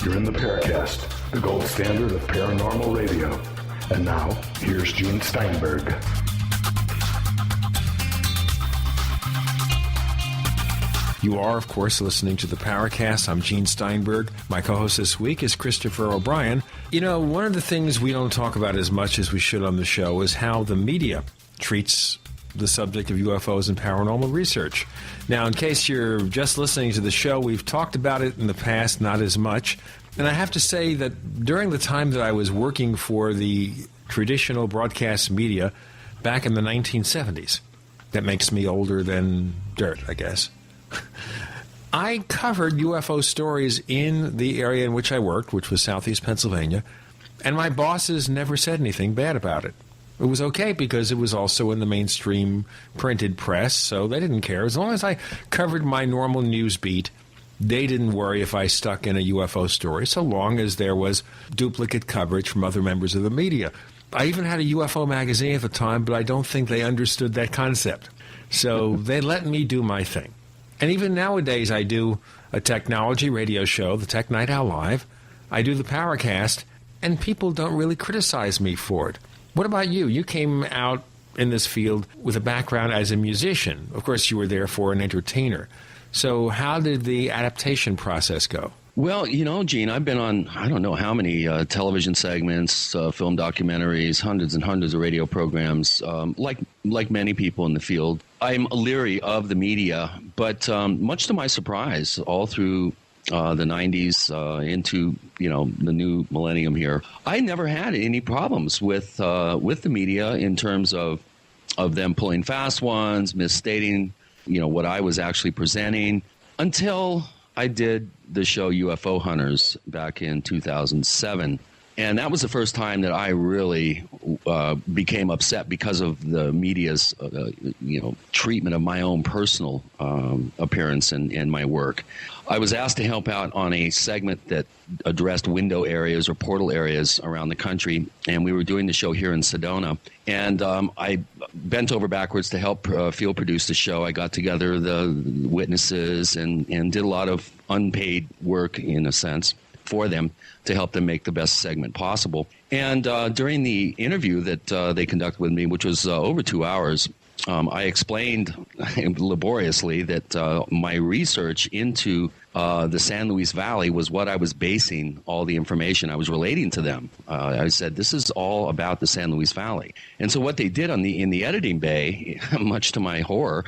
You're in the Paracast, the gold standard of paranormal radio. And now, here's Gene Steinberg. You are, of course, listening to the Paracast. I'm Gene Steinberg. My co-host this week is Christopher O'Brien. You know, one of the things we don't talk about as much as we should on the show is how the media treats the subject of UFOs and paranormal research. Now, in case you're just listening to the show, we've talked about it in the past, not as much. And I have to say that during the time that I was working for the traditional broadcast media back in the 1970s, that makes me older than dirt, I guess, I covered UFO stories in the area in which I worked, which was Southeast Pennsylvania, and my bosses never said anything bad about it. It was okay because it was also in the mainstream printed press, so they didn't care. As long as I covered my normal news beat, they didn't worry if I stuck in a UFO story, so long as there was duplicate coverage from other members of the media. I even had a UFO magazine at the time, but I don't think they understood that concept. So they let me do my thing. And even nowadays, I do a technology radio show, the Tech Night Owl Live. I do the Paracast, and people don't really criticize me for it. What about you? You came out in this field with a background as a musician. Of course, you were there for an entertainer. So how did the adaptation process go? Well, you know, Gene, I've been on, I don't know how many television segments, film documentaries, hundreds and hundreds of radio programs, like many people in the field. I'm leery of the media, but much to my surprise, all through the 90s into, the new millennium here, I never had any problems with the media in terms of them pulling fast ones, misstating, what I was actually presenting, until I did the show UFO Hunters back in 2007. And that was the first time that I really became upset because of the media's, treatment of my own personal appearance and my work. I was asked to help out on a segment that addressed window areas or portal areas around the country, and we were doing the show here in Sedona. And I bent over backwards to help field produce the show. I got together the witnesses and did a lot of unpaid work, in a sense, for them to help them make the best segment possible. And during the interview that they conducted with me, which was over 2 hours, I explained laboriously that my research into the San Luis Valley was what I was basing all the information I was relating to them. I said, this is all about the San Luis Valley. And so what they did in the editing bay, much to my horror,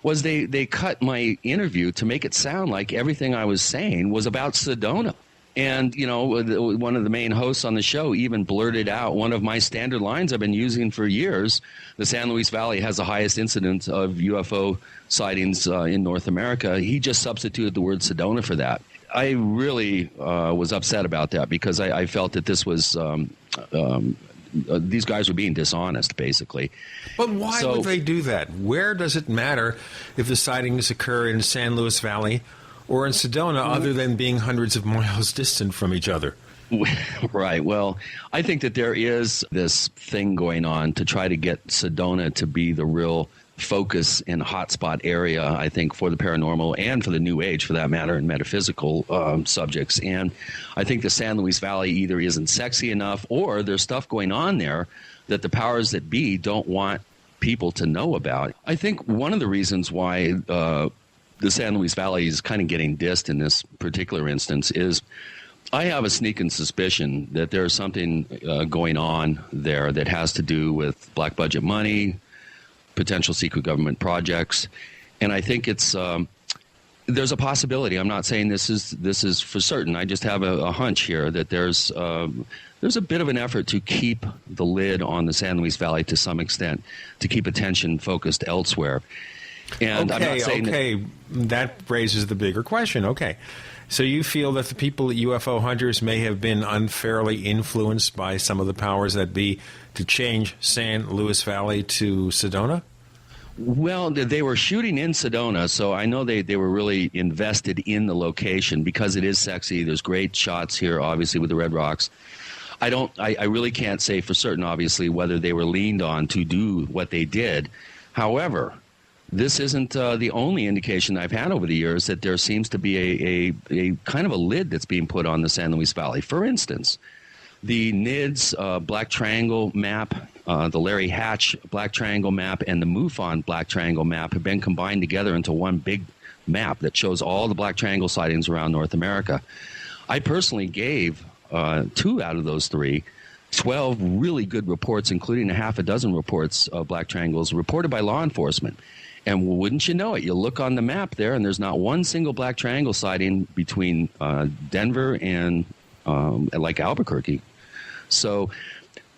was they cut my interview to make it sound like everything I was saying was about Sedona. And, one of the main hosts on the show even blurted out one of my standard lines I've been using for years. The San Luis Valley has the highest incidence of UFO sightings in North America. He just substituted the word Sedona for that. I really was upset about that because I felt that this was these guys were being dishonest, basically. But why would they do that? Where does it matter if the sightings occur in San Luis Valley or in Sedona, other than being hundreds of miles distant from each other? Right. Well, I think that there is this thing going on to try to get Sedona to be the real focus and hotspot area, I think, for the paranormal and for the New Age, for that matter, and metaphysical subjects. And I think the San Luis Valley either isn't sexy enough or there's stuff going on there that the powers that be don't want people to know about. I think one of the reasons why the San Luis Valley is kind of getting dissed in this particular instance is I have a sneaking suspicion that there's something going on there that has to do with black budget money, potential secret government projects, and I think it's there's a possibility. I'm not saying this is for certain. I just have a hunch here that there's a bit of an effort to keep the lid on the San Luis Valley to some extent, to keep attention focused elsewhere. And I'm not saying that raises the bigger question. Okay. So you feel that the people at UFO Hunters may have been unfairly influenced by some of the powers that be to change San Luis Valley to Sedona? Well, they were shooting in Sedona, so I know they were really invested in the location because it is sexy. There's great shots here, obviously, with the Red Rocks. I really can't say for certain, obviously, whether they were leaned on to do what they did. However, this isn't the only indication I've had over the years that there seems to be a kind of a lid that's being put on the San Luis Valley. For instance, the NIDS Black Triangle map, the Larry Hatch Black Triangle map, and the MUFON Black Triangle map have been combined together into one big map that shows all the Black Triangle sightings around North America. I personally gave 2 out of those 3 12 really good reports, including a half a dozen reports of Black Triangles reported by law enforcement. And wouldn't you know it, you look on the map there, and there's not one single Black Triangle sighting between Denver and like Albuquerque. So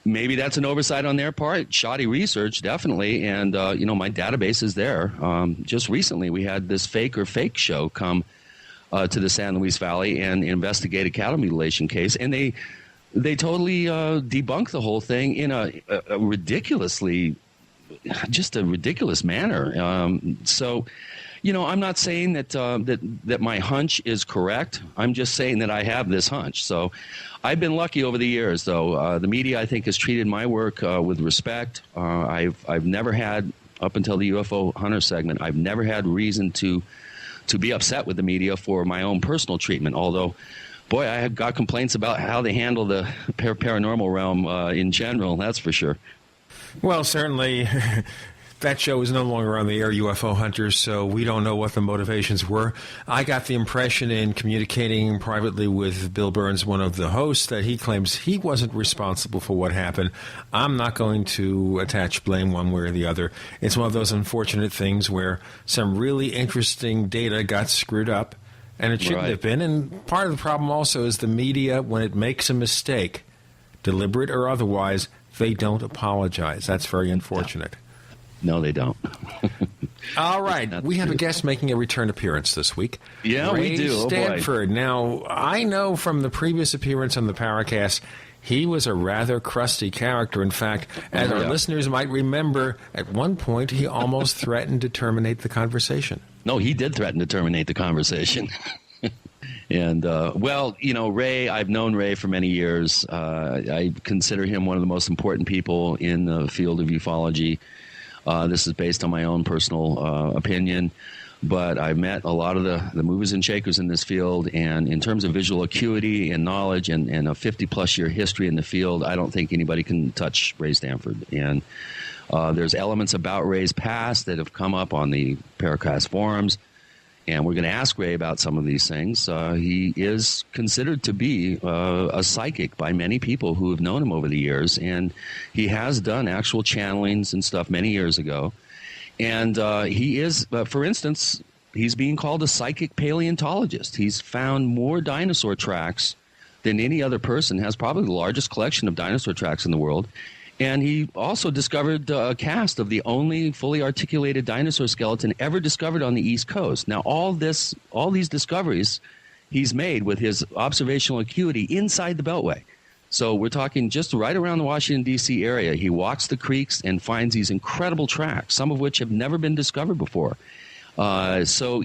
maybe that's an oversight on their part. Shoddy research, definitely. And, my database is there. Just recently, we had this Fake or Fake show come to the San Luis Valley and investigate a cattle mutilation case. And they totally debunked the whole thing in a ridiculously, just a ridiculous manner. So, I'm not saying that my hunch is correct. I'm just saying that I have this hunch. So I've been lucky over the years, though. The media, I think, has treated my work with respect. I've never had, up until the UFO Hunter segment, I've never had reason to be upset with the media for my own personal treatment, although, boy, I have got complaints about how they handle the paranormal realm in general, that's for sure. Well, certainly, that show is no longer on the air, UFO Hunters, so we don't know what the motivations were. I got the impression in communicating privately with Bill Burns, one of the hosts, that he claims he wasn't responsible for what happened. I'm not going to attach blame one way or the other. It's one of those unfortunate things where some really interesting data got screwed up, and it shouldn't have been. And part of the problem also is the media, when it makes a mistake, deliberate or otherwise, they don't apologize. That's very unfortunate. No, they don't. All right. We have a guest making a return appearance this week. Yeah, Ray we do. Stanford. Now, I know from the previous appearance on the Paracast, he was a rather crusty character. In fact, as our listeners might remember, at one point he almost threatened to terminate the conversation. No, he did threaten to terminate the conversation. And, Ray, I've known Ray for many years. I consider him one of the most important people in the field of ufology. This is based on my own personal opinion, but I've met a lot of the movers and shakers in this field, and in terms of visual acuity and knowledge and a 50-plus year history in the field, I don't think anybody can touch Ray Stanford. And there's elements about Ray's past that have come up on the Paracast forums, and we're going to ask Ray about some of these things. He is considered to be a psychic by many people who have known him over the years, and he has done actual channelings and stuff many years ago. And he is, for instance, he's being called a psychic paleontologist. He's found more dinosaur tracks than any other person, has probably the largest collection of dinosaur tracks in the world. And he also discovered a cast of the only fully articulated dinosaur skeleton ever discovered on the East Coast. Now, all these discoveries he's made with his observational acuity inside the Beltway. So we're talking just right around the Washington, D.C. area. He walks the creeks and finds these incredible tracks, some of which have never been discovered before. So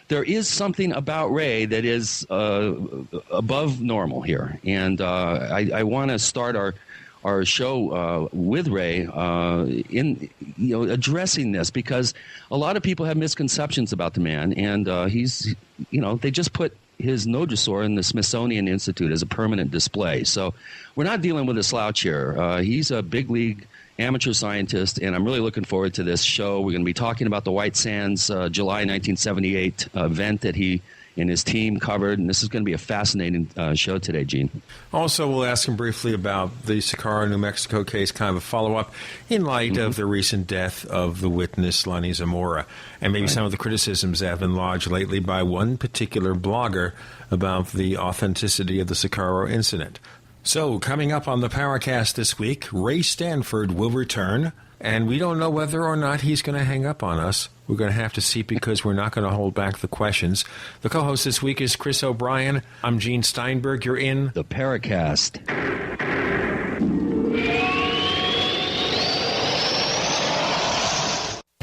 there is something about Ray that is above normal here. And I want to start our show with Ray in addressing this, because a lot of people have misconceptions about the man, and he's they just put his Nodosaur in the Smithsonian Institute as a permanent display. So we're not dealing with a slouch here. He's a big league amateur scientist, and I'm really looking forward to this show. We're going to be talking about the White Sands July 1978 event that he and his team covered, and this is going to be a fascinating show today, Gene. Also, we'll ask him briefly about the Socorro, New Mexico case, kind of a follow-up in light of the recent death of the witness, Lonnie Zamora, and maybe some of the criticisms that have been lodged lately by one particular blogger about the authenticity of the Socorro incident. So, coming up on the Paracast this week, Ray Stanford will return, and we don't know whether or not he's going to hang up on us. We're going to have to see, because we're not going to hold back the questions. The co-host this week is Chris O'Brien. I'm Gene Steinberg. You're in the Paracast.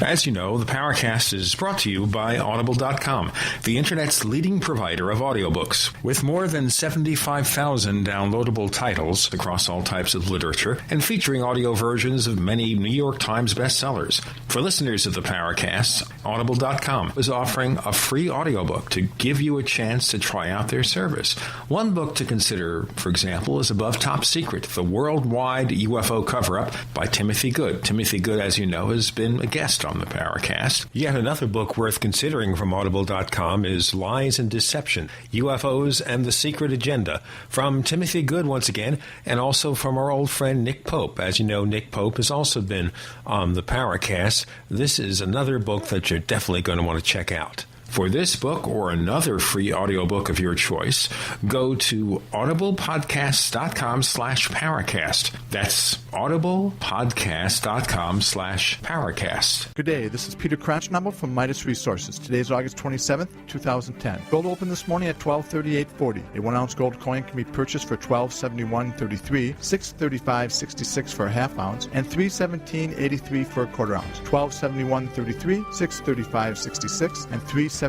As you know, the Paracast is brought to you by Audible.com, the Internet's leading provider of audiobooks. With more than 75,000 downloadable titles across all types of literature and featuring audio versions of many New York Times bestsellers. For listeners of the Paracast, Audible.com is offering a free audiobook to give you a chance to try out their service. One book to consider, for example, is Above Top Secret, the Worldwide UFO Cover-Up by Timothy Good. Timothy Good, as you know, has been a guest on the Paracast. Yet another book worth considering from Audible.com is Lies and Deception, UFOs and the Secret Agenda, from Timothy Good once again, and also from our old friend Nick Pope. As you know, Nick Pope has also been on the Paracast. This is another book that you're definitely going to want to check out. For this book or another free audiobook of your choice, go to audiblepodcast.com/Paracast. That's audiblepodcast.com/Paracast. Good day. This is Peter Crouchnumble from Midas Resources. Today's August 27th, 2010. Gold opened this morning at $1238.40. A 1-ounce gold coin can be purchased for $1271.33, $635.66 for a half ounce, and $317.83 for a quarter ounce. $1271.33, $635.66, and $317.83.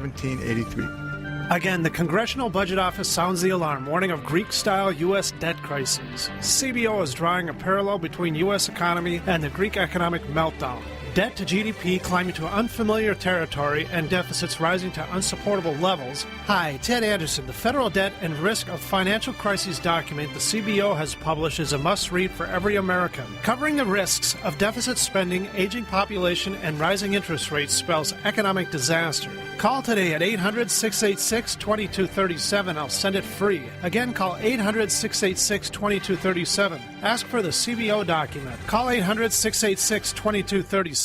Again, the Congressional Budget Office sounds the alarm, warning of Greek-style U.S. debt crises. CBO is drawing a parallel between U.S. economy and the Greek economic meltdown. Debt to GDP climbing to unfamiliar territory and deficits rising to unsupportable levels. Hi, Ted Anderson. The Federal Debt and Risk of Financial Crises document the CBO has published is a must-read for every American. Covering the risks of deficit spending, aging population, and rising interest rates spells economic disaster. Call today at 800-686-2237. I'll send it free. Again, call 800-686-2237. Ask for the CBO document. Call 800-686-2237.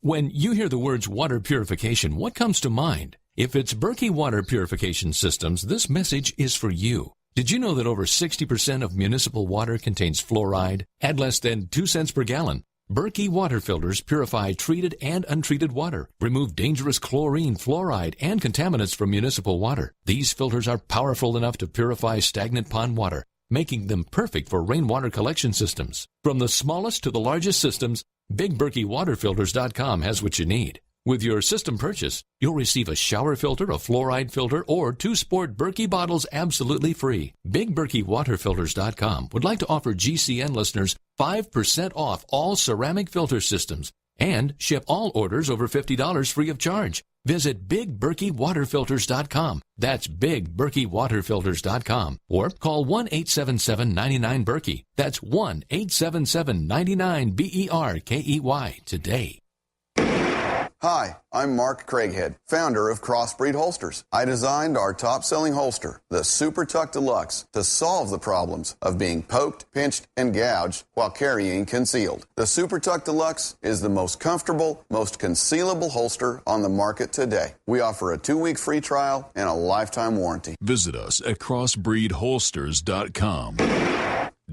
When you hear the words water purification, what comes to mind? If it's Berkey Water Purification Systems, this message is for you. Did you know that over 60% of municipal water contains fluoride at less than 2 cents per gallon? Berkey water filters purify treated and untreated water, remove dangerous chlorine, fluoride, and contaminants from municipal water. These filters are powerful enough to purify stagnant pond water, making them perfect for rainwater collection systems. From the smallest to the largest systems, BigBerkeyWaterFilters.com has what you need. With your system purchase, you'll receive a shower filter, a fluoride filter, or 2 sport Berkey bottles absolutely free. BigBerkeyWaterFilters.com would like to offer GCN listeners 5% off all ceramic filter systems and ship all orders over $50 free of charge. Visit BigBerkeyWaterFilters.com. That's BigBerkeyWaterFilters.com. Or call 1-877-99-BERKEY. That's 1-877-99-BERKEY today. Hi, I'm Mark Craighead, founder of Crossbreed Holsters. I designed our top-selling holster, the Super Tuck Deluxe, to solve the problems of being poked, pinched, and gouged while carrying concealed. The Super Tuck Deluxe is the most comfortable, most concealable holster on the market today. We offer a 2-week free trial and a lifetime warranty. Visit us at crossbreedholsters.com.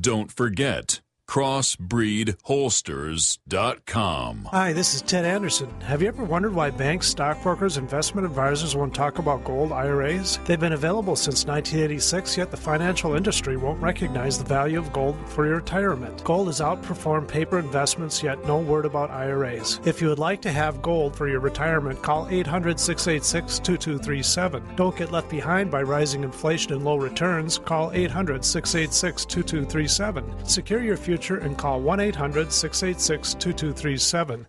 Don't forget, crossbreedholsters.com. Hi, this is Ted Anderson. Have you ever wondered why banks, stockbrokers, investment advisors won't talk about gold IRAs? They've been available since 1986, yet the financial industry won't recognize the value of gold for your retirement. Gold has outperformed paper investments, yet no word about IRAs. If you would like to have gold for your retirement, call 800-686-2237. Don't get left behind by rising inflation and low returns. Call 800-686-2237. Secure your future and call 1-800-686-2237.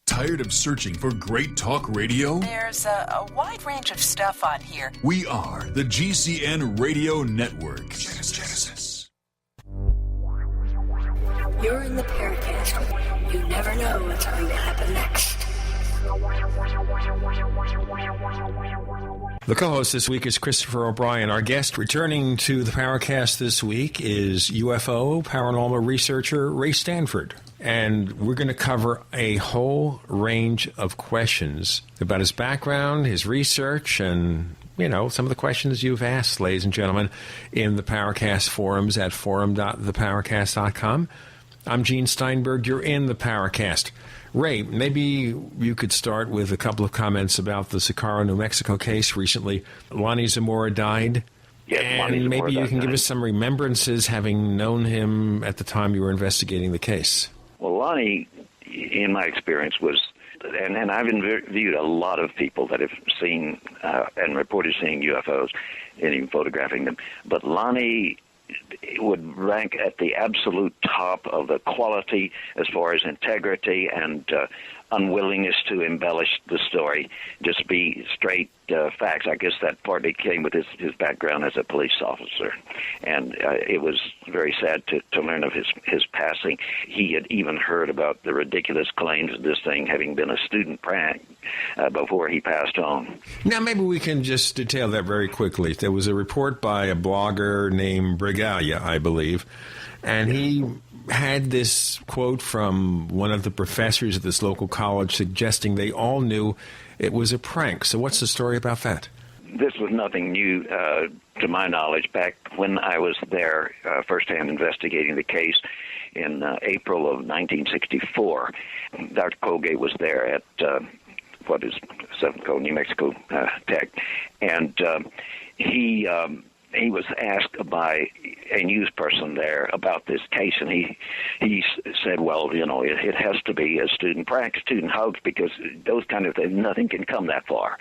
Tired of searching for great talk radio? There's a wide range of stuff on here. We are the GCN Radio Network. Genesis. You're in the Paracast. You never know what's going to happen next. The co-host this week is Christopher O'Brien. Our guest returning to the Paracast this week is UFO paranormal researcher Ray Stanford. And we're going to cover a whole range of questions about his background, his research, and, you know, some of the questions you've asked, ladies and gentlemen, in the Paracast forums at forum.theparacast.com. I'm Gene Steinberg. You're in the Paracast. Ray, maybe you could start with a couple of comments about the Socorro, New Mexico case recently. Lonnie Zamora died. Yes, and maybe you can give us some remembrances, having known him at the time you were investigating the case. Well, Lonnie, in my experience, was, and I've interviewed a lot of people that have seen and reported seeing UFOs and even photographing them, but Lonnie would rank at the absolute top of the quality as far as integrity and unwillingness to embellish the story, just be straight facts. I guess that partly came with his background as a police officer, and it was very sad to learn of his passing. He had even heard about the ridiculous claims of this thing having been a student prank before he passed on. Now, maybe we can just detail that very quickly. There was a report by a blogger named Brigalia, I believe, and he had this quote from one of the professors at this local college suggesting they all knew it was a prank. So what's the story about that? This was nothing new to my knowledge. Back when I was there firsthand investigating the case in April of 1964, Dr. Colgate was there at what is Southern Code, New Mexico Tech, and he was asked by a news person there about this case, and he said, well, you know, it has to be a student prank, student hoax, because those kind of things, nothing can come that far.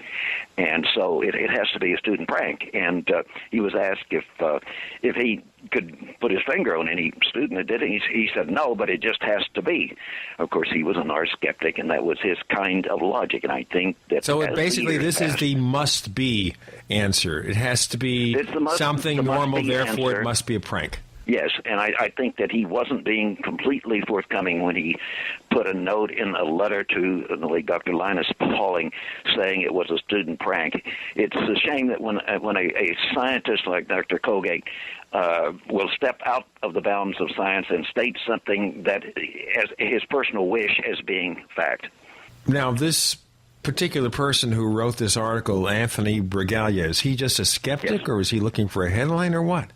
And so it has to be a student prank. And he was asked if he could put his finger on any student that did it. He said no, but it just has to be. Of course, he was an art skeptic, and that was his kind of logic. And I think that so basically, this is the must be answer. It has to be something normal, therefore it must be a prank. Yes, and I think that he wasn't being completely forthcoming when he put a note in a letter to the late Dr. Linus Pauling saying it was a student prank. It's a shame that when a scientist like Dr. Colgate will step out of the bounds of science and state something that as his personal wish as being fact. Now, this particular person who wrote this article, Anthony Brigalia, is he just a skeptic, yes, or is he looking for a headline or what?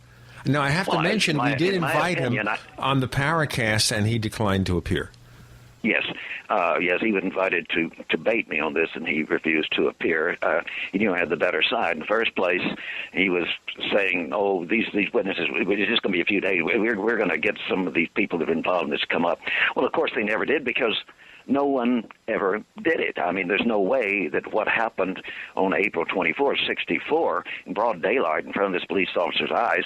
Now, I have to mention, we did invite him on the Paracast, and he declined to appear. Yes. Yes, he was invited to bait me on this, and he refused to appear. He knew I had the better side. In the first place, he was saying, oh, these witnesses, it's just going to be a few days. We're going to get some of these people that have been involved in this to come up. Well, of course, they never did, because no one ever did it. I mean, there's no way that what happened on April 24th, 64, in broad daylight in front of this police officer's eyes,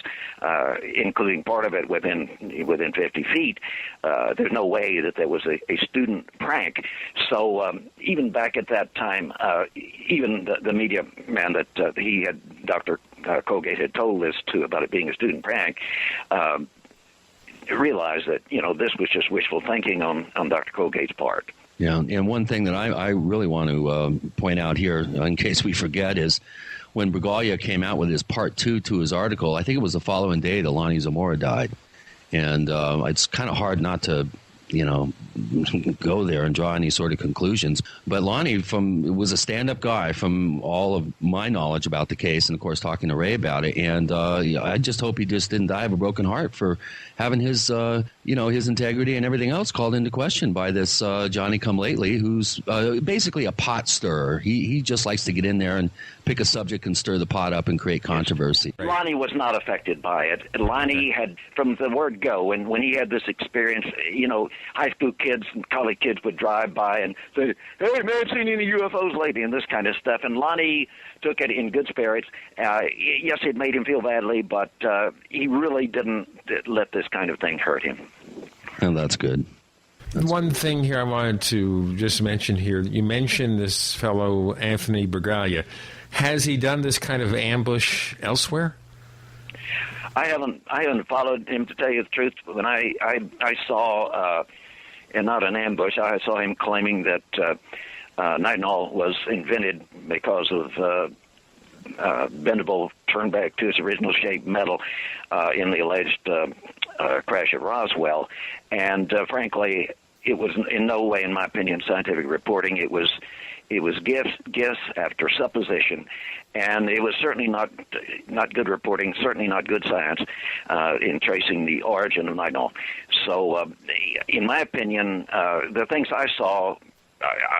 including part of it within 50 feet, there's no way that there was a student prank. So even back at that time, even the media man that Dr. Colgate had told this to about it being a student prank, realize that, you know, this was just wishful thinking on Dr. Colgate's part. Yeah, and one thing that I really want to point out here, in case we forget, is when Brigalia came out with his part 2 to his article, I think it was the following day that Lonnie Zamora died. And it's kind of hard not to, you know, go there and draw any sort of conclusions. But Lonnie was a stand-up guy from all of my knowledge about the case, and, of course, talking to Ray about it. And I just hope he just didn't die of a broken heart for having his, his integrity and everything else called into question by this Johnny-come-lately who's basically a pot stirrer. He just likes to get in there and pick a subject and stir the pot up and create controversy. Right. Lonnie was not affected by it. Lonnie had, from the word go, when he had this experience, you know, high school kids and college kids would drive by and say, hey, man, seen any UFOs lately, and this kind of stuff. And Lonnie took it in good spirits. Yes, it made him feel badly, but he really didn't let this kind of thing hurt him. And that's good. One thing here I wanted to just mention here, you mentioned this fellow Anthony Brigalia. Has he done this kind of ambush elsewhere? I haven't followed him, to tell you the truth. When I saw, and not an ambush, I saw him claiming that nitinol was invented because of bendable, turned back to its original shape metal in the alleged crash at Roswell. And frankly, it was in no way, in my opinion, scientific reporting. It was guess after supposition, and it was certainly not good reporting, certainly not good science in tracing the origin of nitinol. So, in my opinion, the things I saw,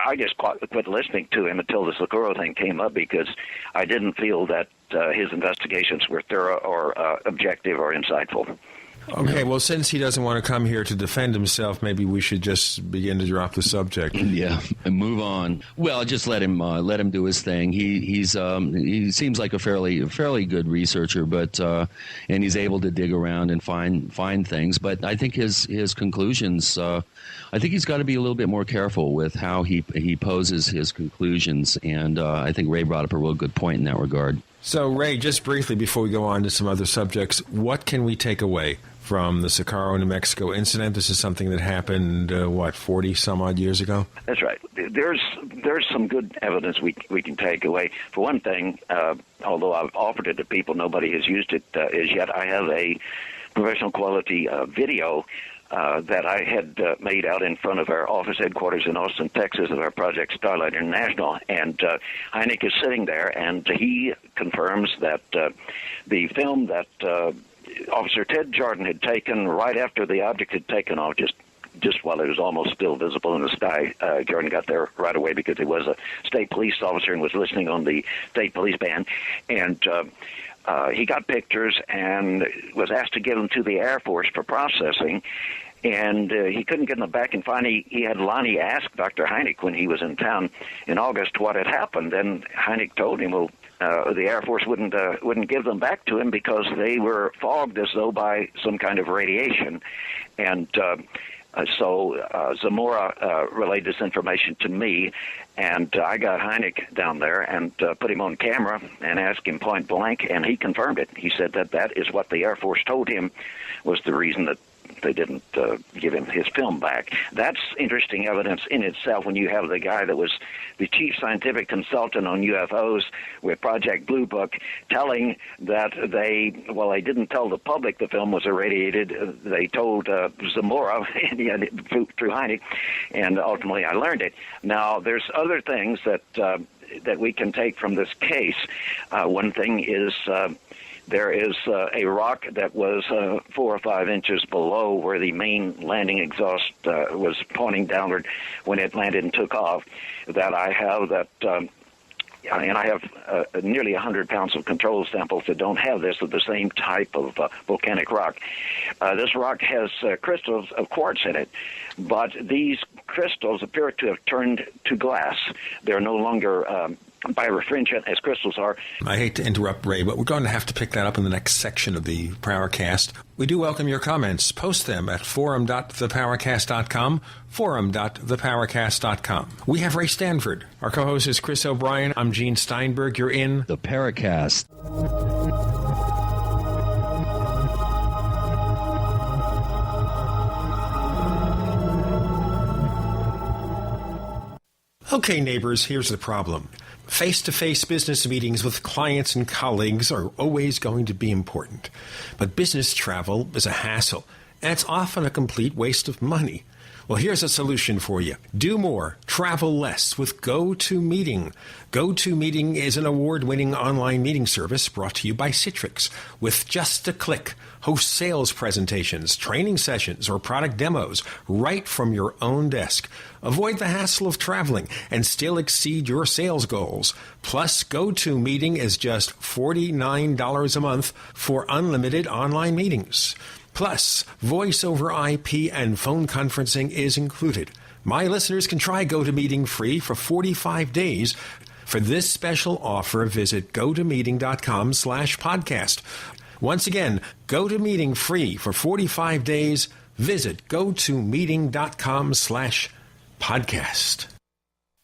I just quit listening to him until the Socorro thing came up, because I didn't feel that his investigations were thorough or objective or insightful. Okay, well, since he doesn't want to come here to defend himself, maybe we should just begin to drop the subject. Yeah, and move on. Well, just let him do his thing. He seems like a fairly good researcher, but and he's able to dig around and find things. But I think his conclusions. I think he's got to be a little bit more careful with how he poses his conclusions, and I think Ray brought up a real good point in that regard. So, Ray, just briefly before we go on to some other subjects, what can we take away from the Socorro, New Mexico incident? This is something that happened, 40 some odd years ago? That's right. There's some good evidence we can take away. For one thing, although I've offered it to people, nobody has used it as yet. I have a professional quality video that I had made out in front of our office headquarters in Austin, Texas, of our Project Starlight International. And Hynek is sitting there, and he confirms that the film that Officer Ted Jordan had taken right after the object had taken off, just while it was almost still visible in the sky. Jordan got there right away because he was a state police officer and was listening on the state police band. And he got pictures and was asked to give them to the Air Force for processing. And he couldn't get them back. And finally, he had Lonnie ask Dr. Hynek when he was in town in August what had happened. And Hynek told him, well, the Air Force wouldn't give them back to him because they were fogged as though by some kind of radiation. And so Zamora relayed this information to me, and I got Hynek down there and put him on camera and asked him point blank, and he confirmed it. He said that is what the Air Force told him was the reason that they didn't give him his film back. That's interesting evidence in itself when you have the guy that was the chief scientific consultant on UFOs with Project Blue Book telling that they didn't tell the public the film was irradiated. They told Zamora through Hynek, and ultimately I learned it. Now, there's other things that we can take from this case. One thing is there is a rock that was 4 or 5 inches below where the main landing exhaust was pointing downward when it landed and took off. That I have and I have nearly 100 pounds of control samples that don't have this, of the same type of volcanic rock. This rock has crystals of quartz in it, but these crystals appear to have turned to glass. They're no longer birefringent as crystals are. I hate to interrupt, Ray, but we're going to have to pick that up in the next section of the Paracast. We do welcome your comments. Post them at forum.theparacast.com, forum.theparacast.com. We have Ray Stanford. Our co-host is Chris O'Brien. I'm Gene Steinberg. You're in the Paracast. Okay, neighbors, here's the problem. Face-to-face business meetings with clients and colleagues are always going to be important. But business travel is a hassle, and it's often a complete waste of money. Well, here's a solution for you. Do more, travel less with GoToMeeting. GoToMeeting is an award-winning online meeting service brought to you by Citrix. With just a click, host sales presentations, training sessions, or product demos right from your own desk. Avoid the hassle of traveling and still exceed your sales goals. Plus, GoToMeeting is just $49 a month for unlimited online meetings. Plus, voice over IP and phone conferencing is included. My listeners can try GoToMeeting free for 45 days. For this special offer, visit gotomeeting.com/podcast. Once again, GoToMeeting free for 45 days. Visit gotomeeting.com/podcast.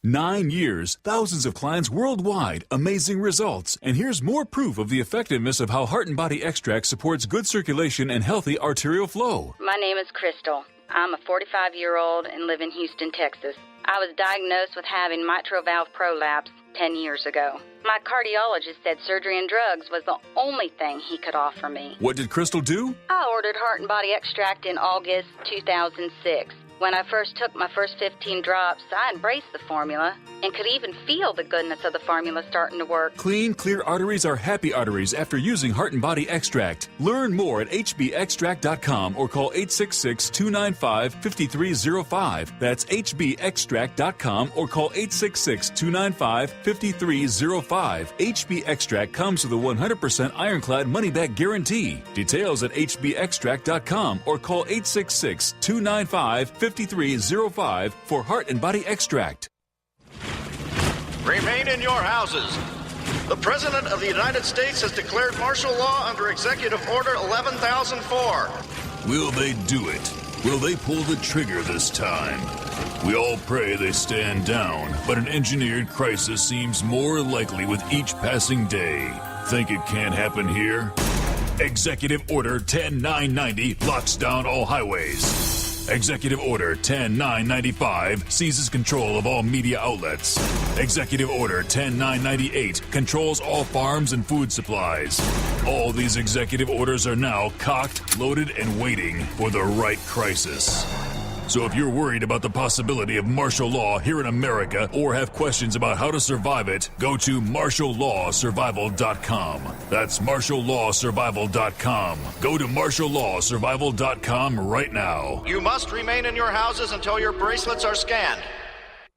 9 years, thousands of clients worldwide, amazing results. And here's more proof of the effectiveness of how Heart and Body Extract supports good circulation and healthy arterial flow. My name is Crystal. I'm a 45-year-old and live in Houston, Texas. I was diagnosed with having mitral valve prolapse 10 years ago. My cardiologist said surgery and drugs was the only thing he could offer me. What did Crystal do? I ordered Heart and Body Extract in August 2006. When I first took my first 15 drops, I embraced the formula and could even feel the goodness of the formula starting to work. Clean, clear arteries are happy arteries after using Heart and Body Extract. Learn more at hbextract.com or call 866-295-5305. That's hbextract.com or call 866-295-5305. HB Extract comes with a 100% ironclad money-back guarantee. Details at hbextract.com or call 866-295-5305 for Heart and Body Extract. Remain in your houses. The President of the United States has declared martial law under Executive Order 11,004. Will they do it? Will they pull the trigger this time? We all pray they stand down, but an engineered crisis seems more likely with each passing day. Think it can't happen here? Executive Order 10990 locks down all highways. Executive Order 10995 seizes control of all media outlets. Executive Order 10998 controls all farms and food supplies. All these executive orders are now cocked, loaded, and waiting for the right crisis. So if you're worried about the possibility of martial law here in America or have questions about how to survive it, go to martiallawsurvival.com. That's martiallawsurvival.com. Go to martiallawsurvival.com right now. You must remain in your houses until your bracelets are scanned.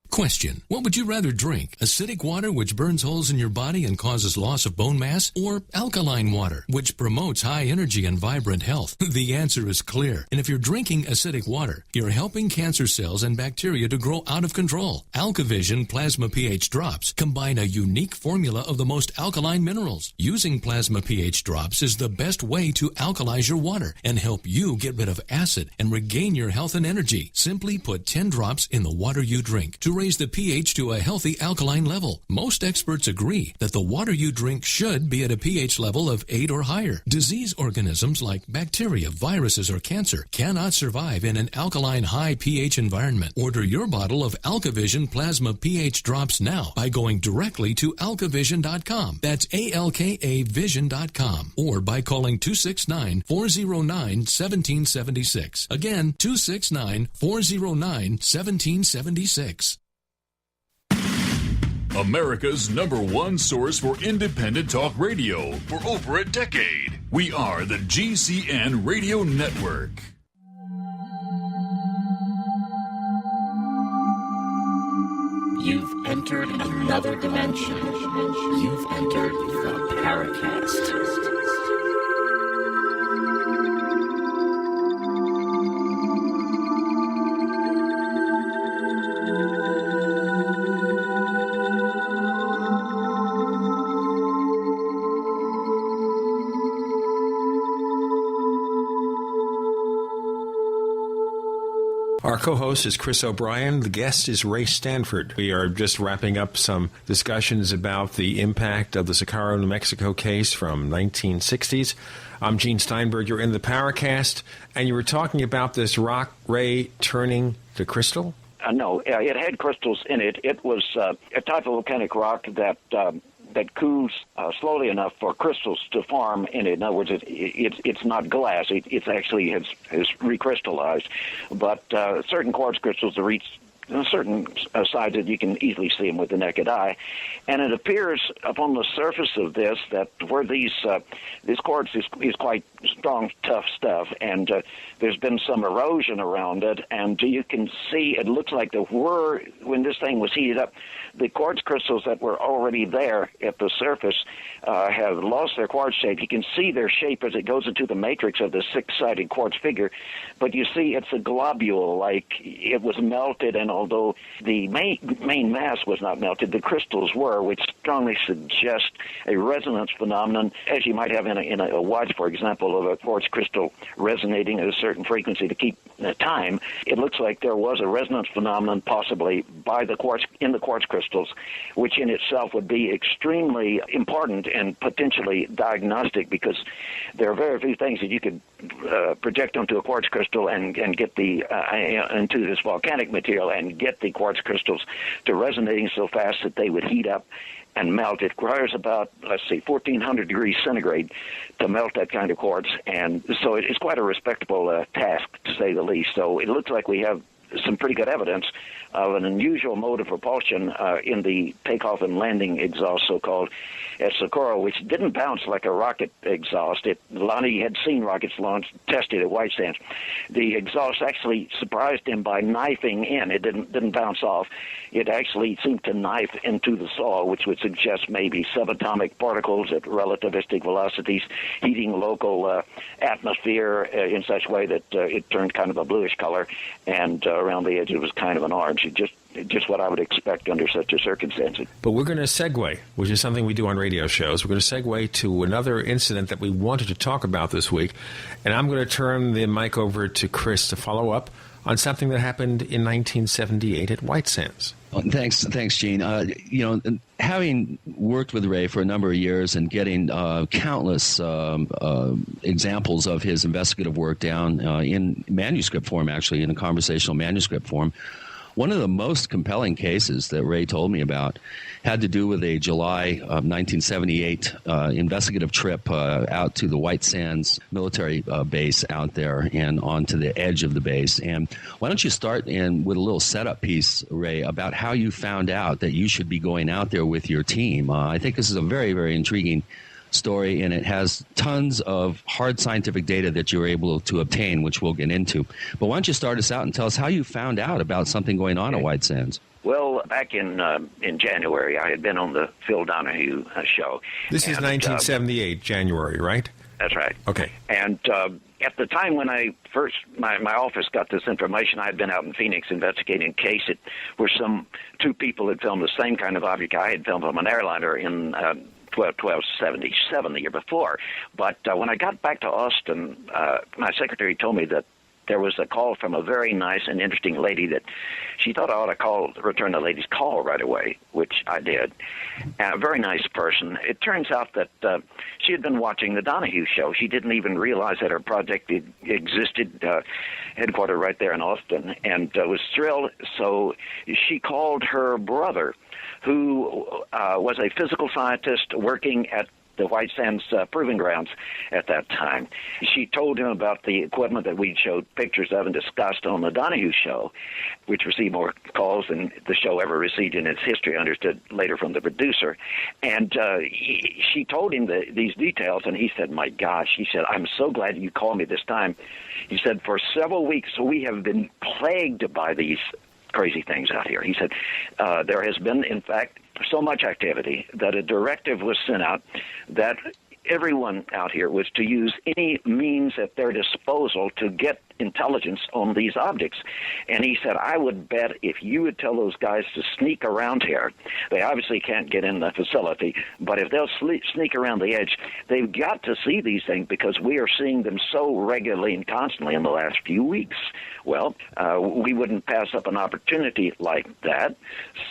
Question: what would you rather drink? Acidic water, which burns holes in your body and causes loss of bone mass, or alkaline water, which promotes high energy and vibrant health? The answer is clear. And if you're drinking acidic water, you're helping cancer cells and bacteria to grow out of control. AlkaVision Plasma pH Drops combine a unique formula of the most alkaline minerals. Using Plasma pH Drops is the best way to alkalize your water and help you get rid of acid and regain your health and energy. Simply put 10 drops in the water you drink to raise the pH to a healthy alkaline level. Most experts agree that the water you drink should be at a pH level of 8 or higher. Disease organisms like bacteria, viruses, or cancer cannot survive in an alkaline high pH environment. Order your bottle of AlkaVision Plasma pH Drops now by going directly to alkavision.com. That's ALKAvision.com. Or by calling 269-409-1776. Again, 269-409-1776. America's #1 source for independent talk radio for over a decade. We are the GCN Radio Network. You've entered another dimension. You've entered the Paracast. Our co-host is Chris O'Brien. The guest is Ray Stanford. We are just wrapping up some discussions about the impact of the Socorro, New Mexico case from 1960s. I'm Gene Steinberg. You're in the Paracast, and you were talking about this rock, Ray, turning to crystal? No, it had crystals in it. It was a type of volcanic rock that cools slowly enough for crystals to form in it. In other words, it's not glass. It's actually has recrystallized. But certain quartz crystals reach a certain size that you can easily see them with the naked eye. And it appears upon the surface of this that where this quartz is quite strong, tough stuff, and there's been some erosion around it, and you can see it looks like when this thing was heated up, the quartz crystals that were already there at the surface have lost their quartz shape. You can see their shape as it goes into the matrix of the six-sided quartz figure, but you see it's a globule, like it was melted, and although the main mass was not melted, the crystals were, which strongly suggest a resonance phenomenon, as you might have in a watch, for example, of a quartz crystal resonating at a certain frequency to keep time. It looks like there was a resonance phenomenon possibly in the quartz crystals, which in itself would be extremely important and potentially diagnostic, because there are very few things that you could project onto a quartz crystal and get into this volcanic material and get the quartz crystals to resonating so fast that they would heat up and melt. It requires about, 1,400 degrees centigrade to melt that kind of quartz, and so it's quite a respectable task, to say the least. So it looks like we have some pretty good evidence of an unusual mode of propulsion in the takeoff and landing exhaust, so-called, at Socorro, which didn't bounce like a rocket exhaust. Lonnie had seen rockets tested at White Sands. The exhaust actually surprised him by knifing in. It didn't bounce off. It actually seemed to knife into the soil, which would suggest maybe subatomic particles at relativistic velocities heating local atmosphere in such a way that it turned kind of a bluish color, and around the edge it was kind of an orange. Just what I would expect under such a circumstance. But we're going to segue, which is something we do on radio shows. We're going to segue to another incident that we wanted to talk about this week, and I'm going to turn the mic over to Chris to follow up on something that happened in 1978 at White Sands. Thanks, Gene. Having worked with Ray for a number of years and getting countless examples of his investigative work down in manuscript form, actually, in a conversational manuscript form, one of the most compelling cases that Ray told me about had to do with a July of 1978 investigative trip out to the White Sands military base out there and onto the edge of the base. And why don't you start with a little setup piece, Ray, about how you found out that you should be going out there with your team. I think this is a very, very intriguing story, and it has tons of hard scientific data that you were able to obtain, which we'll get into. But why don't you start us out and tell us how you found out about something going on at White Sands? Well, back in January, I had been on the Phil Donahue show. This is 1978, January, right? That's right. Okay. And at the time when I first, my office got this information, I had been out in Phoenix investigating a case where two people had filmed the same kind of object I had filmed from an airliner in 1277, the year before. But when I got back to Austin, my secretary told me that there was a call from a very nice and interesting lady that she thought I ought to return the lady's call right away, which I did. A very nice person. It turns out that she had been watching the Donahue show. She didn't even realize that her project existed, headquartered right there in Austin, and was thrilled. So she called her brother, who was a physical scientist working at the White Sands Proving Grounds at that time. She told him about the equipment that we showed pictures of and discussed on the Donahue show, which received more calls than the show ever received in its history, understood later from the producer. And she told him these details, and he said, "My gosh," he said, "I'm so glad you called me this time." He said, "For several weeks we have been plagued by these crazy things out here." He said, there has been, in fact, so much activity that a directive was sent out that everyone out here was to use any means at their disposal to get intelligence on these objects. And he said, I would bet if you would tell those guys to sneak around here, they obviously can't get in the facility, but if they'll sneak around the edge, they've got to see these things because we are seeing them so regularly and constantly in the last few weeks. Well, we wouldn't pass up an opportunity like that.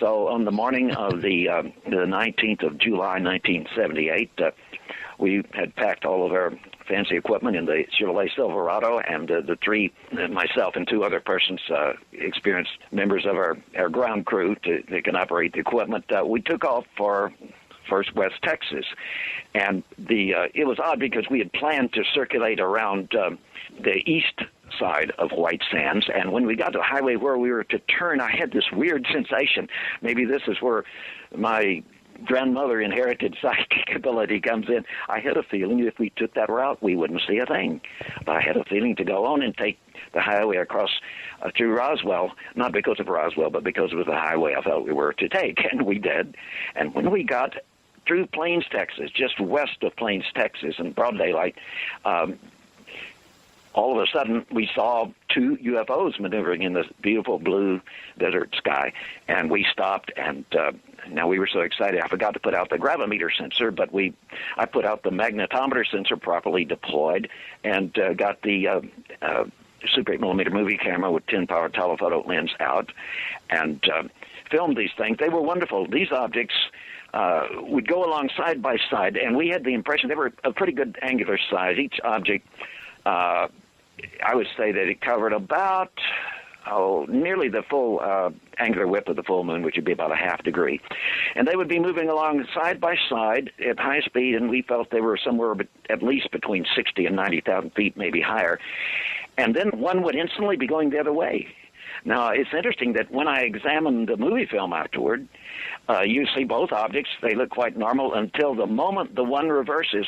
So on the morning of the 19th of July, 1978, we had packed all of our fancy equipment in the Chevrolet Silverado, and the three, myself and two other persons, experienced members of our ground crew that can operate the equipment. We took off for first West Texas, and it was odd because we had planned to circulate around the east side of White Sands, and when we got to the highway where we were to turn, I had this weird sensation. Maybe this is where my grandmother inherited psychic ability comes in. I had a feeling if we took that route, we wouldn't see a thing. But I had a feeling to go on and take the highway across through Roswell, not because of Roswell, but because it was the highway I thought we were to take, and we did. And when we got through Plains, Texas, just west of Plains, Texas, in broad daylight, all of a sudden, we saw two UFOs maneuvering in this beautiful blue desert sky, and we stopped, and now we were so excited, I forgot to put out the gravimeter sensor, but I put out the magnetometer sensor properly deployed, and got the Super 8 millimeter movie camera with 10-power telephoto lens out, and filmed these things. They were wonderful. These objects would go along side by side, and we had the impression they were a pretty good angular size. Each object, I would say that it covered about nearly the full angular width of the full moon, which would be about a half degree. And they would be moving along side by side at high speed, and we felt they were somewhere at least between 60 and 90,000 feet, maybe higher. And then one would instantly be going the other way. Now, it's interesting that when I examined the movie film afterward, you see both objects. They look quite normal until the moment the one reverses.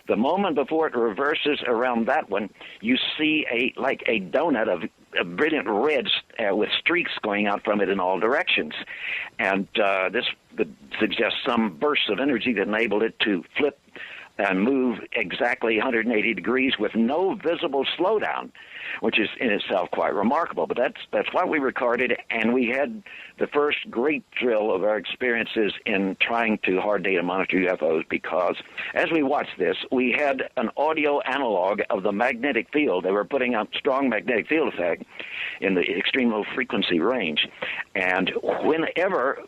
The moment before it reverses around that one, you see like a donut of brilliant reds with streaks going out from it in all directions. And this suggests some bursts of energy that enabled it to flip and move exactly 180 degrees with no visible slowdown, which is in itself quite remarkable. But that's what we recorded, and we had the first great thrill of our experiences in trying to hard data monitor UFOs, because as we watched this, we had an audio analog of the magnetic field. They were putting out strong magnetic field effect in the extreme low frequency range. And whenever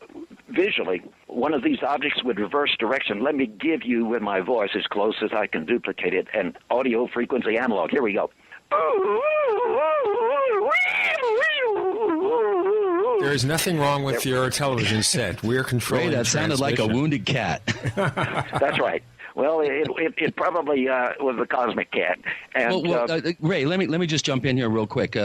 visually one of these objects would reverse direction, let me give you with my voice as close as I can duplicate it, an audio frequency analog. Here we go. There is nothing wrong with your television set. We're controlling. Ray, that sounded like a wounded cat. That's right. Well, it probably was a cosmic cat. And, Ray, let me just jump in here real quick.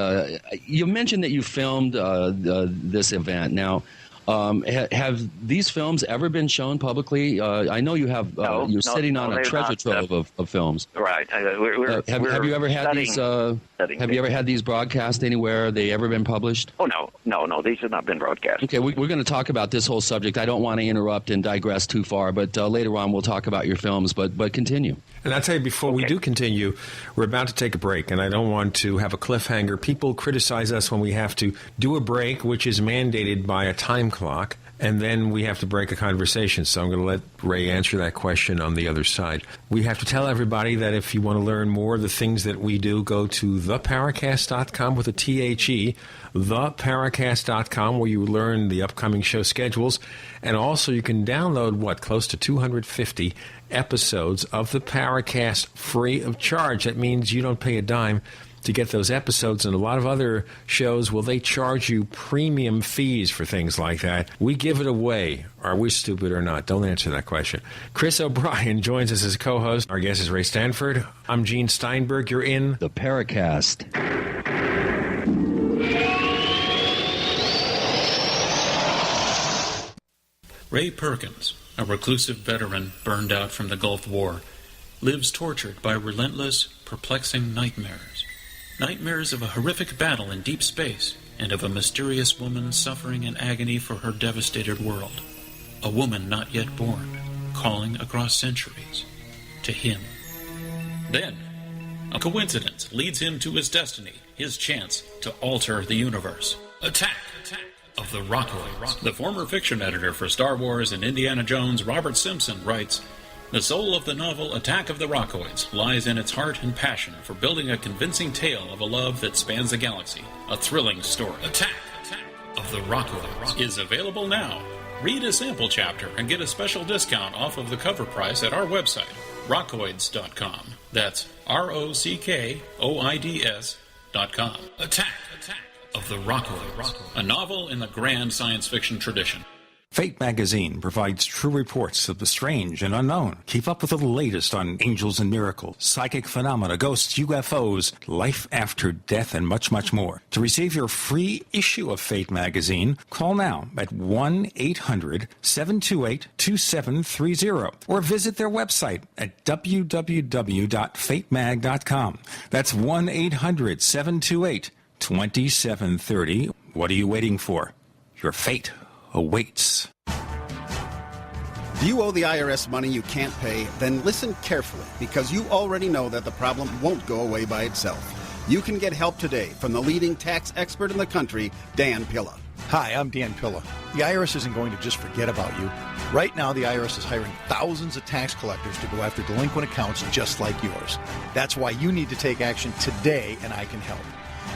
You mentioned that you filmed this event. Now, have these films ever been shown publicly? I know you have. You're sitting on a treasure trove of films. Right. Have you ever had these? Have you ever had these broadcast anywhere? Have they ever been published? Oh no. These have not been broadcast. Okay, we're going to talk about this whole subject. I don't want to interrupt and digress too far, but later on we'll talk about your films. But continue. And I'll tell you, before we do continue, we're about to take a break, and I don't want to have a cliffhanger. People criticize us when we have to do a break, which is mandated by a time clock, and then we have to break a conversation. So I'm going to let Ray answer that question on the other side. We have to tell everybody that if you want to learn more of the things that we do, go to theparacast.com with a THE, theparacast.com, where you learn the upcoming show schedules. And also you can download, close to 250 episodes of the Paracast free of charge. That means you don't pay a dime to get those episodes, and a lot of other shows, they charge you premium fees for things like that. We give it away. Are we stupid or not? Don't answer that question. Chris O'Brien joins us as co-host. Our guest is Ray Stanford. I'm Gene Steinberg. You're in the Paracast. Ray Perkins, a reclusive veteran burned out from the Gulf War, lives tortured by relentless, perplexing nightmares. Nightmares of a horrific battle in deep space and of a mysterious woman suffering in agony for her devastated world. A woman not yet born, calling across centuries to him. Then, a coincidence leads him to his destiny, his chance to alter the universe. Attack of the Rockoids. The former fiction editor for Star Wars and Indiana Jones, Robert Simpson, writes, "The soul of the novel Attack of the Rockoids lies in its heart and passion for building a convincing tale of a love that spans the galaxy. A thrilling story. Attack of the Rockoids is available now. Read a sample chapter and get a special discount off of the cover price at our website, rockoids.com. That's ROCKOIDS.com. Attack of the Rockoids, a novel in the grand science fiction tradition." Fate magazine provides true reports of the strange and unknown. Keep up with the latest on angels and miracles, psychic phenomena, ghosts, UFOs, life after death, and much, much more. To receive your free issue of Fate magazine, call now at 1-800-728-2730 or visit their website at www.fatemag.com. That's 1-800-728-2730. What are you waiting for? Your fate awaits. Do you owe the IRS money you can't pay? Then listen carefully, because you already know that the problem won't go away by itself. You can get help today from the leading tax expert in the country, Dan Pilla. Hi, I'm Dan Pilla. The IRS isn't going to just forget about you. Right now, the IRS is hiring thousands of tax collectors to go after delinquent accounts just like yours. That's why you need to take action today, and I can help.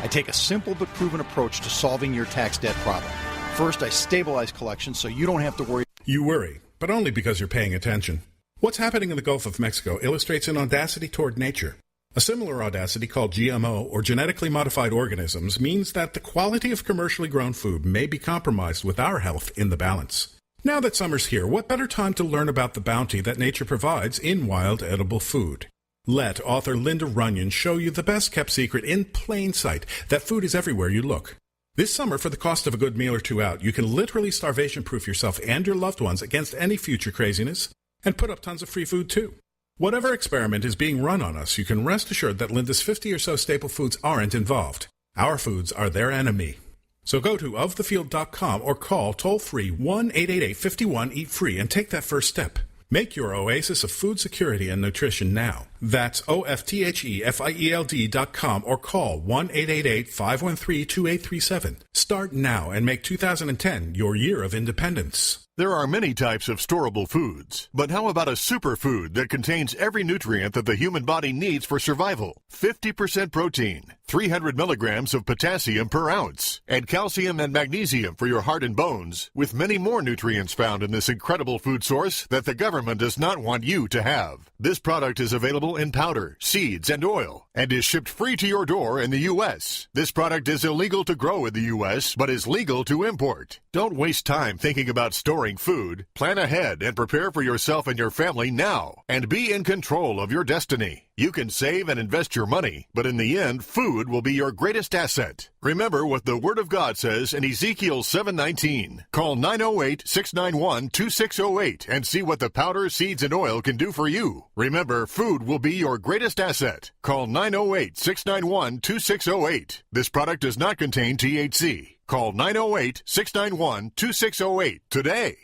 I take a simple but proven approach to solving your tax debt problem. First, I stabilize collections so you don't have to worry. You worry, but only because you're paying attention. What's happening in the Gulf of Mexico illustrates an audacity toward nature. A similar audacity called GMO, or genetically modified organisms, means that the quality of commercially grown food may be compromised with our health in the balance. Now that summer's here, what better time to learn about the bounty that nature provides in wild edible food? Let author Linda Runyon show you the best-kept secret in plain sight, that food is everywhere you look. This summer, for the cost of a good meal or two out, you can literally starvation-proof yourself and your loved ones against any future craziness and put up tons of free food, too. Whatever experiment is being run on us, you can rest assured that Linda's 50 or so staple foods aren't involved. Our foods are their enemy. So go to ofthefield.com or call toll-free 1-888-51-EAT-FREE and take that first step. Make your oasis of food security and nutrition now. That's OFTHEFIELD.com or call 1-888-513-2837. Start now and make 2010 your year of independence. There are many types of storable foods, but how about a superfood that contains every nutrient that the human body needs for survival? 50% protein, 300 milligrams of potassium per ounce, and calcium and magnesium for your heart and bones, with many more nutrients found in this incredible food source that the government does not want you to have. This product is available in powder, seeds, and oil, and is shipped free to your door in the U.S. This product is illegal to grow in the U.S., but is legal to import. Don't waste time thinking about storing food. Plan ahead and prepare for yourself and your family now, and be in control of your destiny. You can save and invest your money, but in the end, food will be your greatest asset. Remember what the Word of God says in Ezekiel 7:19. Call 908-691-2608 and see what the powder, seeds, and oil can do for you. Remember, food will be your greatest asset. Call 908-691-2608. This product does not contain THC. Call 908-691-2608 today.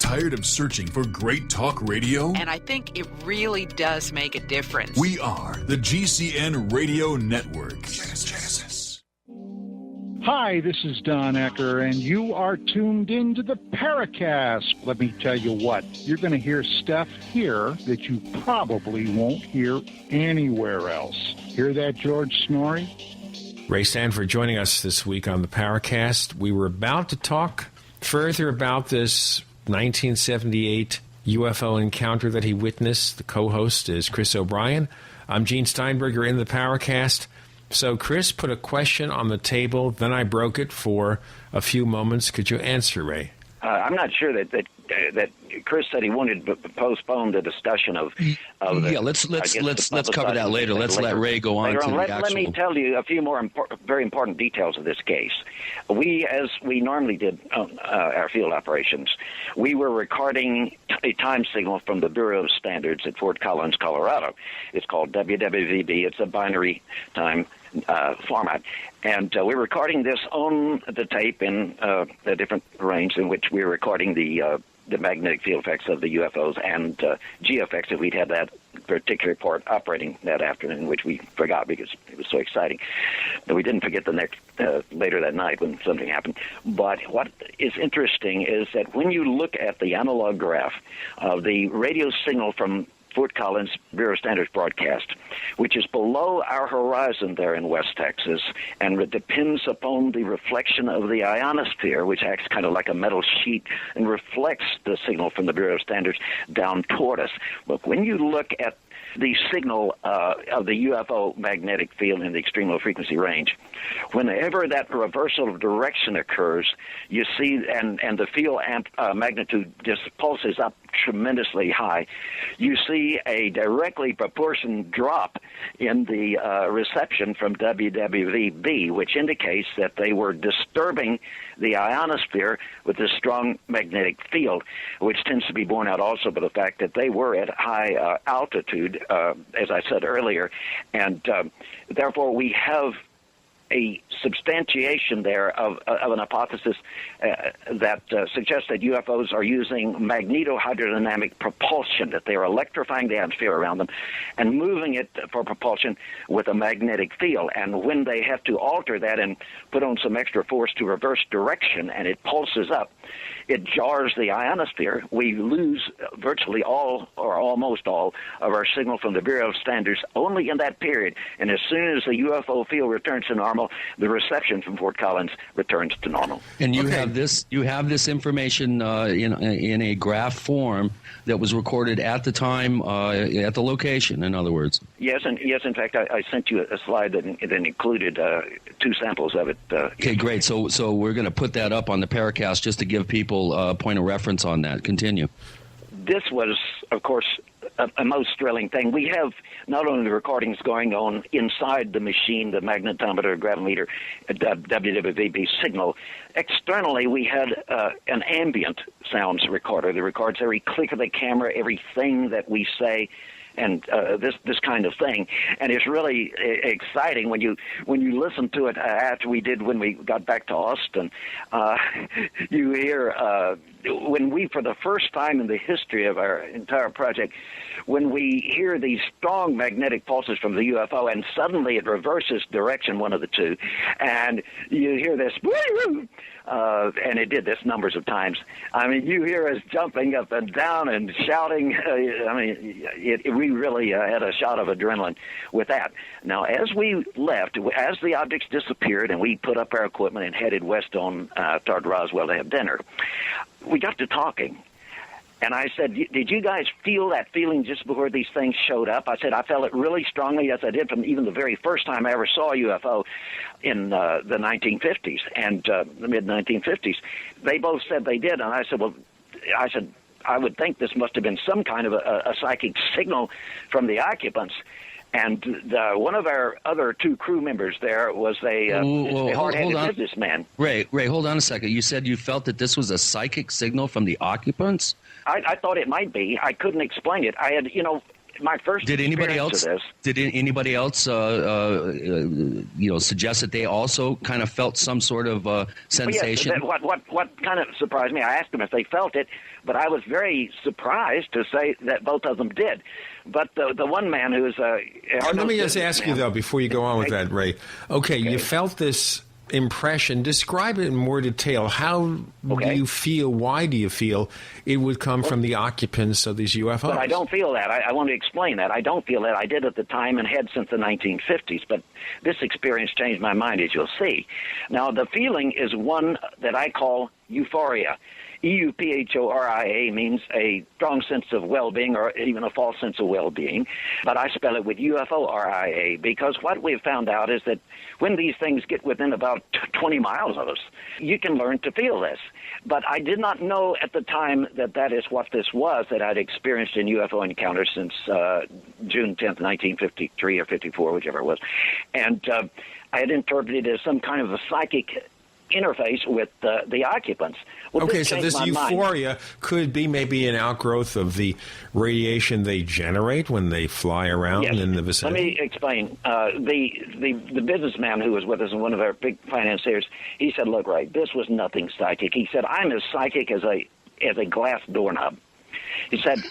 Tired of searching for great talk radio? And I think it really does make a difference. We are the GCN Radio Network. Genesis. Hi, this is Don Ecker, and you are tuned into the Paracast. Let me tell you what, you're going to hear stuff here that you probably won't hear anywhere else. Hear that, George Snorri? Ray Stanford joining us this week on the Paracast. We were about to talk further about this 1978 UFO encounter that he witnessed. The co-host is Chris O'Brien. I'm Gene Steinberger in the Paracast. So Chris put a question on the table, then I broke it for a few moments. Could you answer, Ray? I'm not sure that Chris said he wanted to postpone the discussion of yeah, let's cover that later. Let's let Ray go on to the actual. Let me tell you a few more very important details of this case. We, as we normally did on our field operations, we were recording a time signal from the Bureau of Standards at Fort Collins, Colorado. It's called WWVB. It's a binary time format. And we're recording this on the tape in a different range in which we're recording the magnetic field effects of the UFOs and GFX if we'd had that particular part operating that afternoon, which we forgot because it was so exciting. But we didn't forget the next later that night when something happened. But what is interesting is that when you look at the analog graph of the radio signal from Fort Collins Bureau of Standards broadcast, which is below our horizon there in West Texas, and it depends upon the reflection of the ionosphere, which acts kind of like a metal sheet and reflects the signal from the Bureau of Standards down toward us. But when you look at the signal of the UFO magnetic field in the extreme low frequency range, whenever that reversal of direction occurs, you see, and the field magnitude just pulses up tremendously high, you see a directly proportional drop in the reception from WWVB, which indicates that they were disturbing the ionosphere with this strong magnetic field, which tends to be borne out also by the fact that they were at high altitude, as I said earlier, and therefore we have a substantiation there of an hypothesis that suggests that UFOs are using magnetohydrodynamic propulsion, that they are electrifying the atmosphere around them and moving it for propulsion with a magnetic field. And when they have to alter that and put on some extra force to reverse direction and it pulses up, it jars the ionosphere. We lose virtually all or almost all of our signal from the Bureau of Standards only in that period. And as soon as the UFO field returns to normal, the reception from Fort Collins returns to normal. And you have this information in a graph form that was recorded at the time at the location. In other words. Yes, in fact, I sent you a slide that included two samples of it. Okay, great. So we're going to put that up on the Paracast just to give people a point of reference on that. Continue. this was, of course, a most thrilling thing. We have not only the recordings going on inside the machine, the magnetometer, gravimeter, WWVB signal. Externally, we had an ambient sounds recorder that records every click of the camera, everything that we say, and this kind of thing. And it's really exciting when you listen to it after when we got back to Austin. You hear when we, for the first time in the history of our entire project, when we hear these strong magnetic pulses from the UFO, and suddenly it reverses direction, one of the two, and you hear this, and it did this numbers of times. I mean, you hear us jumping up and down and shouting. We really had a shot of adrenaline with that. Now, as we left, as the objects disappeared, and we put up our equipment and headed west on toward Roswell to have dinner, we got to talking. And I said, did you guys feel that feeling just before these things showed up? I said, I felt it really strongly, as I did from even the very first time I ever saw a UFO in the 1950s and the mid-1950s. They both said they did. And I said, I would think this must have been some kind of a psychic signal from the occupants. And one of our other two crew members there was a hard-headed businessman. Ray, hold on a second. You said you felt that this was a psychic signal from the occupants? I thought it might be. I couldn't explain it. I had, my first experience of this. Did anybody else, suggest that they also kind of felt some sort of sensation? Well, yes, what kind of surprised me, I asked them if they felt it, but I was very surprised to say that both of them did. But the one man who was let me just ask you, though, before you go on with that, Ray. Okay, you felt this impression. Describe it in more detail. How do you feel, why do you feel it would come from the occupants of these UFOs? But I don't feel that. I want to explain that. I don't feel that. I did at the time and had since the 1950s, but this experience changed my mind, as you'll see. Now, the feeling is one that I call euphoria. EUPHORIA means a strong sense of well-being, or even a false sense of well-being, but I spell it with UFORIA because what we've found out is that when these things get within about 20 miles of us, you can learn to feel this. But I did not know at the time that is what this was that I'd experienced in UFO encounters since June 10th, 1953 or 54, whichever it was. And I had interpreted it as some kind of a psychic interface with the occupants. Well, okay, so this euphoria could be maybe an outgrowth of the radiation they generate when they fly around in the vicinity. Let me explain. The businessman who was with us and one of our big financiers, he said, look, Ray, this was nothing psychic. He said, I'm as psychic as a glass doorknob. He said,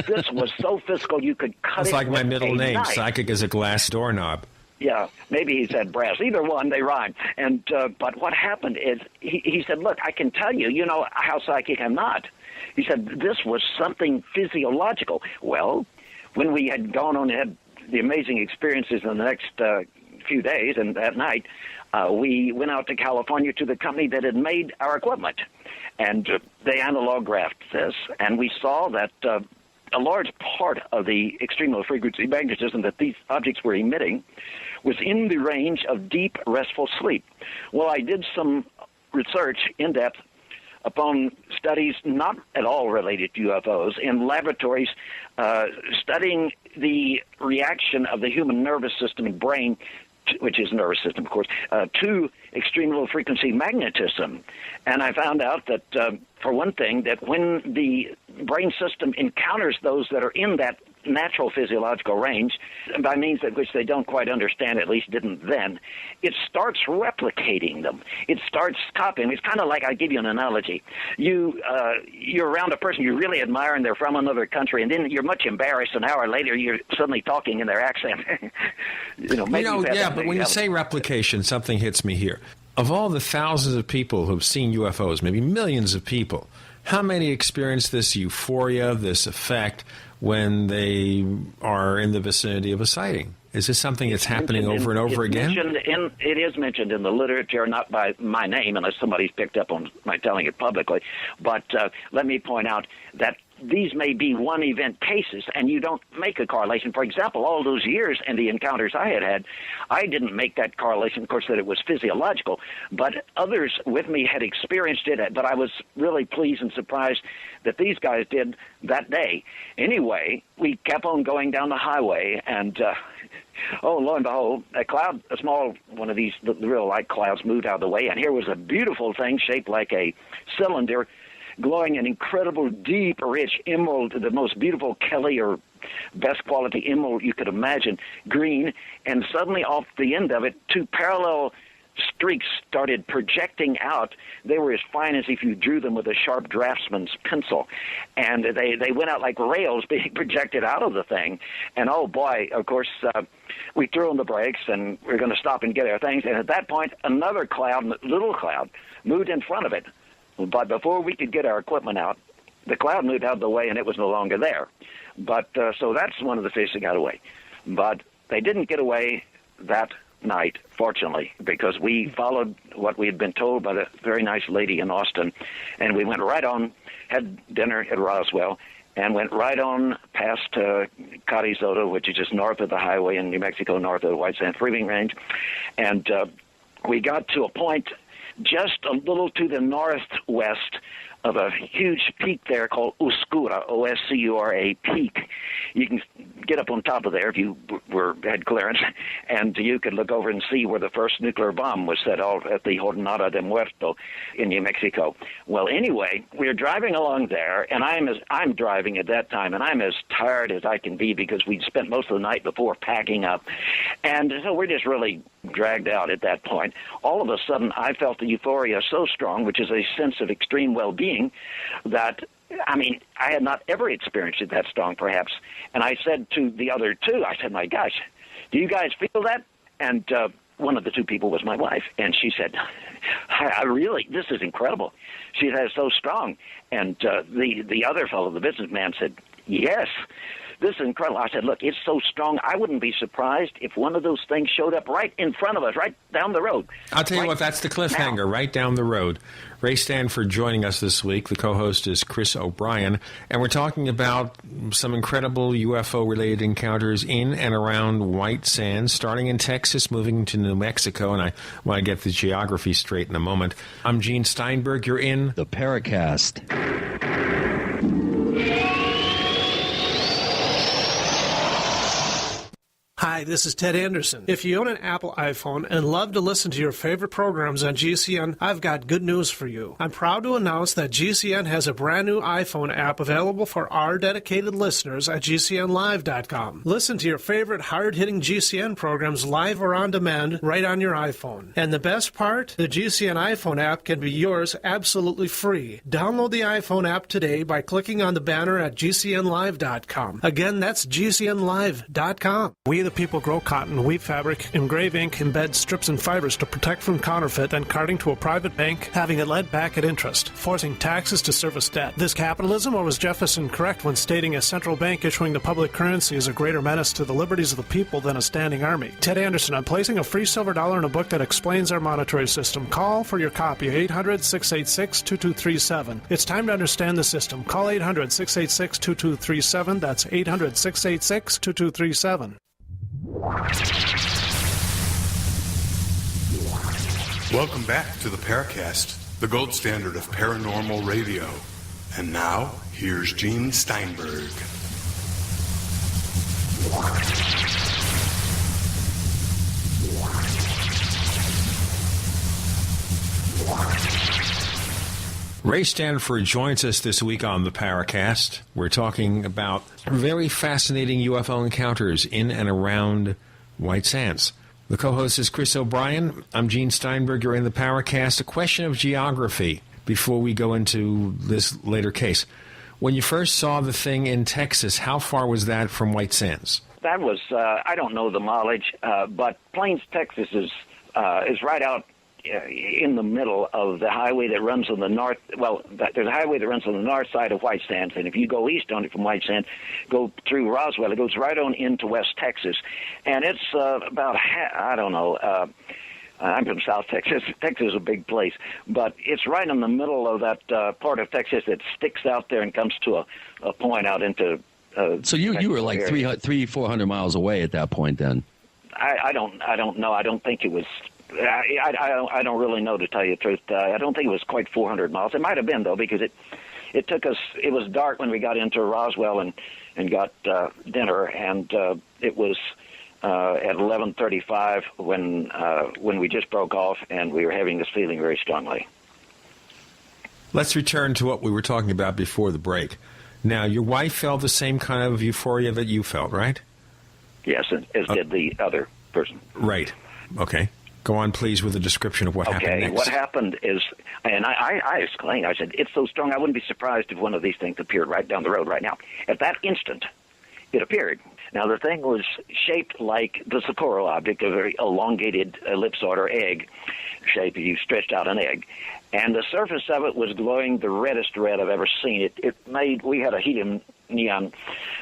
this was so physical you could cut it's it like my middle name, knife. Psychic as a glass doorknob. Yeah, maybe he said brass. Either one, they rhyme. And but what happened is he said, look, I can tell you, how psychic I'm not. He said, this was something physiological. Well, when we had gone on and had the amazing experiences in the next few days and that night, we went out to California to the company that had made our equipment. And they analogographed this, and we saw that a large part of the extreme low frequency magnetism that these objects were emitting was in the range of deep, restful sleep. Well, I did some research in depth upon studies not at all related to UFOs in laboratories studying the reaction of the human nervous system and brain, which is nervous system, of course, to extreme low frequency magnetism. And I found out that, for one thing, that when the brain system encounters those that are in that natural physiological range, by means of which they don't quite understand, at least didn't then, it starts replicating them. It starts copying. It's kind of like, I give you an analogy. You're around a person you really admire and they're from another country, and then you're much embarrassed. An hour later, you're suddenly talking in their accent. But when you say replication, something hits me here. Of all the thousands of people who've seen UFOs, maybe millions of people, how many experience this euphoria, this effect, when they are in the vicinity of a sighting? Is this something that's happening over and over again? It is mentioned in the literature, not by my name, unless somebody's picked up on my telling it publicly. But let me point out that these may be one-event cases, and you don't make a correlation. For example, all those years and the encounters I had, I didn't make that correlation, of course, that it was physiological, but others with me had experienced it, but I was really pleased and surprised that these guys did that day. Anyway, we kept on going down the highway, and lo and behold, a small one of these real light clouds moved out of the way, and here was a beautiful thing shaped like a cylinder, glowing an incredible, deep, rich emerald, the most beautiful Kelly or best quality emerald you could imagine, green, and suddenly off the end of it, two parallel streaks started projecting out. They were as fine as if you drew them with a sharp draftsman's pencil. And they went out like rails being projected out of the thing. And oh boy, of course, we threw on the brakes and we were going to stop and get our things. And at that point, another cloud, little cloud, moved in front of it. But before we could get our equipment out, the cloud moved out of the way and it was no longer there. But so that's one of the fish that got away. But they didn't get away that night, fortunately, because we followed what we had been told by the very nice lady in Austin, and we went right on, had dinner at Roswell, and went right on past Carizoto, which is just north of the highway in New Mexico, north of the White Sands Freewing Range. And we got to a point just a little to the northwest of a huge peak there called Oscura, O-S-C-U-R-A peak. You can get up on top of there if you had clearance, and you could look over and see where the first nuclear bomb was set off at the Jornada de Muerto in New Mexico. Well, anyway, we were driving along there, and I'm driving at that time, and I'm as tired as I can be because we'd spent most of the night before packing up. And so we're just really dragged out at that point. All of a sudden, I felt the euphoria so strong, which is a sense of extreme well-being, that, I mean, I had not ever experienced it that strong, perhaps. And I said to the other two, I said, my gosh, do you guys feel that? And one of the two people was my wife, and she said, I really, this is incredible. She said, it's so strong. And the other fellow, the businessman, said, yes. This is incredible. I said, look, it's so strong, I wouldn't be surprised if one of those things showed up right in front of us, right down the road. I'll tell you what, that's the cliffhanger, now. Right down the road. Ray Stanford joining us this week. The co-host is Chris O'Brien, and we're talking about some incredible UFO-related encounters in and around White Sands, starting in Texas, moving to New Mexico, and I want to get the geography straight in a moment. I'm Gene Steinberg. You're in the Paracast. Hi, this is Ted Anderson. If you own an Apple iPhone and love to listen to your favorite programs on GCN, I've got good news for you. I'm proud to announce that GCN has a brand new iPhone app available for our dedicated listeners at GCNlive.com. Listen to your favorite hard-hitting GCN programs live or on demand right on your iPhone. And the best part? The GCN iPhone app can be yours absolutely free. Download the iPhone app today by clicking on the banner at GCNlive.com. Again, that's GCNlive.com. We the people grow cotton, weave fabric, engrave ink, embed strips and fibers to protect from counterfeit, then carting to a private bank, having it led back at interest, forcing taxes to service debt. This capitalism, or was Jefferson correct when stating a central bank issuing the public currency is a greater menace to the liberties of the people than a standing army? Ted Anderson, I'm placing a free silver dollar in a book that explains our monetary system. Call for your copy, 800-686-2237. It's time to understand the system. Call 800-686-2237. That's 800-686-2237. Welcome back to the Paracast, the gold standard of paranormal radio. And now, here's Gene Steinberg. Ray Stanford joins us this week on the Paracast. We're talking about very fascinating UFO encounters in and around White Sands. The co-host is Chris O'Brien. I'm Gene Steinberg. You're in the Paracast. A question of geography before we go into this later case. When you first saw the thing in Texas, how far was that from White Sands? That was, I don't know the mileage, but Plains, Texas is right out in the middle of the highway that runs on the north. Well, there's a highway that runs on the north side of White Sands, and if you go east on it from White Sands, go through Roswell, it goes right on into West Texas, and it's about I'm from South Texas. Texas is a big place, but it's right in the middle of that part of Texas that sticks out there and comes to a point out into. So you were like 400 miles away at that point, then. I don't know. I don't think it was. I don't really know, to tell you the truth. I don't think it was quite 400 miles. It might have been, though, because it took us. It was dark when we got into Roswell and got dinner, and it was at 11:35 when we just broke off, and we were having this feeling very strongly. Let's return to what we were talking about before the break. Now, your wife felt the same kind of euphoria that you felt, right? Yes, as did the other person. Right. Okay. Go on, please, with a description of what happened next. What happened is, and I exclaimed, I said, it's so strong, I wouldn't be surprised if one of these things appeared right down the road right now. At that instant, it appeared. Now, the thing was shaped like the Socorro object, a very elongated ellipsoid or egg shape. You stretched out an egg. And the surface of it was glowing the reddest red I've ever seen. We had a helium neon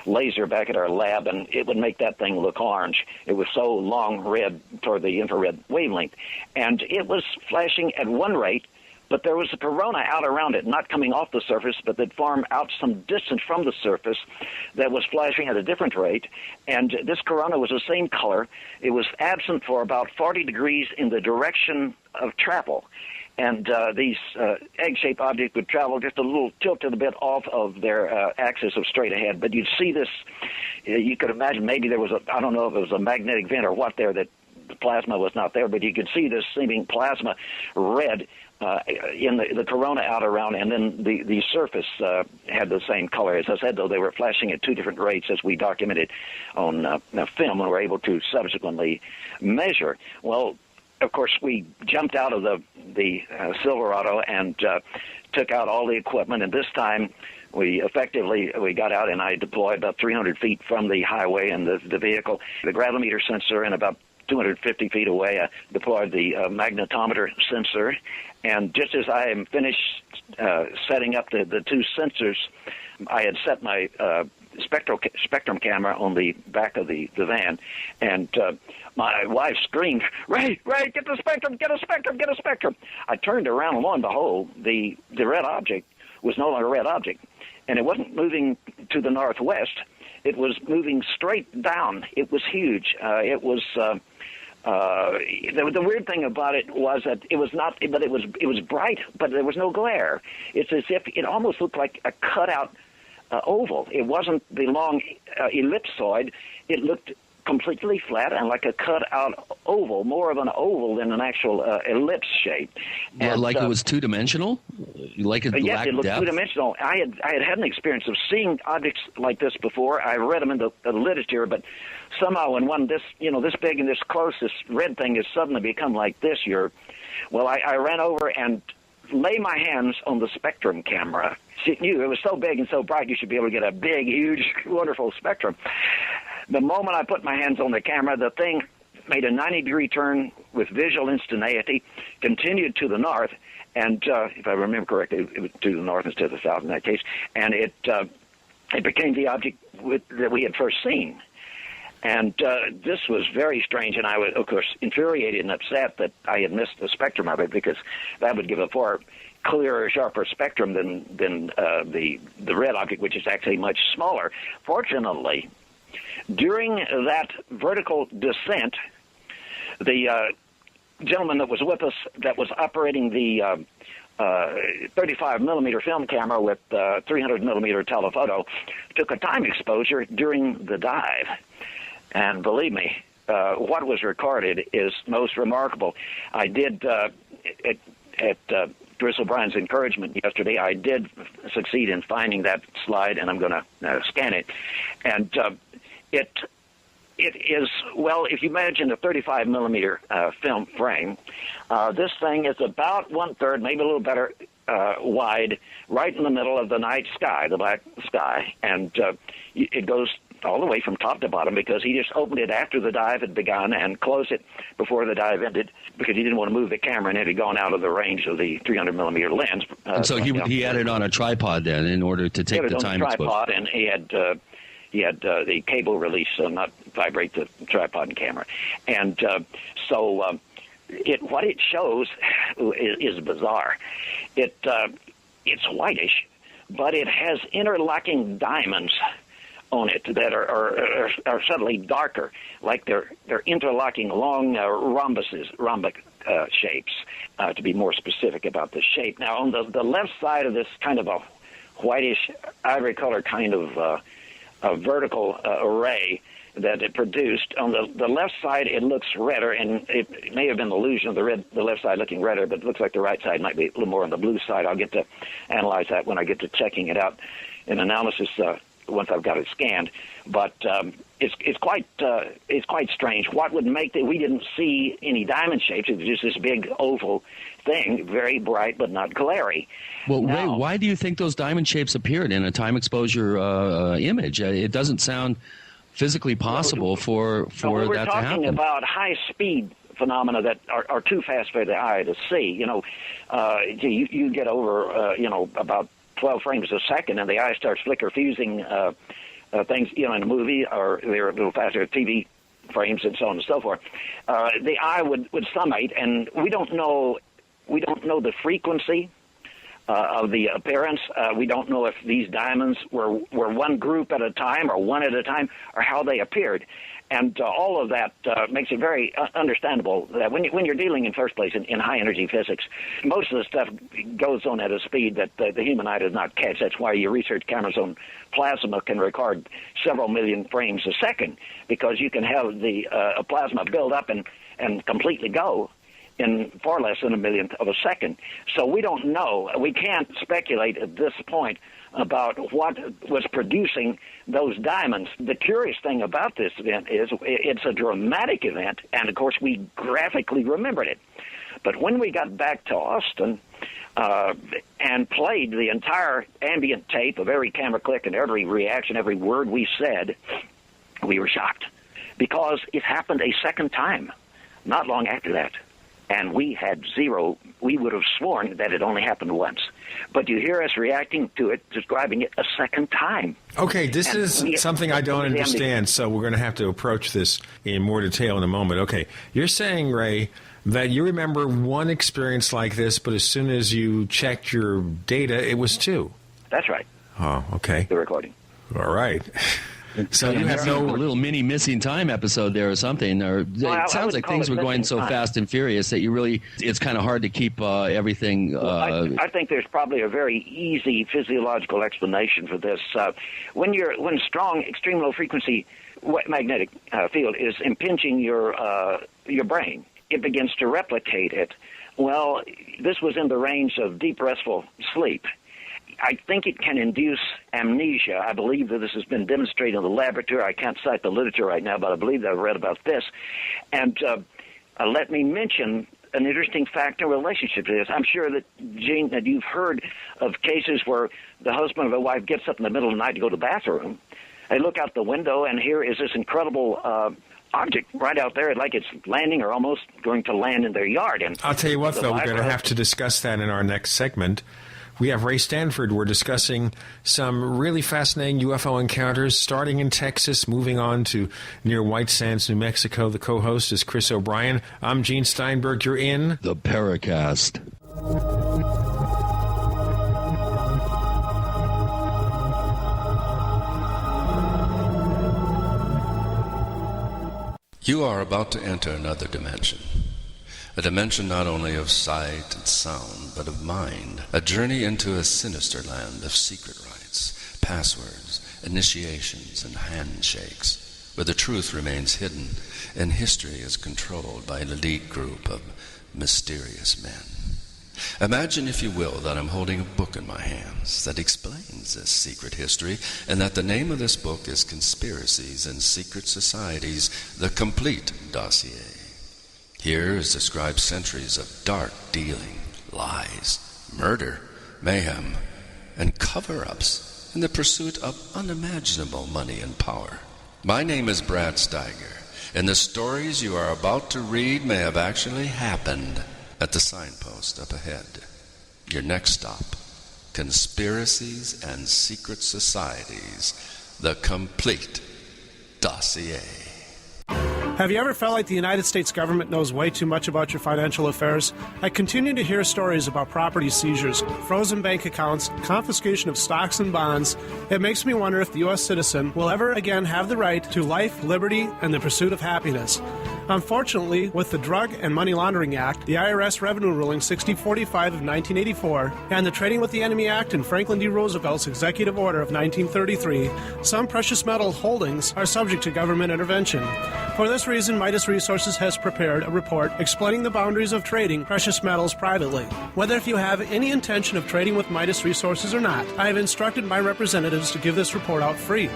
laser back at our lab, and it would make that thing look orange. It was so long red toward the infrared wavelength. And it was flashing at one rate, but there was a corona out around it, not coming off the surface, but that formed out some distance from the surface that was flashing at a different rate. And this corona was the same color. It was absent for about 40 degrees in the direction of travel. And these egg-shaped objects would travel just a little tilted a bit off of their axis of straight ahead. But you'd see this, you could imagine maybe there was I don't know if it was a magnetic vent or what there, that the plasma was not there, but you could see this seeming plasma red in the corona out around, and then the surface had the same color. As I said, though, they were flashing at two different rates, as we documented on film and were able to subsequently measure. Well, of course, we jumped out of the Silverado and took out all the equipment, and this time we got out, and I deployed about 300 feet from the highway and the vehicle, the gravimeter sensor, and about 250 feet away, I deployed the magnetometer sensor. And just as I am finished setting up the two sensors, I had set my spectrum camera on the back of the van, and my wife screamed, Ray, get the spectrum, get a spectrum, get a spectrum. I turned around, and lo and behold, the red object was no longer a red object, and it wasn't moving to the northwest. It was moving straight down. It was huge. It was the weird thing about it was that it was not, but it was bright, but there was no glare. It's as if it almost looked like a cutout oval. It wasn't the long ellipsoid. It looked completely flat and like a cut-out oval, more of an oval than an actual ellipse shape. Well, like it was two-dimensional? Like it yes, lacked it looked depth? two-dimensional. I had an experience of seeing objects like this before. I read them in the literature, but somehow when one this big and this close, this red thing has suddenly become like this. I ran over and lay my hands on the spectrum camera. It was so big and so bright, you should be able to get a big, huge, wonderful spectrum. The moment I put my hands on the camera, the thing made a 90-degree turn with visual instantaneity, continued to the north, and if I remember correctly, it was to the north instead of the south in that case, and it became the object that we had first seen. And this was very strange, and I was, of course, infuriated and upset that I had missed the spectrum of it, because that would give a far clearer, sharper spectrum than the red object, which is actually much smaller. Fortunately, during that vertical descent, the gentleman that was with us that was operating the 35-millimeter film camera with 300-millimeter telephoto took a time exposure during the dive. And believe me, what was recorded is most remarkable. I did, at Chris O'Brien's encouragement yesterday, I did succeed in finding that slide, and I'm going to scan it. And it is, well, if you imagine a 35-millimeter film frame, this thing is about one-third, maybe a little better, wide, right in the middle of the night sky, the black sky. And it goes all the way from top to bottom, because he just opened it after the dive had begun and closed it before the dive ended, because he didn't want to move the camera, and it had gone out of the range of the 300-millimeter lens. And so he had it on a tripod then in order to take the time exposure. Tripod, and he had the cable release, so not vibrate the tripod and camera. And what it shows is bizarre. It's whitish, but it has interlocking diamonds on it that are subtly darker, like they're interlocking long rhombic shapes, to be more specific about the shape. Now, on the left side of this kind of a whitish ivory color kind of a vertical array that it produced, on the left side it looks redder, and it may have been the illusion of the left side looking redder, but it looks like the right side might be a little more on the blue side. I'll get to analyze that when I get to checking it out in analysis once I've got it scanned. But it's quite strange. What would make that we didn't see any diamond shapes? It was just this big oval thing, very bright but not glary. Well, Ray, why do you think those diamond shapes appeared in a time exposure image? It doesn't sound physically possible for that to happen. We're talking about high-speed phenomena that are too fast for the eye to see. You get over, about 12 frames a second, and the eye starts fusing things, in a movie, or they're a little faster, TV frames and so on and so forth. The eye would summate, and we don't know the frequency of the appearance. We don't know if these diamonds were one group at a time or one at a time, or how they appeared. And all of that makes it very understandable that when you're dealing in first place in high-energy physics, most of the stuff goes on at a speed that the human eye does not catch. That's why your research cameras on plasma can record several million frames a second, because you can have the plasma build up and completely go in far less than a millionth of a second. So we don't know. We can't speculate at this point about what was producing those diamonds. The curious thing about this event is it's a dramatic event, and of course we graphically remembered it. But when we got back to Austin and played the entire ambient tape of every camera click and every reaction, every word we said, we were shocked, because it happened a second time, not long after that. And we had zero. We would have sworn that it only happened once. But you hear us reacting to it, describing it a second time. Okay, this is something I don't understand, so we're going to have to approach this in more detail in a moment. Okay, you're saying, Ray, that you remember one experience like this, but as soon as you checked your data, it was two. That's right. Oh, okay. The recording. All right. So you have a little mini missing time episode there or something, or it sounds like things were going so fast and furious that it's kind of hard to keep everything. I think there's probably a very easy physiological explanation for this. When strong, extreme low frequency magnetic field is impinging your brain, it begins to replicate it. Well, this was in the range of deep restful sleep. I think it can induce amnesia. I believe that this has been demonstrated in the laboratory. I can't cite the literature right now, but I believe that I've read about this. And let me mention an interesting fact in relationship to this. I'm sure that, Gene, that you've heard of cases where the husband or the wife gets up in the middle of the night to go to the bathroom. They look out the window, and here is this incredible object right out there, like it's landing or almost going to land in their yard. And I'll tell you what, though, we're going to have to discuss that in our next segment. We have Ray Stanford. We're discussing some really fascinating UFO encounters, starting in Texas, moving on to near White Sands, New Mexico. The co-host is Chris O'Brien. I'm Gene Steinberg. You're in the Paracast. You are about to enter another dimension. A dimension not only of sight and sound, but of mind. A journey into a sinister land of secret rites, passwords, initiations, and handshakes, where the truth remains hidden and history is controlled by an elite group of mysterious men. Imagine, if you will, that I'm holding a book in my hands that explains this secret history, and that the name of this book is Conspiracies and Secret Societies, the Complete Dossier. Here is described centuries of dark dealing, lies, murder, mayhem, and cover-ups in the pursuit of unimaginable money and power. My name is Brad Steiger, and the stories you are about to read may have actually happened at the signpost up ahead. Your next stop, Conspiracies and Secret Societies, the complete dossier. Have you ever felt like the United States government knows way too much about your financial affairs? I continue to hear stories about property seizures, frozen bank accounts, confiscation of stocks and bonds. It makes me wonder if the U.S. citizen will ever again have the right to life, liberty, and the pursuit of happiness. Unfortunately, with the Drug and Money Laundering Act, the IRS Revenue Ruling 6045 of 1984, and the Trading with the Enemy Act and Franklin D. Roosevelt's Executive Order of 1933, some precious metal holdings are subject to government intervention. For this reason, Midas Resources has prepared a report explaining the boundaries of trading precious metals privately. Whether if you have any intention of trading with Midas Resources or not, I have instructed my representatives to give this report out free.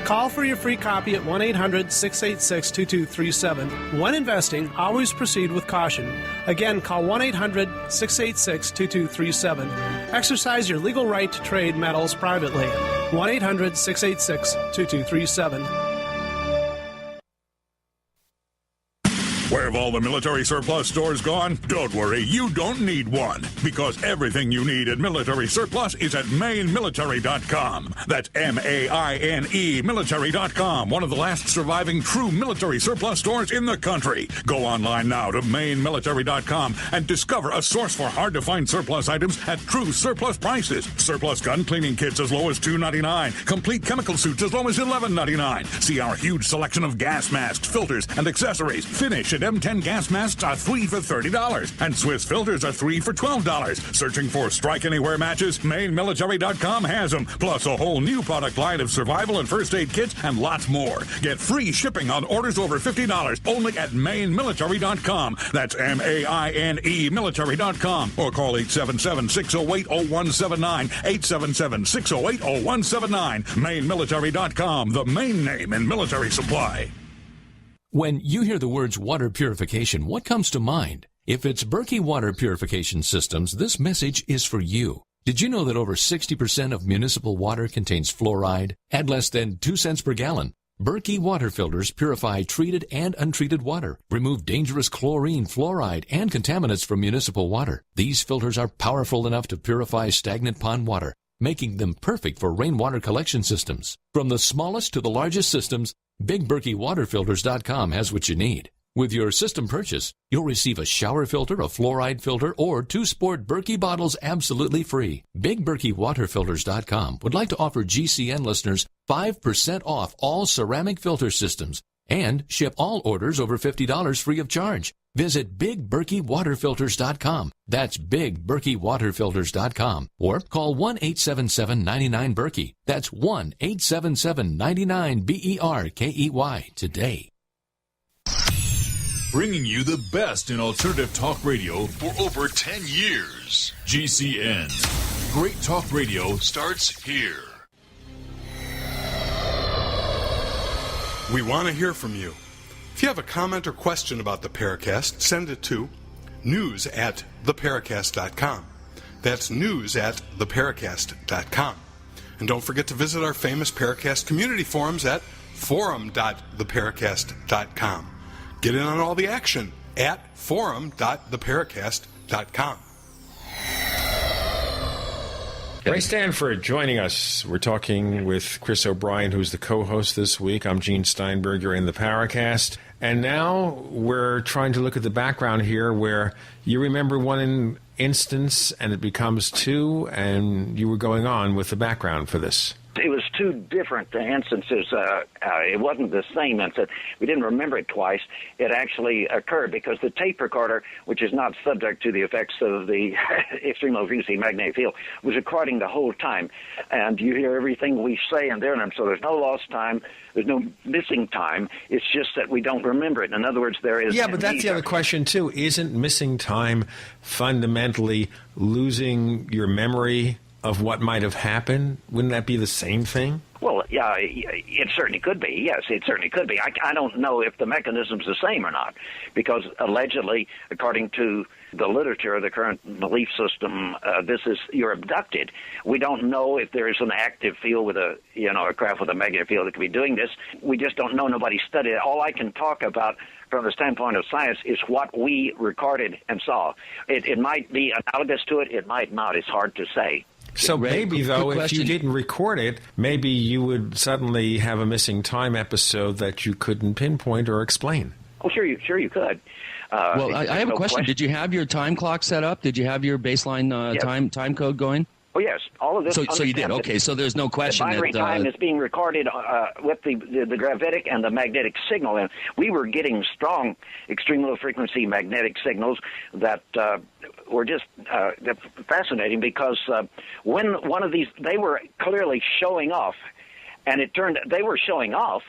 Call for your free copy at 1-800-686-2237. When investing, always proceed with caution. Again, call 1-800-686-2237. Exercise your legal right to trade metals privately. 1-800-686-2237. Where have all the military surplus stores gone? Don't worry, you don't need one, because everything you need at Military Surplus is at MaineMilitary.com. That's M-A-I-N-E Military.com, one of the last surviving true military surplus stores in the country. Go online now to MaineMilitary.com and discover a source for hard-to-find surplus items at true surplus prices. Surplus gun cleaning kits as low as $2.99. Complete chemical suits as low as $11.99. See our huge selection of gas masks, filters, and accessories. Finish at M10 gas masks are 3 for $30, and Swiss filters are 3 for $12. Searching for Strike Anywhere matches? MaineMilitary.com has them, plus a whole new product line of survival and first aid kits and lots more. Get free shipping on orders over $50 only at MaineMilitary.com. That's M-A-I-N-E Military.com, or call 877-608-0179, 877-608-0179. MaineMilitary.com, the main name in military supply. When you hear the words water purification, what comes to mind? If it's Berkey Water Purification Systems, this message is for you. Did you know that over 60% of municipal water contains fluoride at less than 2 cents per gallon? Berkey water filters purify treated and untreated water, remove dangerous chlorine, fluoride, and contaminants from municipal water. These filters are powerful enough to purify stagnant pond water, making them perfect for rainwater collection systems. From the smallest to the largest systems, BigBerkeyWaterFilters.com has what you need. With your system purchase, you'll receive a shower filter, a fluoride filter, or 2 sport Berkey bottles absolutely free. BigBerkeyWaterFilters.com would like to offer GCN listeners 5% off all ceramic filter systems and ship all orders over $50 free of charge. Visit BigBerkeyWaterFilters.com. That's BigBerkeyWaterFilters.com. Or call 1-877-99-BERKEY. That's 1-877-99-BERKEY today. Bringing you the best in alternative talk radio for over 10 years. GCN. Great talk radio starts here. We want to hear from you. If you have a comment or question about the Paracast, send it to news@theparacast.com. That's news@theparacast.com. And don't forget to visit our famous Paracast community forums at forum.theparacast.com. Get in on all the action at forum.theparacast.com. Ray Stanford joining us. We're talking with Chris O'Brien, who's the co-host this week. I'm Gene Steinberg. You're in the Paracast. And now we're trying to look at the background here where you remember one instance and it becomes two, and you were going on with the background for this. It was two different instances. It wasn't the same incident. We didn't remember it twice. It actually occurred because the tape recorder, which is not subject to the effects of the extreme low frequency magnetic field, was recording the whole time. And you hear everything we say in there, and so there's no lost time. There's no missing time. It's just that we don't remember it. In other words, there is... Yeah, but that's the other question, too. Isn't missing time fundamentally losing your memory of what might have happened? Wouldn't that be the same thing? Well, yeah, it certainly could be. Yes, it certainly could be. I don't know if the mechanism's the same or not, because allegedly, according to the literature, the current belief system, you're abducted. We don't know if there is an active field with a craft with a magnetic field that could be doing this. We just don't know. Nobody studied it. All I can talk about from the standpoint of science is what we recorded and saw. It might be analogous to it. It might not. It's hard to say. So Ray, maybe, though, if you question. didn't record it, maybe you would suddenly have a missing time episode that you couldn't pinpoint or explain. Oh, sure you could. Well, I have a no question. Did you have your time clock set up? Did you have your baseline Yes. time code going? Oh, yes. All of this. So you did. Okay, so there's no question the binary that time is being recorded with the gravitic and the magnetic signal, and we were getting strong, extreme low frequency magnetic signals that were just fascinating, because when one of these, they were clearly showing off, and it turned they were showing off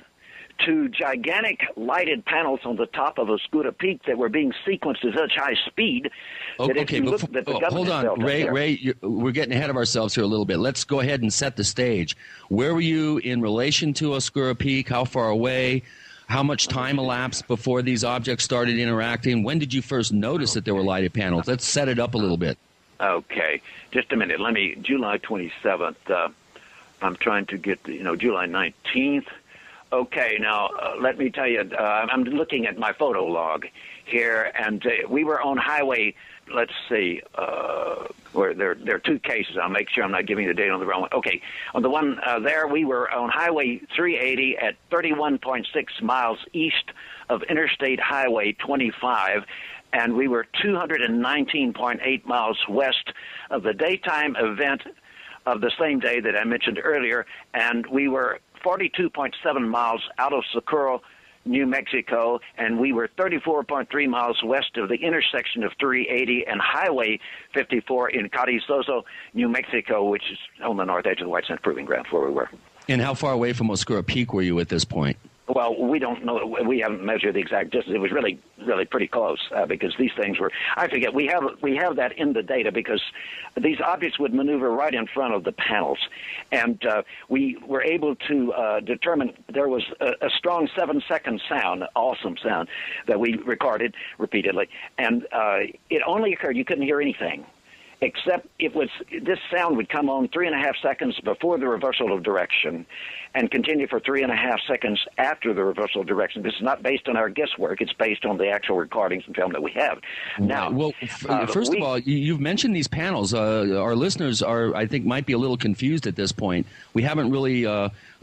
to gigantic lighted panels on the top of Oscura Peak that were being sequenced at such high speed that if you looked at the government hold on, built up there. Ray, we're getting ahead of ourselves here a little bit. Let's go ahead and set the stage. Where were you in relation to Oscura Peak? How far away? How much time elapsed before these objects started interacting? When did you first notice that there were lighted panels? Let's set it up a little bit. Okay, just a minute. July 27th. I'm trying to get July 19th. Okay, now let me tell you, I'm looking at my photo log here, and we were on highway, let's see, where there are two cases. I'll make sure I'm not giving the date on the wrong one. Okay, on the one there, we were on Highway 380 at 31.6 miles east of Interstate Highway 25, and we were 219.8 miles west of the daytime event of the same day that I mentioned earlier, and we were 42.7 miles out of Socorro, New Mexico, and we were 34.3 miles west of the intersection of 380 and Highway 54 in Carrizozo, New Mexico, which is on the north edge of the White Sands Proving Ground where we were. And how far away from Oscura Peak were you at this point? Well, we don't know. We haven't measured the exact distance. It was really pretty close because these things were. I forget. We have that in the data because these objects would maneuver right in front of the panels, and we were able to determine there was a strong 7-second sound, awesome sound that we recorded repeatedly, and it only occurred. You couldn't hear anything. Except this sound would come on 3.5 seconds before the reversal of direction and continue for 3.5 seconds after the reversal of direction. This is not based on our guesswork. It's based on the actual recordings and film that we have. Now, well, first of all, you've mentioned these panels. Our listeners I think, might be a little confused at this point. We haven't really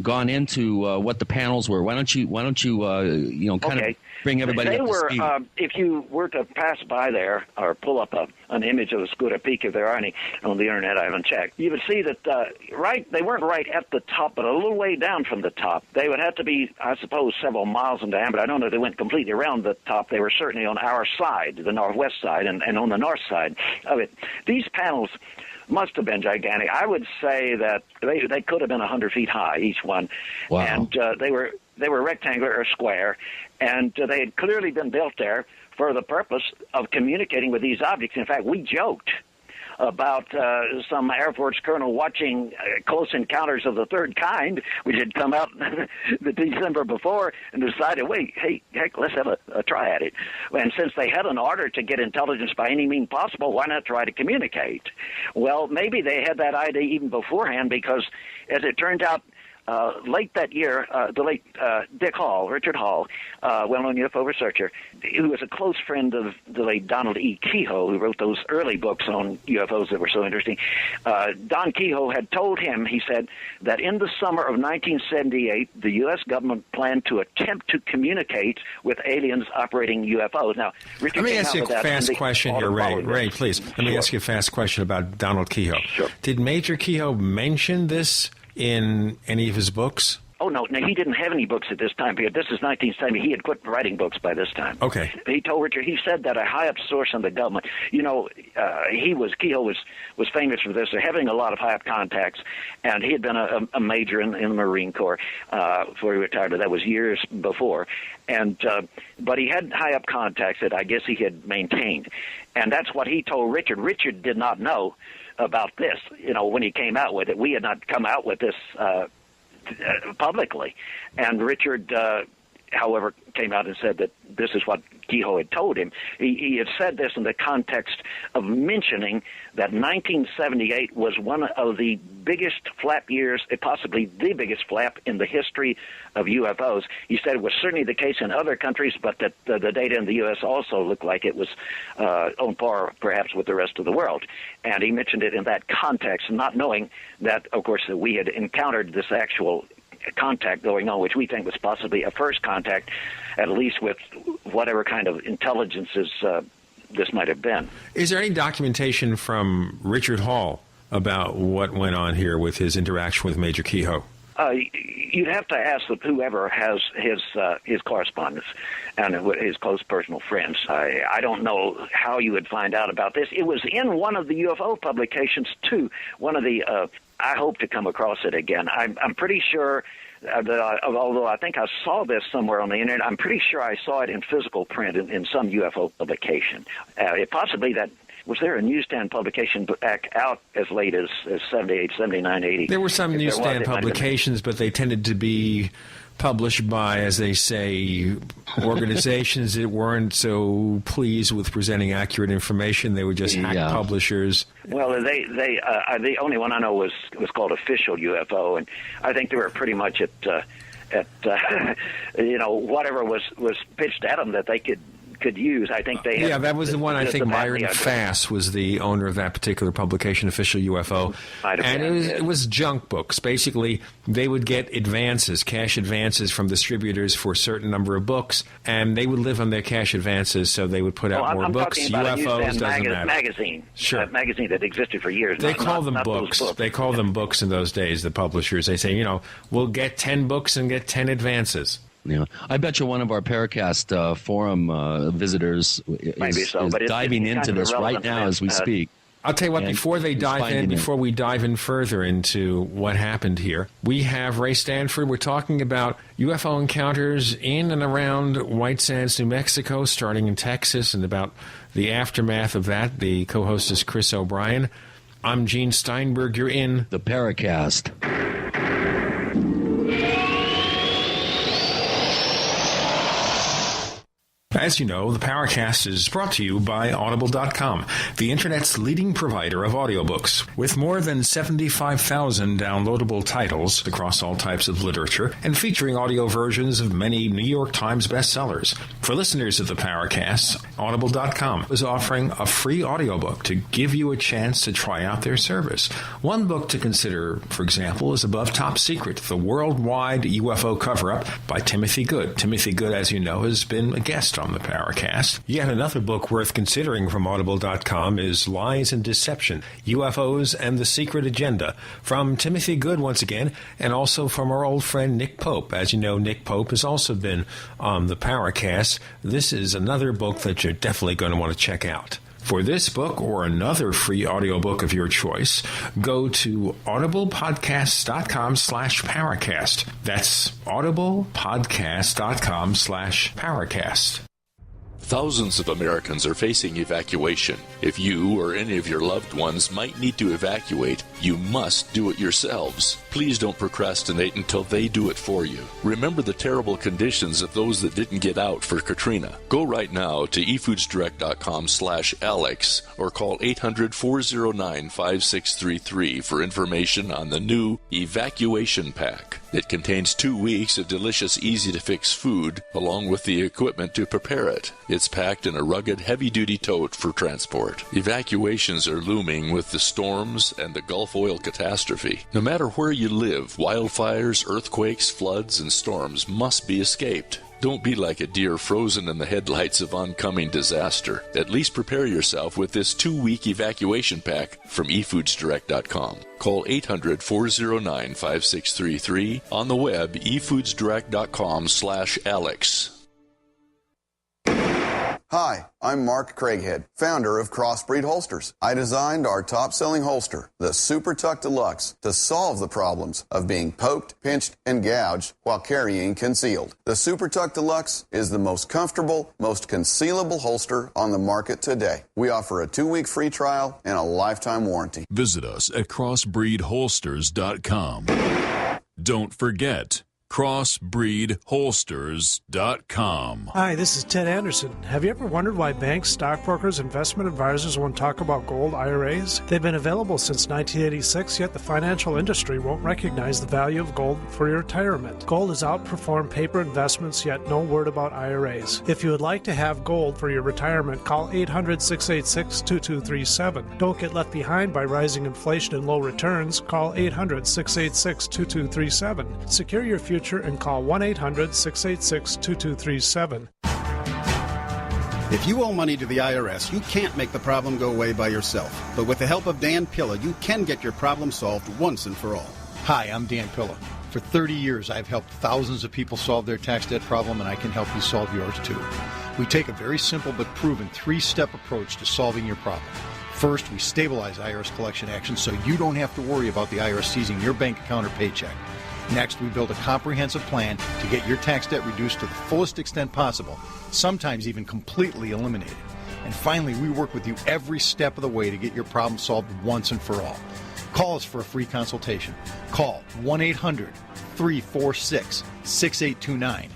gone into what the panels were. Why don't you kind of bring everybody up to speed? If you were to pass by there or pull up an image of the Oscura Peak, if there are any on the internet, I haven't checked, you would see that they weren't right at the top, but a little way down from the top. They would have to be, I suppose, several miles in diameter. I don't know if they went completely around the top. They were certainly on our side, the northwest side, and on the north side of it. These panels must have been gigantic. I would say that they could have been 100 feet high, each one. Wow. And they were rectangular or square, and they had clearly been built there for the purpose of communicating with these objects. In fact, we joked about some Air Force colonel watching Close Encounters of the Third Kind, which had come out the December before, and decided, heck, let's have a try at it. And since they had an order to get intelligence by any means possible, why not try to communicate? Well, maybe they had that idea even beforehand, because as it turned out, late that year, the late Richard Hall, well-known UFO researcher, who was a close friend of the late Donald E. Kehoe, who wrote those early books on UFOs that were so interesting. Don Kehoe had told him, he said, that in the summer of 1978, the U.S. government planned to attempt to communicate with aliens operating UFOs. Now, Richard, let me ask you a fast question here, Ray. Ray, please. Let me ask you a fast question about Donald Kehoe. Sure. Did Major Kehoe mention this in any of his books? Oh, no, he didn't have any books at this time, because this is 1970. He had quit writing books by this time. Okay. He told Richard, he said that a high-up source in the government, Kehoe was famous for this, having a lot of high-up contacts, and he had been a major in the Marine Corps before he retired, but that was years before. And but he had high-up contacts that I guess he had maintained, and that's what he told Richard. Richard did not know about this, when he came out with it. We had not come out with this publicly. And Richard, however, came out and said that this is what Kehoe had told him. He had said this in the context of mentioning that 1978 was one of the biggest flap years, possibly the biggest flap in the history of UFOs. He said it was certainly the case in other countries, but that the data in the U.S. also looked like it was on par, perhaps, with the rest of the world. And he mentioned it in that context, not knowing that, of course, that we had encountered this actual contact going on, which we think was possibly a first contact, at least with whatever kind of intelligences this might have been. Is there any documentation from Richard Hall about what went on here with his interaction with Major Kehoe? You'd have to ask whoever has his correspondence and his close personal friends. I don't know how you would find out about this. It was in one of the UFO publications, too. One of the I hope to come across it again. I'm pretty sure that although I think I saw this somewhere on the internet, I'm pretty sure I saw it in physical print in some UFO publication. Possibly that. Was there a newsstand publication back out as late as 78, 79, 80? There were some newsstand publications, but they tended to be published by, as they say, organizations that weren't so pleased with presenting accurate information. They were just hack publishers. Well, the only one I know was called Official UFO, and I think they were pretty much at whatever was pitched at them that they could use. I think they that was the one. I think Myron Fass was the owner of that particular publication, Official UFO, and it was junk books. Basically, they would get cash advances from distributors for a certain number of books, and they would live on their cash advances, so they would put out more books. UFOs doesn't matter. Magazine, sure, magazine that existed for years. They call them books. They call them books in those days. The publishers, they say, we'll get 10 books and get 10 advances. Yeah, I bet you one of our Paracast forum visitors is diving into this right now as we speak. I'll tell you what, before we dive in further into what happened here, we have Ray Stanford. We're talking about UFO encounters in and around White Sands, New Mexico, starting in Texas, and about the aftermath of that. The co-host is Chris O'Brien. I'm Gene Steinberg. You're in the Paracast. As you know, the Paracast is brought to you by Audible.com, the Internet's leading provider of audiobooks. With more than 75,000 downloadable titles across all types of literature and featuring audio versions of many New York Times bestsellers. For listeners of the Paracast, Audible.com is offering a free audiobook to give you a chance to try out their service. One book to consider, for example, is Above Top Secret, The Worldwide UFO Cover-Up by Timothy Good. Timothy Good, as you know, has been a guest on the Paracast. Yet another book worth considering from Audible.com is Lies and Deception, UFOs and the Secret Agenda, from Timothy Good once again, and also from our old friend Nick Pope. As you know, Nick Pope has also been on the Paracast. This is another book that you're definitely going to want to check out. For this book or another free audiobook of your choice, go to audiblepodcast.com/Paracast. That's audiblepodcast.com/Paracast. Thousands of Americans are facing evacuation. If you or any of your loved ones might need to evacuate, you must do it yourselves. Please don't procrastinate until they do it for you. Remember the terrible conditions of those that didn't get out for Katrina. Go right now to efoodsdirect.com/Alex or call 800-409-5633 for information on the new Evacuation Pack. It contains 2 weeks of delicious, easy-to-fix food along with the equipment to prepare it. It's packed in a rugged, heavy-duty tote for transport. Evacuations are looming with the storms and the Gulf oil catastrophe. No matter where you live, wildfires, earthquakes, floods, and storms must be escaped. Don't be like a deer frozen in the headlights of oncoming disaster. At least prepare yourself with this 2-week evacuation pack from efoodsdirect.com. Call 800-409-5633. On the web, efoodsdirect.com/Alex. Hi, I'm Mark Craighead, founder of Crossbreed Holsters. I designed our top-selling holster, the Super Tuck Deluxe, to solve the problems of being poked, pinched, and gouged while carrying concealed. The Super Tuck Deluxe is the most comfortable, most concealable holster on the market today. We offer a 2-week free trial and a lifetime warranty. Visit us at crossbreedholsters.com. don't forget, crossbreedholsters.com. Hi, this is Ted Anderson. Have you ever wondered why banks, stockbrokers, investment advisors won't talk about gold IRAs? They've been available since 1986, yet the financial industry won't recognize the value of gold for your retirement. Gold has outperformed paper investments, yet no word about IRAs. If you would like to have gold for your retirement, call 800-686-2237. Don't get left behind by rising inflation and low returns. Call 800-686-2237. Secure your future and call 1-800-686-2237. If you owe money to the IRS, you can't make the problem go away by yourself. But with the help of Dan Pilla, you can get your problem solved once and for all. Hi, I'm Dan Pilla. For 30 years, I've helped thousands of people solve their tax debt problem, and I can help you solve yours too. We take a very simple but proven 3-step approach to solving your problem. First, we stabilize IRS collection actions so you don't have to worry about the IRS seizing your bank account or paycheck. Next, we build a comprehensive plan to get your tax debt reduced to the fullest extent possible, sometimes even completely eliminated. And finally, we work with you every step of the way to get your problem solved once and for all. Call us for a free consultation. Call 1-800-346-6829.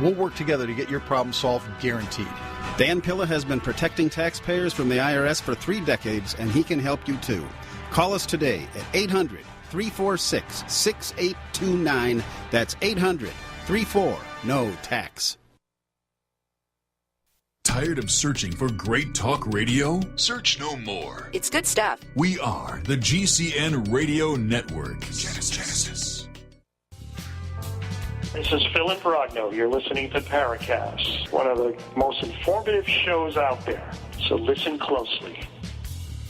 We'll work together to get your problem solved, guaranteed. Dan Pilla has been protecting taxpayers from the IRS for 3 decades, and he can help you too. Call us today at 800-346-6829. That's 800-34-NO-TAX. Tired of searching for great talk radio? Search no more. It's good stuff. We are the GCN Radio Network. Genesis. This is Philip Rogno. You're listening to Paracast, one of the most informative shows out there. So listen closely.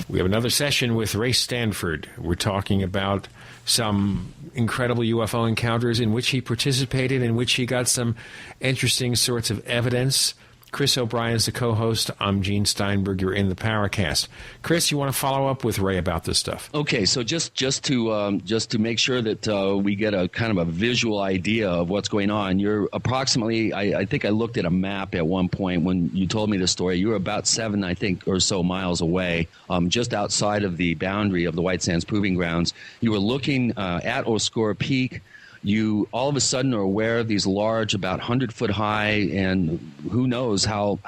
We have another session with Ray Stanford. We're talking about some incredible UFO encounters in which he participated, in which he got some interesting sorts of evidence. Chris O'Brien's the co-host. I'm Gene Steinberg. You're in the Paracast. Chris, you want to follow up with Ray about this stuff? Okay, so just to make sure that we get a kind of a visual idea of what's going on, you're approximately, I think I looked at a map at one point when you told me the story. You were about 7, I think, or so miles away, just outside of the boundary of the White Sands Proving Grounds. You were looking at Oscura Peak. You all of a sudden are aware of these large, about 100-foot high, and who knows how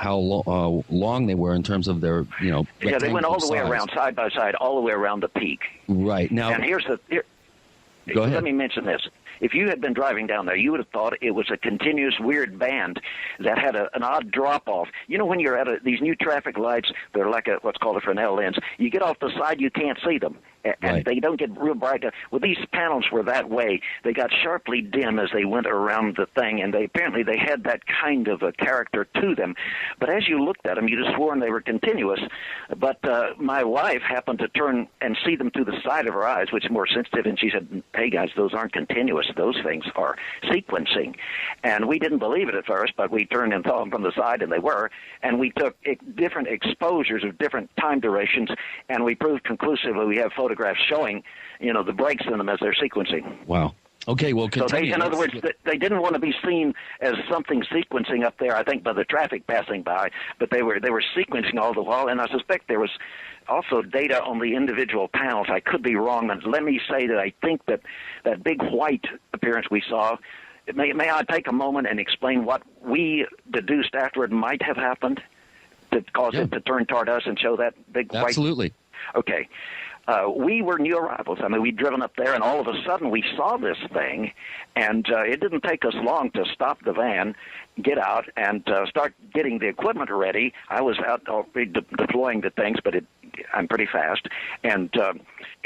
long they were in terms of their, Yeah, they went all the way size. around, side by side, all the way around the peak. Right. Now, and go ahead. Let me mention this. If you had been driving down there, you would have thought it was a continuous weird band that had an odd drop-off. You know, when you're at these new traffic lights, they're like what's called a Fresnel lens. You get off the side, you can't see them. And they don't get real bright. Well, these panels were that way. They got sharply dim as they went around the thing, and they had that kind of a character to them. But as you looked at them, you'd have sworn they were continuous. But my wife happened to turn and see them through the side of her eyes, which is more sensitive, and she said, "Hey, guys, those aren't continuous. Those things are sequencing." And we didn't believe it at first, but we turned and saw them from the side, and they were. And we took different exposures of different time durations, and we proved conclusively we have photographs showing, the breaks in them as they're sequencing. Wow. Okay, well, continue. So in other words, they didn't want to be seen as something sequencing up there, I think, by the traffic passing by, but they were sequencing all the while, and I suspect there was also data on the individual panels. I could be wrong, and let me say that I think that big white appearance we saw, may I take a moment and explain what we deduced afterward might have happened to cause it to turn toward us and show that big white? Absolutely. Okay. We were new arrivals. I mean, we'd driven up there, and all of a sudden we saw this thing, and it didn't take us long to stop the van, get out, and start getting the equipment ready. I was out already deploying the things, but I'm pretty fast, and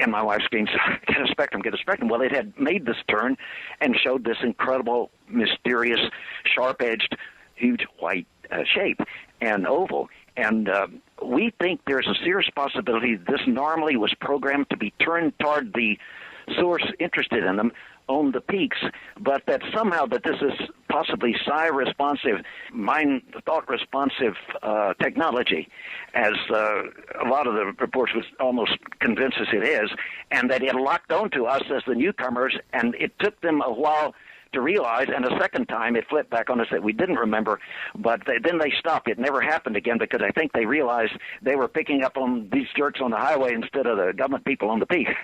my wife screams, get a spectrum. Well, it had made this turn and showed this incredible, mysterious, sharp-edged, huge white shape and oval. And we think there's a serious possibility this normally was programmed to be turned toward the source interested in them on the peaks, but that somehow that this is possibly psi-responsive, thought-responsive technology, as a lot of the reports would almost convince us it is, and that it locked onto us as the newcomers, and it took them a while to realize, and a second time it flipped back on us that we didn't remember, but then they stopped. It never happened again because I think they realized they were picking up on these jerks on the highway instead of the government people on the peak.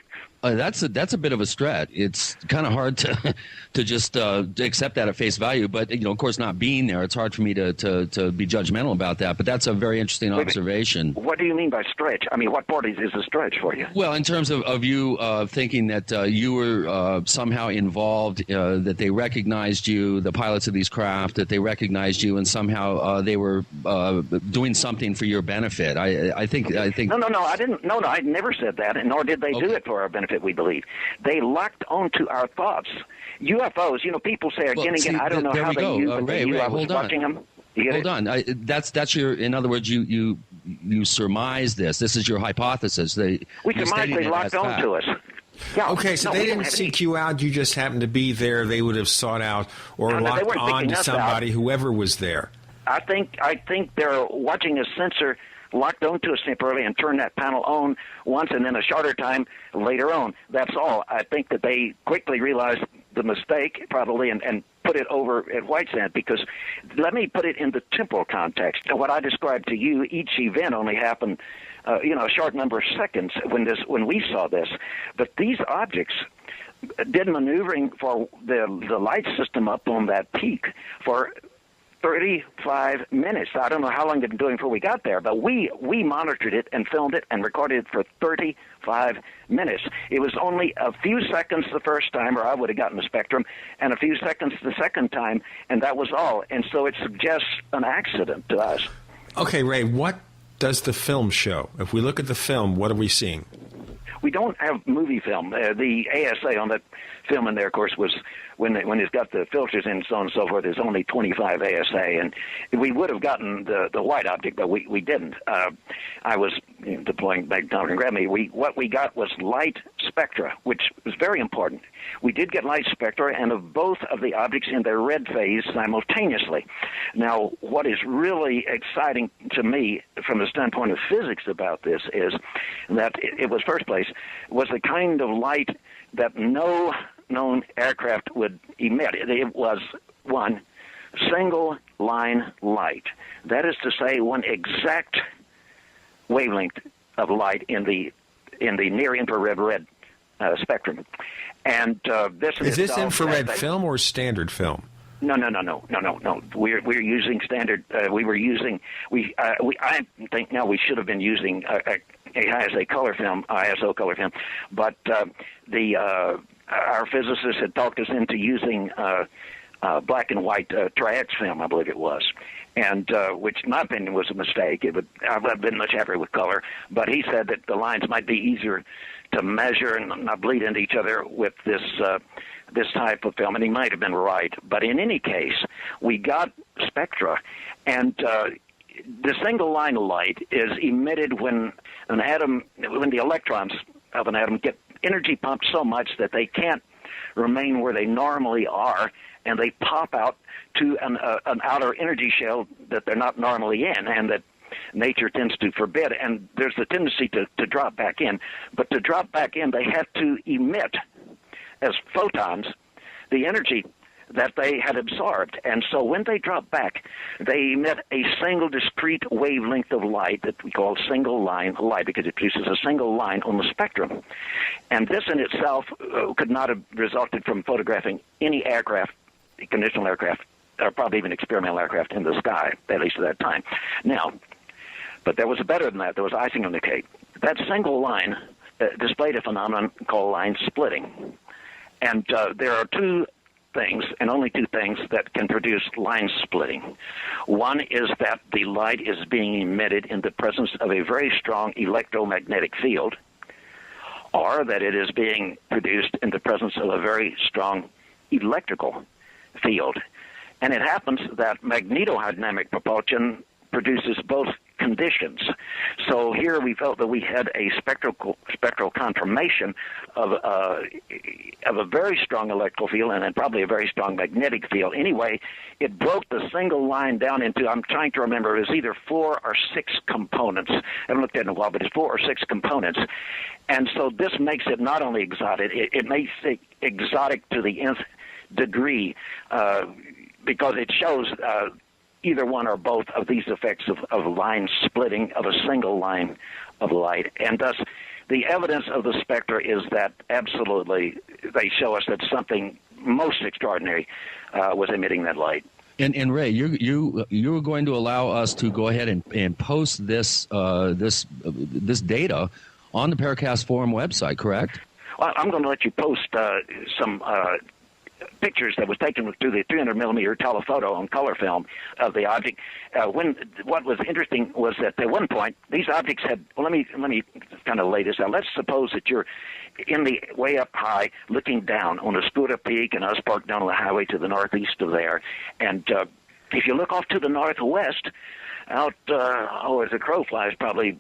That's a bit of a stretch. It's kind of hard to just accept that at face value. But of course, not being there, it's hard for me to be judgmental about that. But that's a very interesting observation. What do you mean by stretch? I mean, what part is a stretch for you? Well, in terms of you thinking that you were somehow involved, that they recognized you, the pilots of these craft, that they recognized you, and somehow they were doing something for your benefit. I think. No, I didn't. No, I never said that, and nor did they do it for our benefit. We believe they locked onto our thoughts. UFOs, people say again and again. I don't know how they use them. Ray, I was watching them. Hold on. That's your. In other words, you surmise this. This is your hypothesis. We surmise they locked onto us. Yeah. Okay, so they didn't seek you out. You just happened to be there. They would have sought out or locked on to somebody, whoever was there. I think they're watching a sensor locked onto us temporarily and turn that panel on once and then a shorter time later on. That's all. I think that they quickly realized the mistake probably and put it over at White Sand, because let me put it in the temporal context. What I described to you, each event only happened a short number of seconds when we saw this. But these objects did maneuvering for the light system up on that peak for 35 minutes. I don't know how long they've been doing before we got there, but we monitored it and filmed it and recorded it for 35 minutes. It was only a few seconds the first time, or I would have gotten the spectrum, and a few seconds the second time, and that was all. And so it suggests an accident to us. Okay, Ray, what does the film show? If we look at the film, what are we seeing? We don't have movie film. The ASA on that film in there, of course, was when it's got the filters in and so on and so forth, there's only 25 ASA, and we would have gotten the white object, but we didn't. I was deploying magnetometer and gravity. What we got was light spectra, which was very important. We did get light spectra, and of both of the objects in their red phase simultaneously. Now, what is really exciting to me from the standpoint of physics about this is that it was, first place, was the kind of light that no known aircraft would emit. It was one single line light. That is to say, one exact wavelength of light in the near infrared red spectrum. And is this infrared film or standard film? No. We're using standard. I think now we should have been using a ISO color film, but our physicists had talked us into using black and white tri-X film, I believe it was, and which, in my opinion, was a mistake. I've been much happier with color, but he said that the lines might be easier to measure and not bleed into each other with this type of film, and he might have been right. But in any case, we got spectra, and the single line of light is emitted when the electrons of an atom get energy pumped so much that they can't remain where they normally are, and they pop out to an outer energy shell that they're not normally in, and that nature tends to forbid. And there's the tendency to drop back in. But to drop back in, they have to emit as photons the energy that they had absorbed. And so when they drop back, they emit a single discrete wavelength of light that we call single line light, because it produces a single line on the spectrum. And this in itself could not have resulted from photographing any aircraft, conventional aircraft, or probably even experimental aircraft in the sky, at least at that time. Now, but there was better than that. There was icing on the cake. That single line displayed a phenomenon called line splitting. And there are two things, and only two things, that can produce line splitting. One is that the light is being emitted in the presence of a very strong electromagnetic field, or that it is being produced in the presence of a very strong electrical field. And it happens that magnetodynamic propulsion produces both conditions. So here we felt that we had a spectral confirmation of a very strong electrical field and then probably a very strong magnetic field. Anyway, it broke the single line down into, I'm trying to remember, it was either 4 or 6 components. I haven't looked at it in a while, but it's 4 or 6 components. And so this makes it not only exotic, it makes it exotic to the nth degree, because it shows either one or both of these effects of line splitting of a single line of light. And thus, the evidence of the spectra is that absolutely they show us that something most extraordinary was emitting that light. And Ray, you're going to allow us to go ahead and post this data on the Paracast Forum website, correct? Well, I'm going to let you post some pictures that was taken through the 300-millimeter telephoto on color film of the object. What was interesting was that at one point these objects had. Well, let me kind of lay this out. Let's suppose that you're in the way up high, looking down on Escuda Peak, and us parked down on the highway to the northeast of there. And if you look off to the northwest, out as the crow flies, probably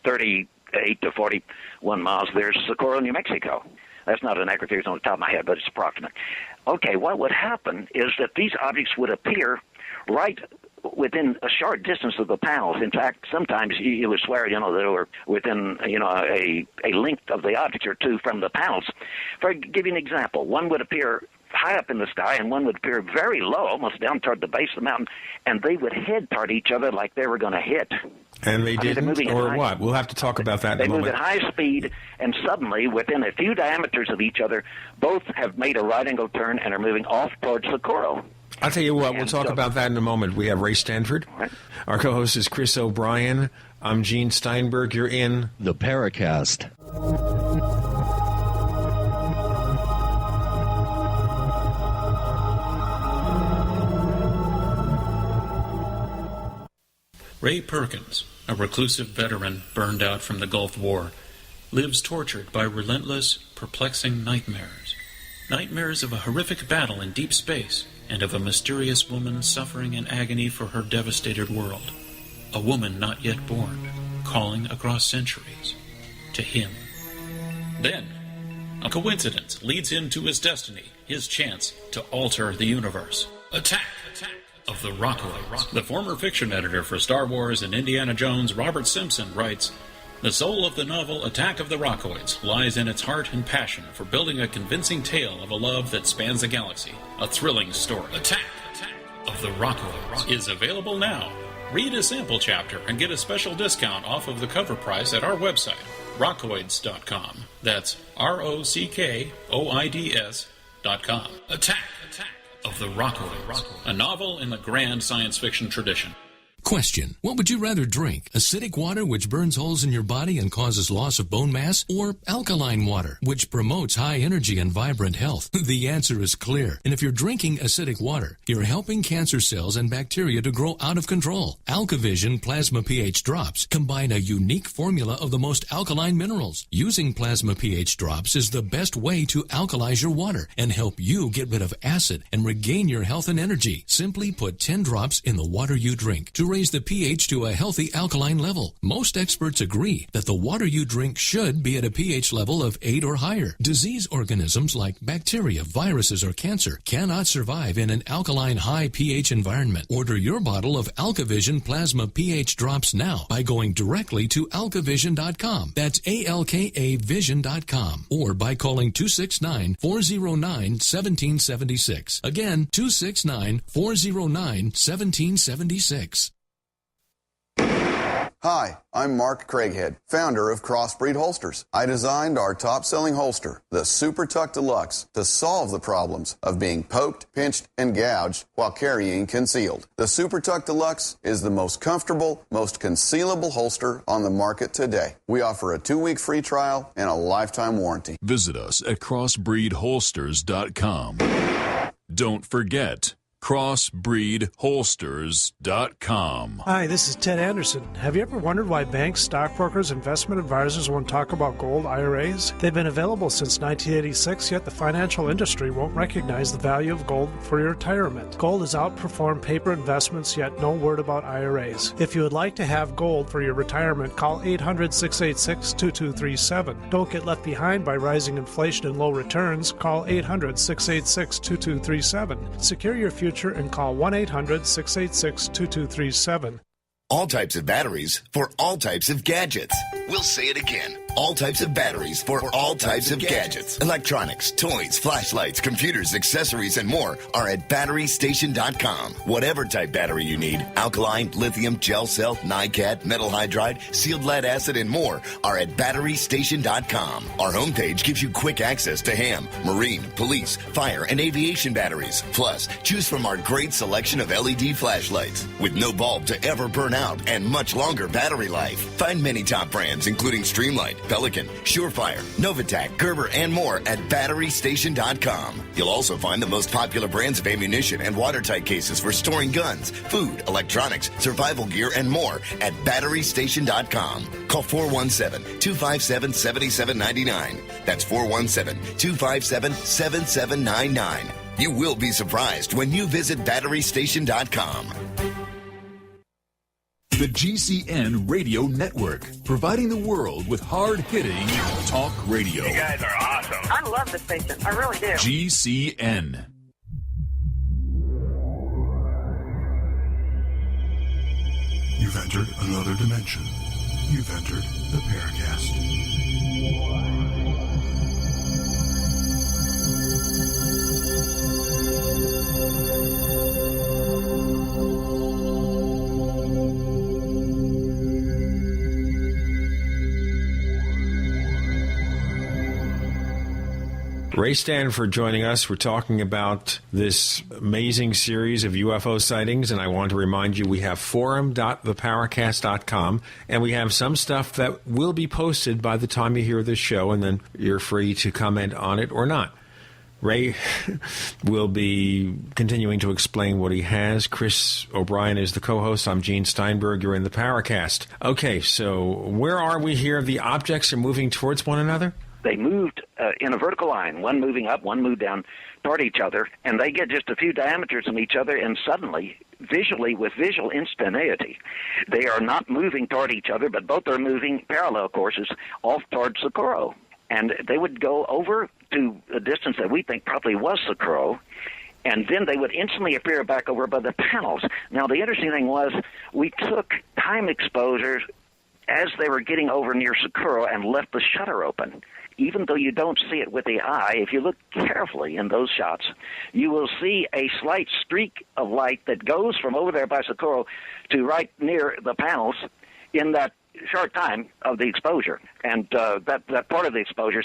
38 to 41 miles, there's Socorro, New Mexico. That's not an accurate figure on the top of my head, but it's approximate. Okay, what would happen is that these objects would appear right within a short distance of the panels. In fact, sometimes you would swear, they were within, a length of the object or two from the panels. For give you an example, one would appear high up in the sky, and one would appear very low, almost down toward the base of the mountain, and they would head toward each other like they were going to hit. And they didn't, or what? We'll have to talk about that in a moment. They move at high speed, and suddenly, within a few diameters of each other, both have made a right-angle turn and are moving off towards Socorro. I'll tell you what, we'll talk about that in a moment. We have Ray Stanford. Right. Our co-host is Chris O'Brien. I'm Gene Steinberg. You're in the Paracast. Ray Perkins, a reclusive veteran burned out from the Gulf War, lives tortured by relentless, perplexing nightmares. Nightmares of a horrific battle in deep space and of a mysterious woman suffering in agony for her devastated world. A woman not yet born, calling across centuries to him. Then, a coincidence leads him to his destiny, his chance to alter the universe. Attack of the Rockoids. The former fiction editor for Star Wars and Indiana Jones, Robert Simpson, writes, "The soul of the novel Attack of the Rockoids lies in its heart and passion for building a convincing tale of a love that spans the galaxy. A thrilling story. Attack of the Rockoids is available now. Read a sample chapter and get a special discount off of the cover price at our website, rockoids.com. That's ROCKOIDS.com. Attack of the Rockoids, a novel in the grand science fiction tradition. Question: what would you rather drink? Acidic water, which burns holes in your body and causes loss of bone mass, or alkaline water, which promotes high energy and vibrant health? The answer is clear. And if you're drinking acidic water, you're helping cancer cells and bacteria to grow out of control. AlkaVision Plasma pH Drops combine a unique formula of the most alkaline minerals. Using Plasma pH Drops is the best way to alkalize your water and help you get rid of acid and regain your health and energy. Simply put 10 drops in the water you drink to raise the pH to a healthy alkaline level. Most experts agree that the water you drink should be at a pH level of 8 or higher. Disease organisms like bacteria, viruses, or cancer cannot survive in an alkaline high pH environment. Order your bottle of AlkaVision Plasma pH Drops now by going directly to alkavision.com. That's ALKAvision.com. Or by calling 269-409-1776. Again, 269-409-1776. Hi, I'm Mark Craighead, founder of Crossbreed Holsters. I designed our top-selling holster, the Super Tuck Deluxe, to solve the problems of being poked, pinched, and gouged while carrying concealed. The Super Tuck Deluxe is the most comfortable, most concealable holster on the market today. We offer a 2-week free trial and a lifetime warranty. Visit us at crossbreedholsters.com. Don't forget, crossbreedholsters.com. Hi, this is Ted Anderson. Have you ever wondered why banks, stockbrokers, investment advisors won't talk about gold IRAs? They've been available since 1986, yet the financial industry won't recognize the value of gold for your retirement. Gold has outperformed paper investments, yet no word about IRAs. If you would like to have gold for your retirement, call 800-686-2237. Don't get left behind by rising inflation and low returns. Call 800-686-2237. Secure your future and call 1-800-686-2237. All types of batteries for all types of gadgets. We'll say it again. all types of batteries for all types of gadgets. Electronics, toys, flashlights, computers, accessories, and more are at BatteryStation.com. Whatever type battery you need, alkaline, lithium, gel cell, NiCad, metal hydride, sealed lead acid, and more are at BatteryStation.com. Our homepage gives you quick access to ham, marine, police, fire, and aviation batteries. Plus, choose from our great selection of LED flashlights with no bulb to ever burn out and much longer battery life. Find many top brands including Streamlight, Pelican, Surefire, Novitec, Gerber, and more at BatteryStation.com. You'll also find the most popular brands of ammunition and watertight cases for storing guns, food, electronics, survival gear, and more at BatteryStation.com. Call 417-257-7799. That's 417-257-7799. You will be surprised when you visit BatteryStation.com. The GCN Radio Network, providing the world with hard-hitting talk radio. You guys are awesome. I love the station. I really do. GCN. You've entered another dimension. You've entered the Paracast. Ray Stanford joining us. We're talking about this amazing series of UFO sightings, and I want to remind you we have forum.theparacast.com, and we have some stuff that will be posted by the time you hear this show, and then you're free to comment on it or not. Ray will be continuing to explain what he has. Chris O'Brien is the co-host. I'm Gene Steinberg. You're in the Paracast. Okay, so where are we here? The objects are moving towards one another? They moved in a vertical line, one moving up, one moved down toward each other, and they get just a few diameters from each other, and suddenly, visually, with visual instantaneity, they are not moving toward each other, but both are moving parallel courses off toward Socorro. And they would go over to a distance that we think probably was Socorro, and then they would instantly appear back over by the panels. Now, the interesting thing was we took time exposures as they were getting over near Socorro and left the shutter open. Even though you don't see it with the eye, if you look carefully in those shots, you will see a slight streak of light that goes from over there by Socorro to right near the panels in that short time of the exposure. And that part of the exposure,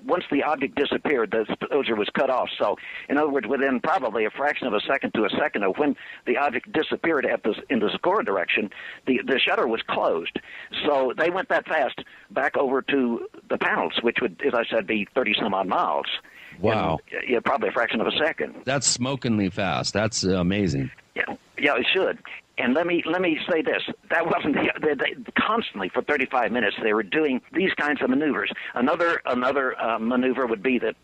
once the object disappeared, the exposure was cut off. So, in other words, within probably a fraction of a second to a second of when the object disappeared in the Socorro direction, the shutter was closed. So they went that fast back over to the panels, which would, as I said, be 30-some-odd miles. Wow. Probably a fraction of a second. That's smokingly fast. That's amazing. Yeah, it should. And let me say this: that wasn't constantly for 35 minutes. They were doing these kinds of maneuvers. Another maneuver would be that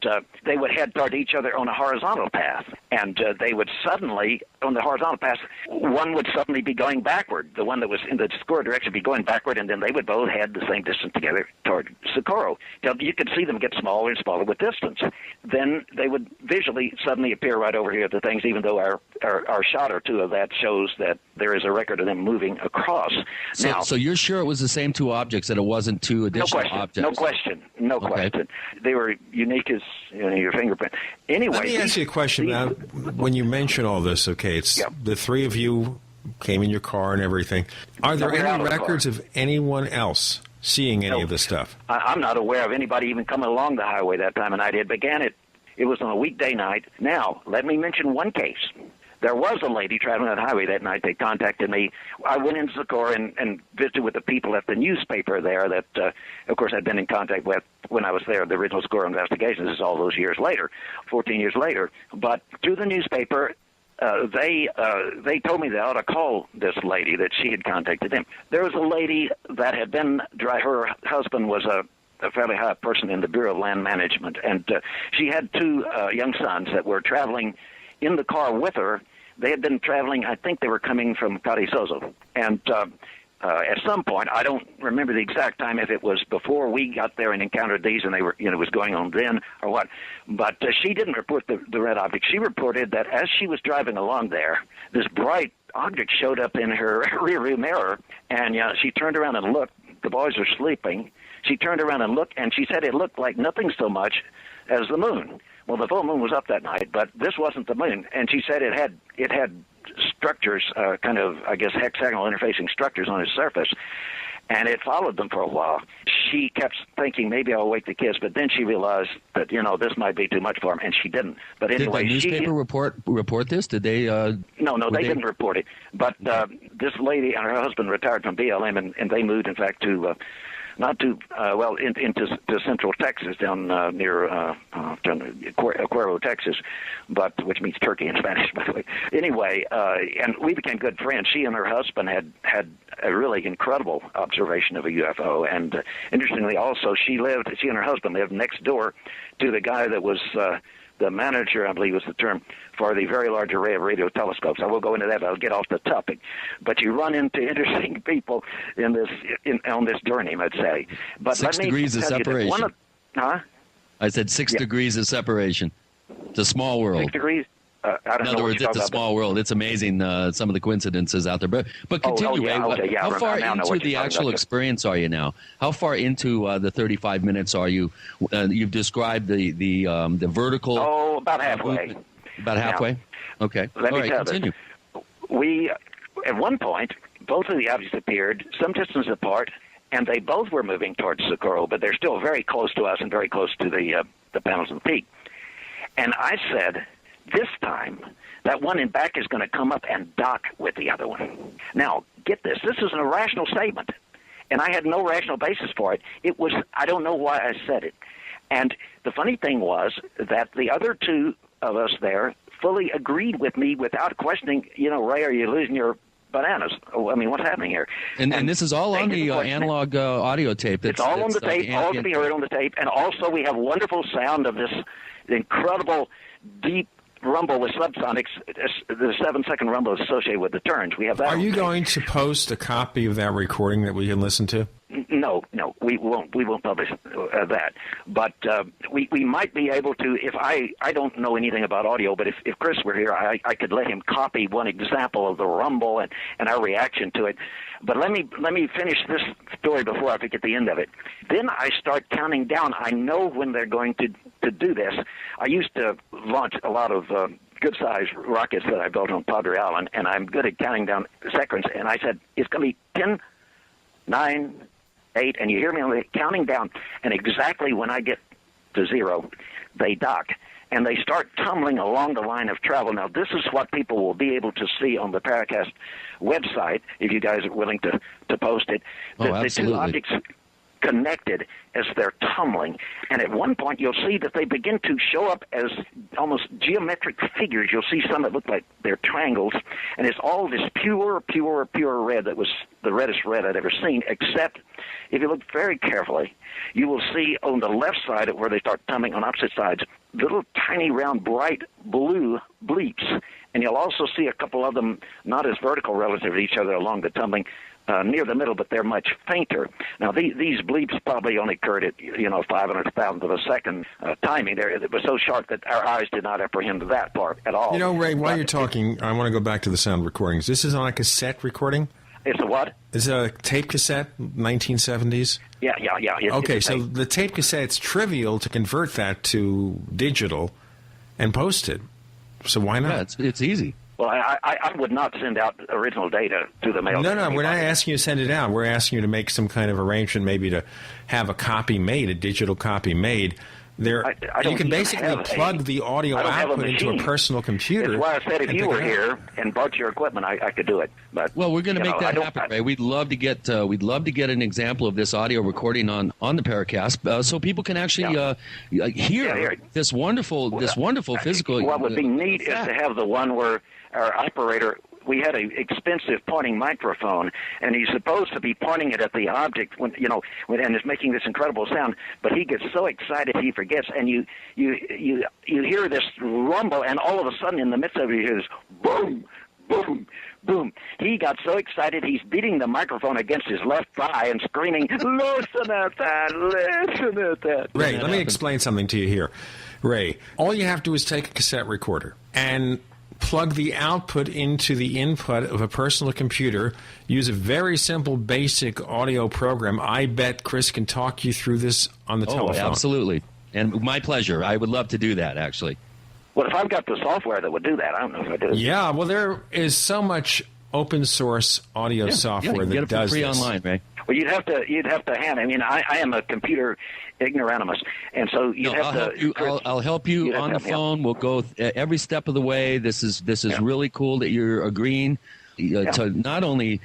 they would head toward each other on a horizontal path, and they would suddenly, on the horizontal path, one would suddenly be going backward. The one that was in the Socorro direction would be going backward, and then they would both head the same distance together toward Socorro. Now, you could see them get smaller and smaller with distance. Then they would visually suddenly appear right over here at the things, even though our shot or two of that shows that there is a record of them moving across. So you're sure it was the same two objects, that it wasn't two additional objects? No question. They were unique as your fingerprint. Anyway, let me ask you a question. When you mention all this, it's the three of you came in your car and everything. Are there any records of anyone else seeing any of this stuff? I'm not aware of anybody even coming along the highway that time of night. It was on a weekday night. Now, let me mention one case. There was a lady traveling on the highway that night. They contacted me. I went into Socorro and visited with the people at the newspaper there that, of course, I'd been in contact with when I was there, the original Socorro investigation. This is all those years later, 14 years later. But through the newspaper, they told me they ought to call this lady, that she had contacted them. There was a lady that had been, her husband was a fairly high person in the Bureau of Land Management, and she had two young sons that were traveling in the car with her. They had been traveling, I think they were coming from Carrizozo. And at some point, I don't remember the exact time, if it was before we got there and encountered these and they were, it was going on then or what. But she didn't report the red object. She reported that as she was driving along there, this bright object showed up in her rearview mirror, and she turned around and looked. The boys were sleeping. she turned around and looked, and she said it looked like nothing so much as the moon. Well, the full moon was up that night, but this wasn't the moon, and she said it had structures, kind of, I guess, hexagonal interfacing structures on its surface, and it followed them for a while. She kept thinking, maybe I'll wake the kids, but then she realized that, this might be too much for them, and she didn't. But anyway, did the newspaper report this? Did they? No, they didn't report it. But this lady and her husband retired from BLM, and they moved, in fact, to into central Texas, down near Cuero, Texas, which means Turkey in Spanish, by the way. Anyway, and we became good friends. She and her husband had a really incredible observation of a UFO, and interestingly, also, she and her husband lived next door to the guy that was the manager, I believe was the term, for the Very Large Array of Radio Telescopes. I will go into that, but I'll get off the topic. But you run into interesting people on this journey, I'd say. But 6 degrees of separation. I said 6 Yeah. degrees of separation. It's a small world. 6 degrees? I don't In know other what words, you're it's a talking small world. It's amazing, some of the coincidences out there. But continue, Ray. How far into the actual experience are you now? How far into the 35 minutes are you? You've described the vertical. Oh, about halfway. Movement. About halfway? Now, okay. Let me tell continue. We, at one point, both of the objects appeared some distance apart, and they both were moving towards Socorro, but they're still very close to us and very close to the panels of the peak. And I said, this time, that one in back is going to come up and dock with the other one. Now, get this. This is an irrational statement, and I had no rational basis for it. I don't know why I said it. And the funny thing was that the other two of us there fully agreed with me without questioning, Ray, are you losing your bananas? I mean, what's happening here? And this is all on the analog audio tape. It's all on the tape, all to be heard on the tape. And also we have wonderful sound of this incredible deep rumble with subsonics, the 7-second rumble is associated with the turns. We have that. Are you going to post a copy of that recording that we can listen to? No, we won't. We won't publish that. But we might be able to. If I don't know anything about audio, but if Chris were here, I could let him copy one example of the rumble and our reaction to it. But let me finish this story before I forget the end of it. Then I start counting down. I know when they're going to do this. I used to launch a lot of good-sized rockets that I built on Padre Island, and I'm good at counting down seconds. And I said, it's going to be 10, 9, 8, and you hear me counting down. And exactly when I get to 0, they dock. And they start tumbling along the line of travel. Now, this is what people will be able to see on the Paracast website, if you guys are willing to post it. The two objects connected as they're tumbling. And at one point, you'll see that they begin to show up as almost geometric figures. You'll see some that look like they're triangles. And it's all this pure red that was the reddest red I'd ever seen, except if you look very carefully, you will see on the left side where they start tumbling on opposite sides, little tiny round bright blue bleeps. And you'll also see a couple of them not as vertical relative to each other along the tumbling, near the middle, but they're much fainter. Now, these bleeps probably only occurred at, 500,000th of a second timing. It was so sharp that our eyes did not apprehend that part at all. Ray, while you're talking, I want to go back to the sound recordings. This is on a cassette recording? It's a what? Is it a tape cassette, 1970s? Yeah. Okay, so the tape cassette, it's trivial to convert that to digital and post it. So why not? Yeah, it's easy. Well, I would not send out original data to the mail. No, we're not asking you to send it out. We're asking you to make some kind of arrangement, maybe to have a copy made, a digital copy made. You can basically plug the audio output into a personal computer. That's why I said if you were here and brought your equipment, I could do it. But we're going to make that happen, Ray. We'd love to get an example of this audio recording on the Paracast, so people can actually hear this wonderful physical. What would be neat is to have the one where our operator. We had an expensive pointing microphone, and he's supposed to be pointing it at the object and is making this incredible sound. But he gets so excited he forgets, and you hear this rumble, and all of a sudden in the midst of it, you hear this boom, boom, boom. He got so excited he's beating the microphone against his left thigh and screaming, "Listen at that! Listen at that!" Ray, let me explain something to you here. Ray, all you have to do is take a cassette recorder and plug the output into the input of a personal computer, use a very simple, basic audio program. I bet Chris can talk you through this on the telephone. Oh, absolutely. And my pleasure. I would love to do that, actually. Well, if I've got the software that would do that, I don't know if I do. Yeah, well, there is so much open source audio software that does free this. Online, Ray. Well, you'd have to hand. I mean, I am a computer ignoramus, and so I'll help you on the phone. We'll go every step of the way. This is really cool that you're agreeing to not only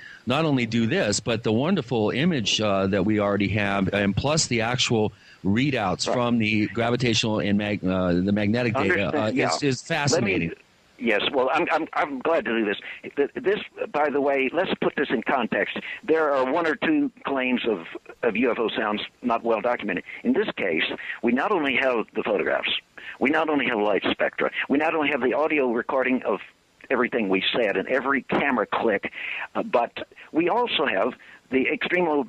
do this, but the wonderful image that we already have, and plus the actual readouts from the gravitational and the magnetic data is fascinating. Yes, well, I'm glad to do this. This, by the way, let's put this in context. There are one or two claims of UFO sounds not well documented. In this case, we not only have the photographs, we not only have light spectra, we not only have the audio recording of everything we said and every camera click, but we also have the extreme low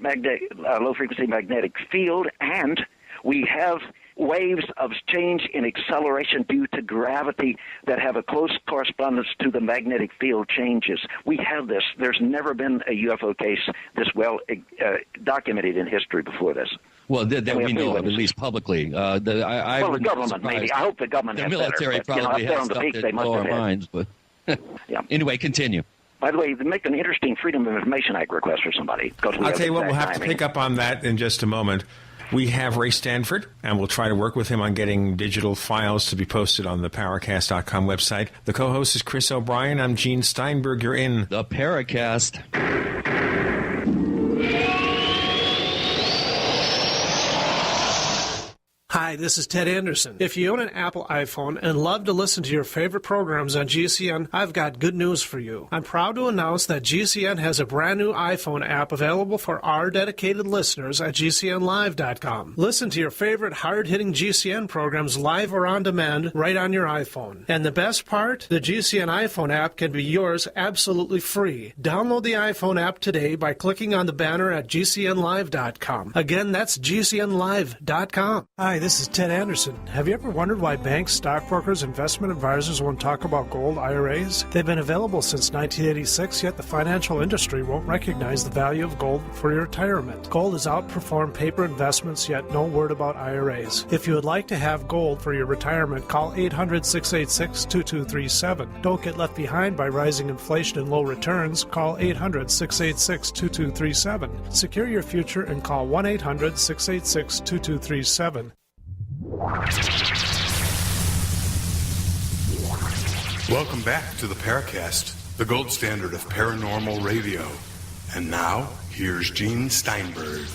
frequency magnetic field, and we have waves of change in acceleration due to gravity that have a close correspondence to the magnetic field changes. We have this. There's never been a UFO case this well documented in history before this. Well, that we know of, at least publicly. The government, maybe. I hope the government has military better. probably has on the stuff peak, that they must blow our have had. minds. But anyway, continue. By the way, make an interesting Freedom of Information Act request for somebody. I'll tell you what, we'll have to pick up on that in just a moment. We have Ray Stanford, and we'll try to work with him on getting digital files to be posted on the Paracast.com website. The co-host is Chris O'Brien. I'm Gene Steinberg. You're in the Paracast. Hi, this is Ted Anderson. If you own an Apple iPhone and love to listen to your favorite programs on GCN, I've got good news for you. I'm proud to announce that GCN has a brand new iPhone app available for our dedicated listeners at GCNlive.com. Listen to your favorite hard-hitting GCN programs live or on demand right on your iPhone. And the best part? The GCN iPhone app can be yours absolutely free. Download the iPhone app today by clicking on the banner at GCNlive.com. Again, that's GCNlive.com. Hi, this is Ted Anderson. Have you ever wondered why banks, stockbrokers, investment advisors won't talk about gold IRAs? They've been available since 1986, yet the financial industry won't recognize the value of gold for your retirement. Gold has outperformed paper investments, yet no word about IRAs. If you would like to have gold for your retirement, call 800-686-2237. Don't get left behind by rising inflation and low returns. Call 800-686-2237. Secure your future and call 1-800-686-2237. Welcome back to the Paracast, the gold standard of paranormal radio. And now, here's Gene Steinberg.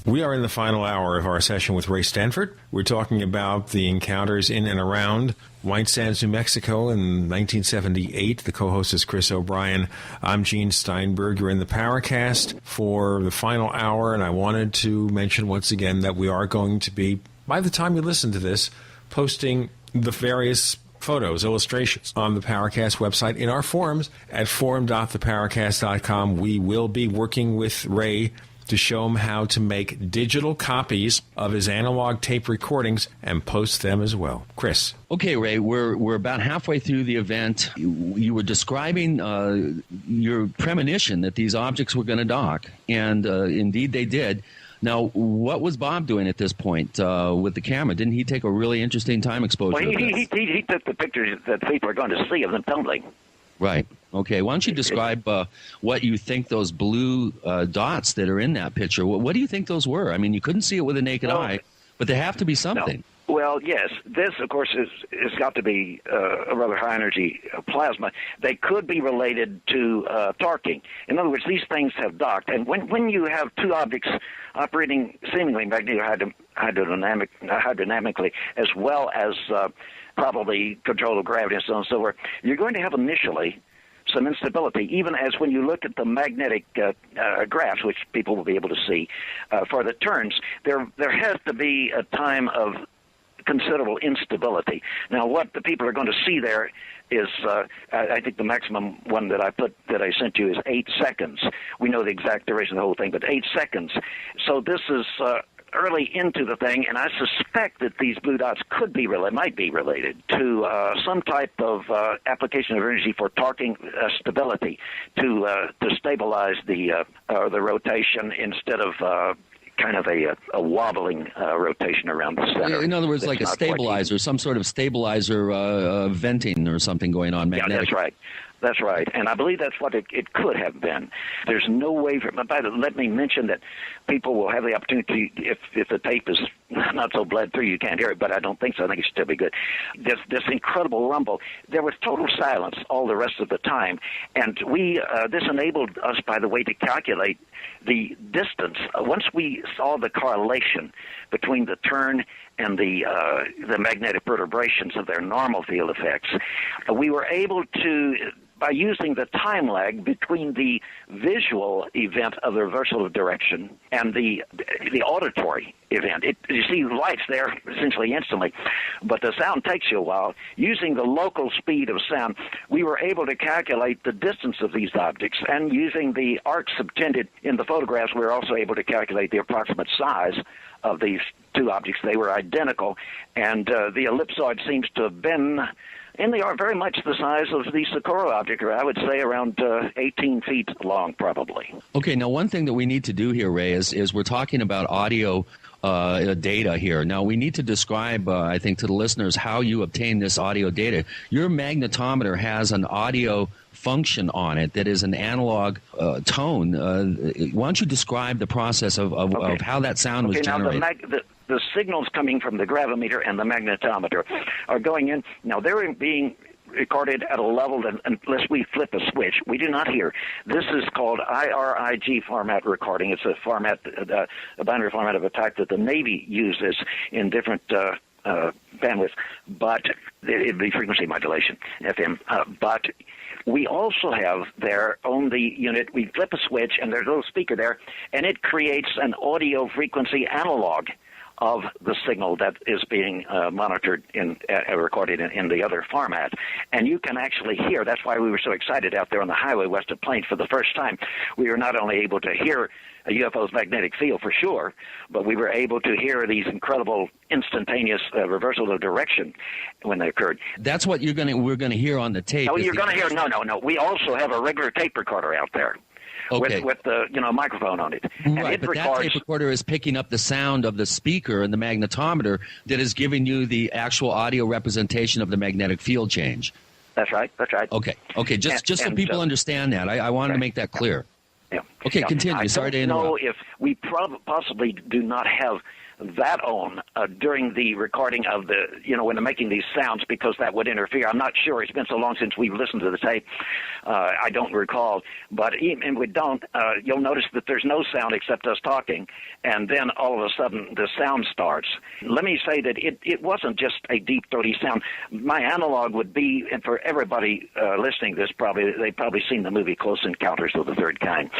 We are in the final hour of our session with Ray Stanford. We're talking about the encounters in and around White Sands, New Mexico in 1978. The co-host is Chris O'Brien. I'm Gene Steinberg. You're in the Paracast for the final hour, and I wanted to mention once again that we are going to be, by the time you listen to this, posting the various photos, illustrations on the Paracast website in our forums at forum.theparacast.com. We will be working with Ray to show him how to make digital copies of his analog tape recordings and post them as well. Chris. Okay, Ray, we're about halfway through the event. You were describing your premonition that these objects were going to dock, and indeed they did. Now, what was Bob doing at this point with the camera? Didn't he take a really interesting time exposure? Well, he took the pictures that people are going to see of them tumbling. Right. Okay. Why don't you describe what you think those blue dots that are in that picture, what do you think those were? I mean, you couldn't see it with a naked eye, but they have to be something. No. Well, yes. This, of course, is got to be a rather high-energy plasma. They could be related to torquing. In other words, these things have docked. And when you have two objects operating seemingly hydrodynamically as well as probably control of gravity and so on and so forth, you're going to have initially some instability, even as when you look at the magnetic graphs, which people will be able to see for the turns, there has to be a time of considerable instability. Now, what the people are going to see there is, I think the maximum one that I sent you is 8 seconds. We know the exact duration of the whole thing, but 8 seconds. So this is early into the thing, and I suspect that these blue dots might be related to some type of application of energy for torquing stability to stabilize the rotation instead of kind of a wobbling rotation around the center. In other words, like a stabilizer, some sort of stabilizer venting or something going on. Magnetic. Yeah, that's right. That's right, and I believe that's what it could have been. There's no way for. But let me mention that people will have the opportunity, if the tape is not so bled through, you can't hear it, but I don't think so. I think it should still be good. This incredible rumble. There was total silence all the rest of the time, and this enabled us, by the way, to calculate the distance. Once we saw the correlation between the turn and the magnetic perturbations of their normal field effects, we were able to, by using the time lag between the visual event of the reversal of direction and the auditory event. You see lights there essentially instantly, but the sound takes you a while. Using the local speed of sound, we were able to calculate the distance of these objects, and using the arcs subtended in the photographs, we were also able to calculate the approximate size of these two objects. They were identical, and the ellipsoid seems to have been very much the size of the Socorro object, or I would say around 18 feet long, probably. Okay, now one thing that we need to do here, Ray, is we're talking about audio data here. Now, we need to describe, I think, to the listeners how you obtain this audio data. Your magnetometer has an audio function on it that is an analog tone. Why don't you describe the process of how that sound was generated? Now the signals coming from the gravimeter and the magnetometer are going in. Now, they're being recorded at a level that, unless we flip a switch, we do not hear. This is called IRIG format recording. It's a format, a binary format of a type that the Navy uses in different bandwidths, but it'd be frequency modulation, FM. But we also have there on the unit, we flip a switch, and there's a little speaker there, and it creates an audio frequency analog of the signal that is being monitored recorded in the other format. And you can actually hear, that's why we were so excited out there on the highway west of Plains for the first time. We were not only able to hear a UFO's magnetic field for sure, but we were able to hear these incredible instantaneous reversals of direction when they occurred. That's what we're going to hear on the tape. Oh, you're going to hear, no. We also have a regular tape recorder out there. Okay. With the microphone on it. Right, but that tape recorder is picking up the sound of the speaker and the magnetometer that is giving you the actual audio representation of the magnetic field change. That's right. Okay. Just so people understand that, I wanted to make that clear. Yeah. Okay, continue. Sorry to interrupt. I don't know if we possibly do not have that on during the recording of when they're making these sounds, because that would interfere. I'm not sure. It's been so long since we've listened to the tape. I don't recall. But even if we don't, you'll notice that there's no sound except us talking, and then all of a sudden the sound starts. Let me say that it wasn't just a deep, throaty sound. My analog would be, and for everybody listening to this, they've probably seen the movie Close Encounters of the Third Kind.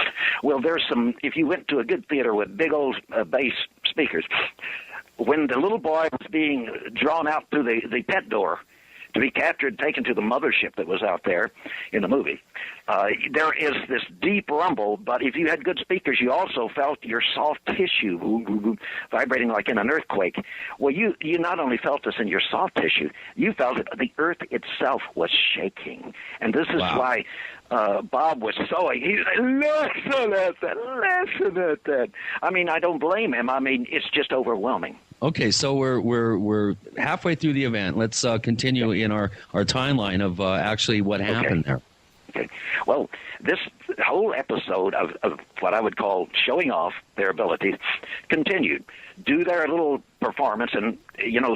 Well, there's some, if you went to a good theater with big old bass speakers, when the little boy was being drawn out through the pet door to be captured, taken to the mothership that was out there in the movie, there is this deep rumble, but if you had good speakers, you also felt your soft tissue vibrating like in an earthquake. Well, you not only felt this in your soft tissue, you felt it, the earth itself was shaking. And this is why Bob was so, he said, listen at that. I mean, I don't blame him. I mean, it's just overwhelming. Okay, so we're halfway through the event. Let's continue in our timeline of actually what happened there. Okay. Well, this whole episode of what I would call showing off their abilities continued. Do their little performance, and,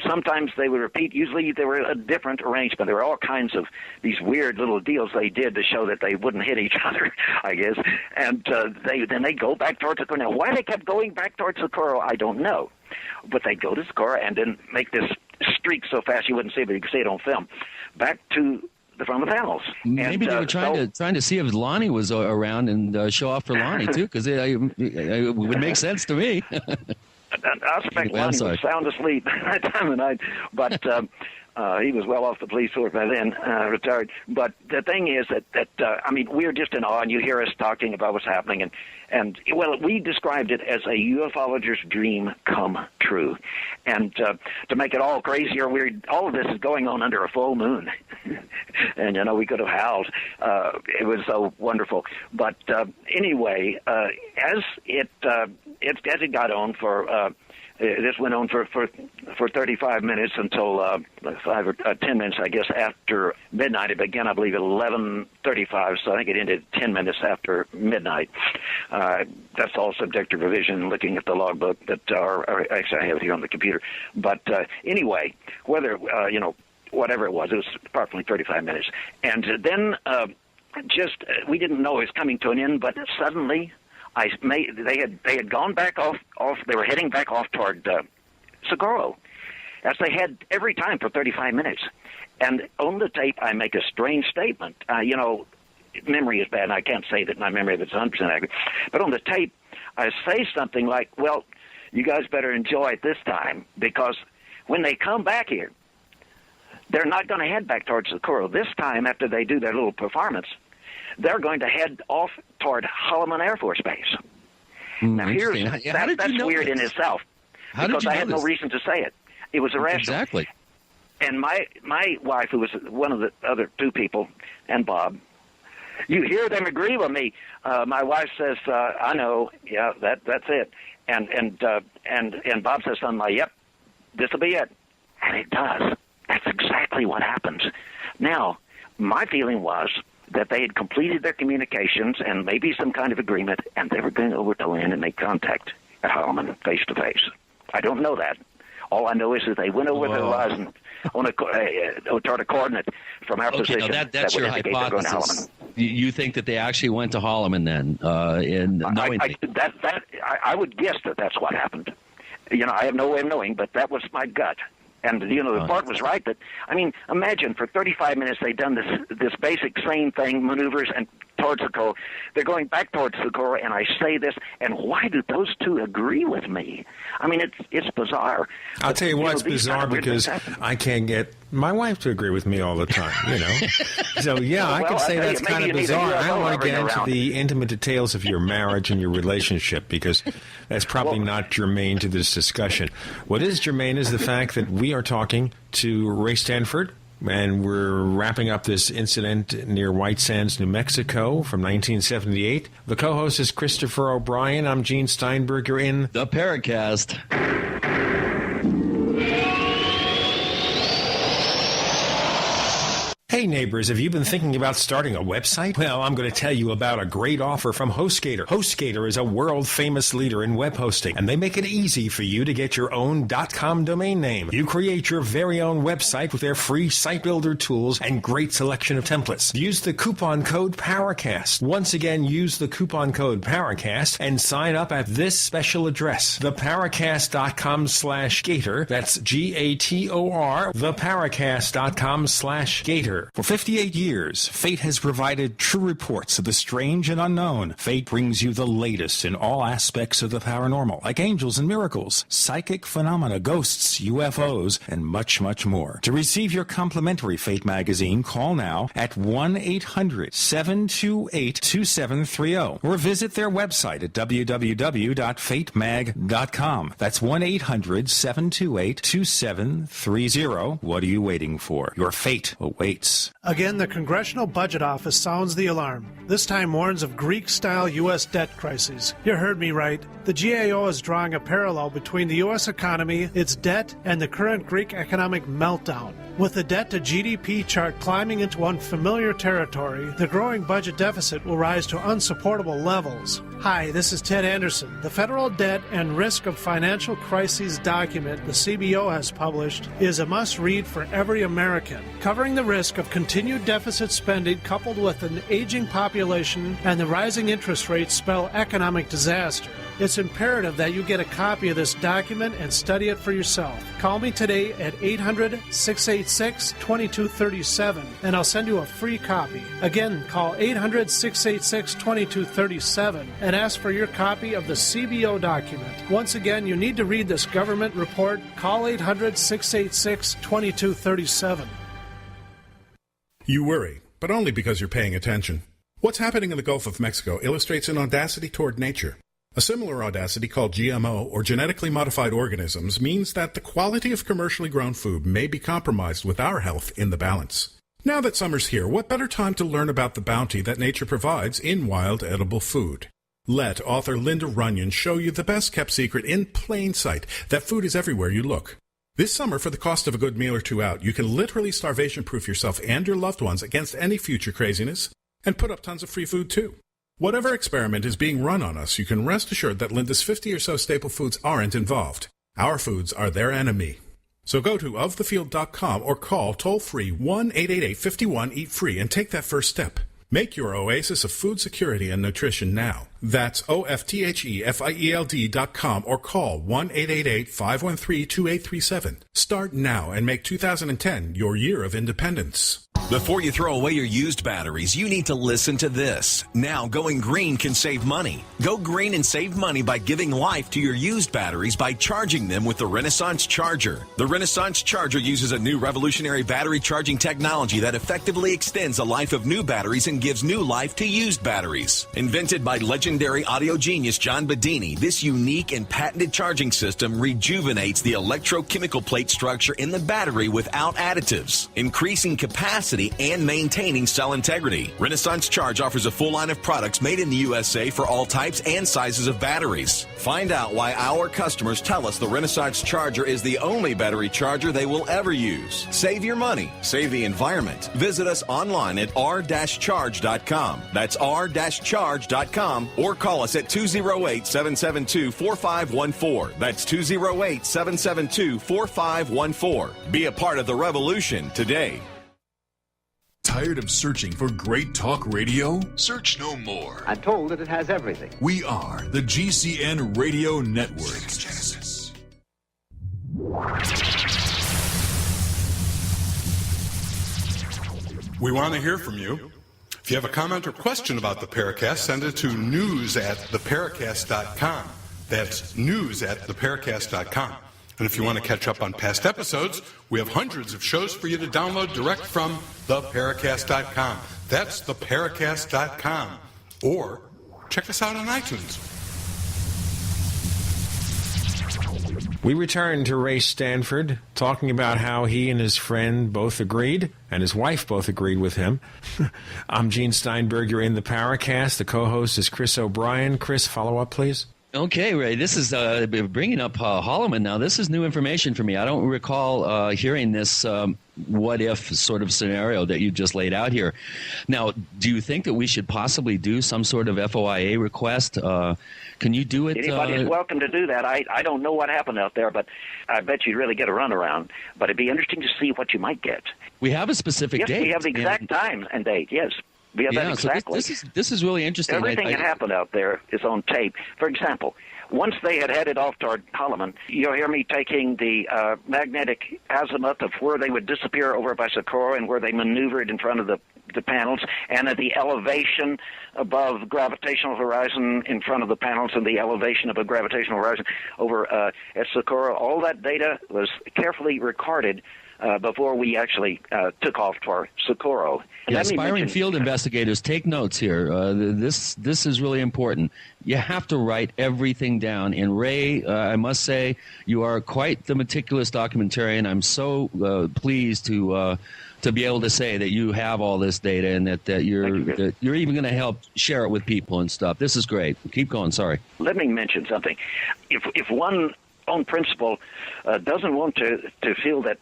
sometimes they would repeat. Usually they were a different arrangement. There were all kinds of these weird little deals they did to show that they wouldn't hit each other, I guess. And then they go back towards Socorro. Now, why they kept going back towards Socorro, I don't know. But they go to Socorro and then make this streak so fast you wouldn't see it, but you could see it on film, back to the front of the panels. Maybe they were trying to see if Lonnie was around and show off for Lonnie, too, because it would make sense to me. I suspect Lonnie was sound asleep that time of night. But He was well off the police force by then, retired. But the thing is that we're just in awe, and you hear us talking about what's happening, and we described it as a ufologist's dream come true. And to make it all crazier, all of this is going on under a full moon. And, we could have howled. It was so wonderful. But anyway, as it got on for... this went on for 35 minutes until 5 or 10 minutes, I guess, after midnight. It began, I believe, at 11:35, so I think it ended 10 minutes after midnight. That's all subject to revision, looking at the logbook that actually I have it here on the computer. But anyway, whether, whatever it was approximately 35 minutes. And then we didn't know it was coming to an end, but suddenly... they had gone back off. They were heading back off toward Socorro, as they had every time for 35 minutes. And on the tape, I make a strange statement. Memory is bad, and I can't say that my memory is 100% accurate. But on the tape, I say something like, "Well, you guys better enjoy it this time, because when they come back here, they're not going to head back towards Socorro. This time, after they do their little performance, they're going to head off toward Holloman Air Force Base." Now, that's weird in itself, because I had no reason to say it. It was irrational. Exactly. And my wife, who was one of the other two people, and Bob, you hear them agree with me. My wife says, "I know, yeah, that's it." And Bob says something like, "Yep, this'll be it," and it does. That's exactly what happens. Now, my feeling was that they had completed their communications and maybe some kind of agreement, and they were going over to land and make contact at Holloman face-to-face. I don't know that. All I know is that they went over the horizon toward a coordinate from our position. Okay, that's your hypothesis. You think that they actually went to Holloman then? I would guess that that's what happened. I have no way of knowing, but that was my gut. And, the part was right that, imagine for 35 minutes they've done this basic same thing, maneuvers, and towards Socorro. They're going back towards Socorro, and I say this, and why do those two agree with me? It's bizarre. I'll tell you why it's bizarre, because I can't get my wife to agree with me all the time, So, I can say that's kind of bizarre. I don't want to get into the intimate details of your marriage and your relationship, because that's probably not germane to this discussion. What is germane is the fact that we are talking to Ray Stanford, and we're wrapping up this incident near White Sands, New Mexico from 1978. The co-host is Christopher O'Brien. I'm Gene Steinberg. You're in the Paracast. Hey neighbors, have you been thinking about starting a website? Well, I'm going to tell you about a great offer from HostGator. HostGator is a world-famous leader in web hosting, and they make it easy for you to get your own .com domain name. You create your very own website with their free site builder tools and great selection of templates. Use the coupon code Paracast. Once again, use the coupon code Paracast and sign up at this special address, theparacast.com/gator. That's Gator, theparacast.com/gator. For 58 years, Fate has provided true reports of the strange and unknown. Fate brings you the latest in all aspects of the paranormal, like angels and miracles, psychic phenomena, ghosts, UFOs, and much, much more. To receive your complimentary Fate magazine, call now at 1-800-728-2730 or visit their website at www.fatemag.com. That's 1-800-728-2730. What are you waiting for? Your fate awaits. Again, the Congressional Budget Office sounds the alarm. This time warns of Greek-style U.S. debt crises. You heard me right. The GAO is drawing a parallel between the U.S. economy, its debt, and the current Greek economic meltdown. With the debt-to-GDP chart climbing into unfamiliar territory, the growing budget deficit will rise to unsupportable levels. Hi, this is Ted Anderson. The Federal Debt and Risk of Financial Crises document the CBO has published is a must-read for every American, covering the risk of of continued deficit spending coupled with an aging population and the rising interest rates spell economic disaster. It's imperative that you get a copy of this document and study it for yourself. Call me today at 800-686-2237 and I'll send you a free copy. Again, call 800-686-2237 and ask for your copy of the CBO document. Once again, you need to read this government report. Call 800-686-2237. You worry, but only because you're paying attention. What's happening in the Gulf of Mexico illustrates an audacity toward nature. A similar audacity called GMO, or genetically modified organisms, means that the quality of commercially grown food may be compromised with our health in the balance. Now that summer's here, what better time to learn about the bounty that nature provides in wild edible food? Let author Linda Runyon show you the best-kept secret in plain sight, that food is everywhere you look. This summer, for the cost of a good meal or two out, you can literally starvation-proof yourself and your loved ones against any future craziness, and put up tons of free food, too. Whatever experiment is being run on us, you can rest assured that Linda's 50 or so staple foods aren't involved. Our foods are their enemy. So go to ofthefield.com or call toll-free 1-888-51-EAT-FREE and take that first step. Make your oasis of food security and nutrition now. That's OFTHEFIELD.com or call 1-888-513-2837. Start now and make 2010 your year of independence. Before you throw away your used batteries, you need to listen to this. Now, going green can save money. Go green and save money by giving life to your used batteries by charging them with the Renaissance Charger. The Renaissance Charger uses a new revolutionary battery charging technology that effectively extends the life of new batteries and gives new life to used batteries. Invented by legendary audio genius John Bedini, this unique and patented charging system rejuvenates the electrochemical plate structure in the battery without additives, increasing capacity and maintaining cell integrity. Renaissance Charge offers a full line of products made in the USA for all types and sizes of batteries. Find out why our customers tell us the Renaissance Charger is the only battery charger they will ever use. Save your money. Save the environment. Visit us online at r-charge.com. That's r-charge.com or call us at 208-772-4514. That's 208-772-4514. Be a part of the revolution today. Tired of searching for great talk radio? Search no more. I'm told that it has everything. We are the GCN Radio Network. Genesis. We want to hear from you. If you have a comment or question about the Paracast, send it to news@theparacast.com. That's news@theparacast.com. And if you want to catch up on past episodes, we have hundreds of shows for you to download direct from theparacast.com. That's theparacast.com. Or check us out on iTunes. We return to Ray Stanford, talking about how he and his friend both agreed, and his wife both agreed with him. I'm Gene Steinberg. You're in the Paracast. The co-host is Chris O'Brien. Chris, follow up, please. Okay, Ray, this is bringing up Holloman now. This is new information for me. I don't recall hearing this what-if sort of scenario that you just laid out here. Now, do you think that we should possibly do some sort of FOIA request? Can you do it? Anybody's welcome to do that. I don't know what happened out there, but I bet you'd really get a runaround. But it'd be interesting to see what you might get. We have a specific date. Yes, we have the exact time and date, yes. We have that exactly. So this is really interesting. Everything that happened out there is on tape. For example, once they had headed off toward Holloman, you'll hear me taking the magnetic azimuth of where they would disappear over by Socorro and where they maneuvered in front of the panels, and at the elevation above gravitational horizon in front of the panels and the elevation of a gravitational horizon over at Socorro. All that data was carefully recorded before we actually took off for Socorro. Yeah, aspiring field investigators, take notes here. This is really important. You have to write everything down. And Ray, I must say, you are quite the meticulous documentarian. I'm so pleased to be able to say that you have all this data and that you're even going to help share it with people and stuff. This is great. Keep going. Sorry. Let me mention something. If one on principle doesn't want to feel that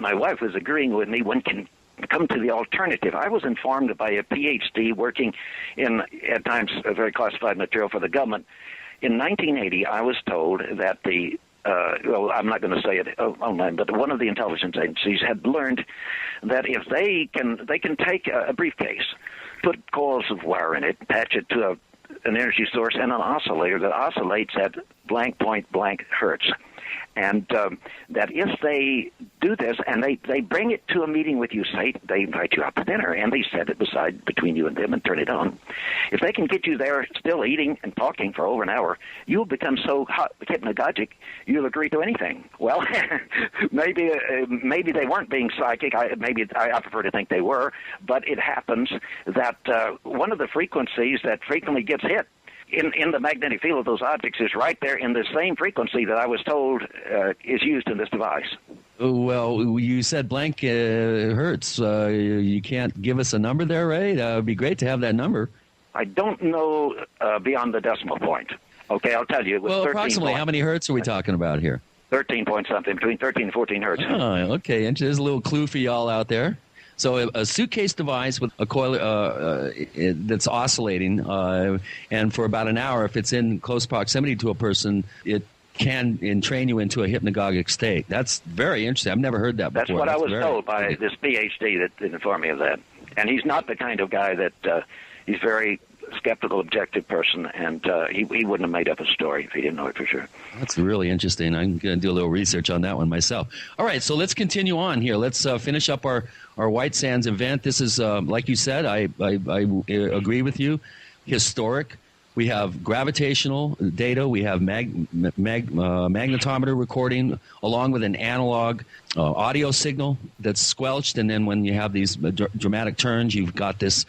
my wife was agreeing with me, one can come to the alternative. I was informed by a PhD working in, at times, very classified material for the government. In 1980, I was told that the well, I'm not going to say it online, but one of the intelligence agencies had learned that if they can take a briefcase, put coils of wire in it, attach it to an energy source and an oscillator that oscillates at blank point blank hertz. And that if they do this and they bring it to a meeting with you, say they invite you out to dinner and they set it beside between you and them and turn it on, if they can get you there still eating and talking for over an hour, you'll become so hypnagogic you'll agree to anything. Well, maybe they weren't being psychic. I prefer to think they were, but it happens that one of the frequencies that frequently gets hit in the magnetic field of those objects is right there in the same frequency that I was told is used in this device. Well, you said blank hertz. You can't give us a number there, Ray? It would be great to have that number. I don't know beyond the decimal point. Okay, I'll tell you. It was well, approximately how many hertz are we talking about here? 13 point something, between 13 and 14 hertz. Oh, okay. And there's a little clue for y'all out there. So a suitcase device with a coil that's oscillating, and for about an hour, if it's in close proximity to a person, it can train you into a hypnagogic state. That's very interesting. I've never heard that before. That's what I was told by this PhD that informed me of that. And he's not the kind of guy that he's very skeptical, objective person, and he wouldn't have made up a story if he didn't know it for sure. That's really interesting. I'm going to do a little research on that one myself. All right, so let's continue on here. Let's finish up our White Sands event. This is, like you said, I agree with you, historic. We have gravitational data. We have magnetometer recording along with an analog audio signal that's squelched. And then when you have these dramatic turns, you've got this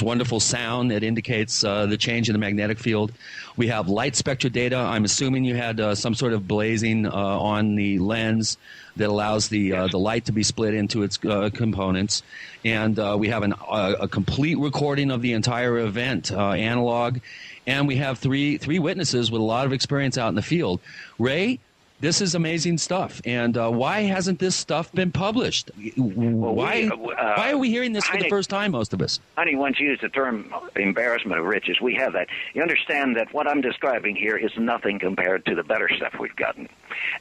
wonderful sound that indicates the change in the magnetic field. We have light spectra data. I'm assuming you had some sort of blazing on the lens that allows the light to be split into its components. And we have a complete recording of the entire event, analog. And we have three witnesses with a lot of experience out in the field. Ray, this is amazing stuff. And why hasn't this stuff been published? Why are we hearing this for the first time, most of us? Honey once used the term embarrassment of riches. We have that. You understand that what I'm describing here is nothing compared to the better stuff we've gotten.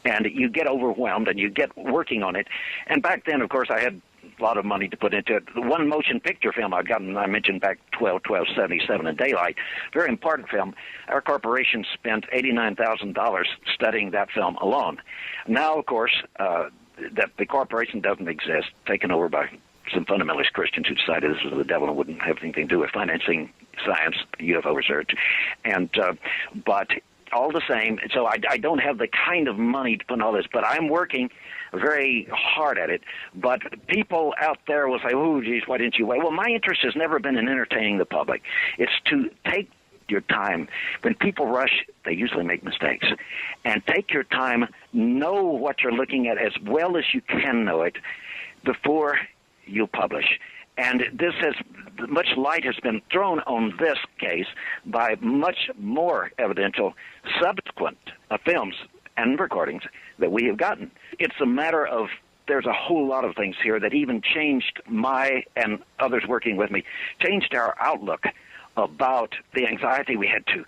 And you get overwhelmed and you get working on it. And back then, of course, I had a lot of money to put into it. The one motion picture film I'd gotten, I mentioned back 1277 in Daylight, very important film. Our corporation spent $89,000 studying that film alone. Now, of course, that the corporation doesn't exist, taken over by some fundamentalist Christians who decided this was the devil and wouldn't have anything to do with financing science, UFO research. And but all the same, so I don't have the kind of money to put in all this, but I'm working very hard at it. But people out there will say, oh, geez, why didn't you wait? Well, my interest has never been in entertaining the public. It's to take your time. When people rush, they usually make mistakes. And take your time, know what you're looking at as well as you can know it before you publish. And this has much light has been thrown on this case by much more evidential subsequent films and recordings that we have gotten. It's a matter of there's a whole lot of things here that even changed my and others working with me, changed our outlook about the anxiety we had to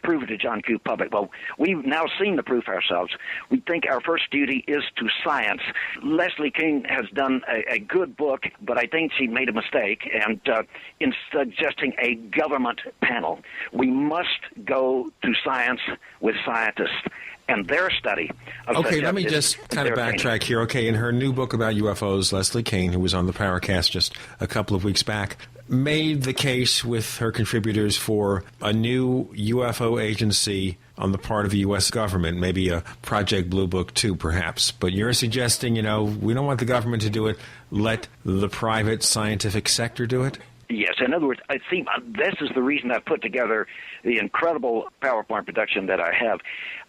prove it to John Q. Public. Well, we've now seen the proof ourselves. We think our first duty is to science. Leslie King has done a good book, but I think she made a mistake. And in suggesting a government panel, we must go to science with scientists and their study. Okay, let me just kind of backtrack here. Okay, in her new book about UFOs, Leslie King, who was on the Paracast just a couple of weeks back, made the case with her contributors for a new UFO agency on the part of the U.S. government, maybe a Project Blue Book 2, perhaps. But you're suggesting, we don't want the government to do it. Let the private scientific sector do it? Yes. In other words, I think this is the reason I put together the incredible PowerPoint production that I have.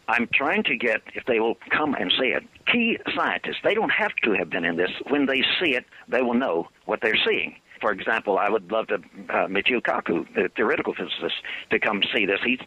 I'm trying to get, if they will come and see it, key scientists. They don't have to have been in this. When they see it, they will know what they're seeing. for example, I would love to Michio Kaku, the theoretical physicist, to come see this. He's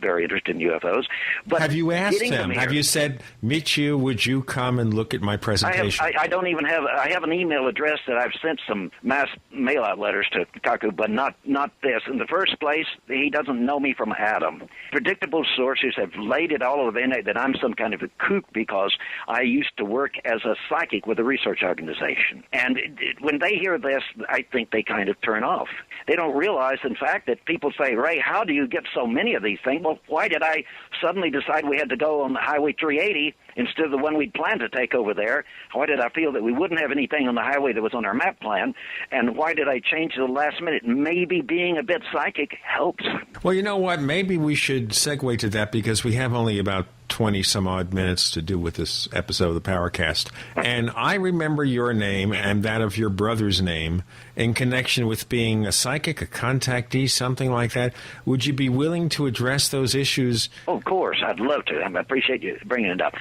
very interested in UFOs. But have you asked him? Have you said, Michio, would you come and look at my presentation? I don't even have. I have an email address that I've sent some mass mail-out letters to Kaku, but not this. In the first place, he doesn't know me from Adam. Predictable sources have laid it all over the internet that I'm some kind of a kook because I used to work as a psychic with a research organization. And when they hear this, I think they kind of turn off. They don't realize, in fact, that people say, Ray, how do you get so many of these things? Well, why did I suddenly decide we had to go on the Highway 380 instead of the one we'd planned to take over there? Why did I feel that we wouldn't have anything on the highway that was on our map plan? And why did I change to the last minute? Maybe being a bit psychic helps. Well, you know what? Maybe we should segue to that because we have only about 20-some-odd minutes to do with this episode of the Paracast. And I remember your name and that of your brother's name in connection with being a psychic, a contactee, something like that. Would you be willing to address those issues? Oh, of course. I'd love to. I appreciate you bringing it up.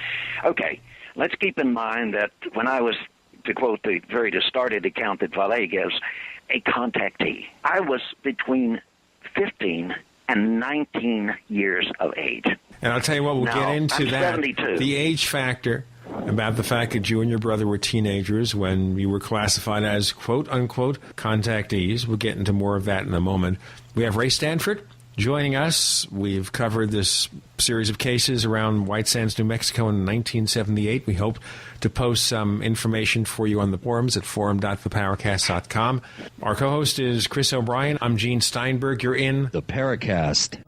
Okay. Let's keep in mind that when I was, to quote the very distorted account that Valet gives, a contactee, I was between 15 and 19 years of age. And I'll tell you what, we'll get into I'm that. 72. The age factor, about the fact that you and your brother were teenagers when you were classified as quote-unquote contactees. We'll get into more of that in a moment. We have Ray Stanford joining us. We've covered this series of cases around White Sands, New Mexico in 1978. We hope to post some information for you on the forums at forum.theparacast.com. Our co-host is Chris O'Brien. I'm Gene Steinberg. You're in the Paracast.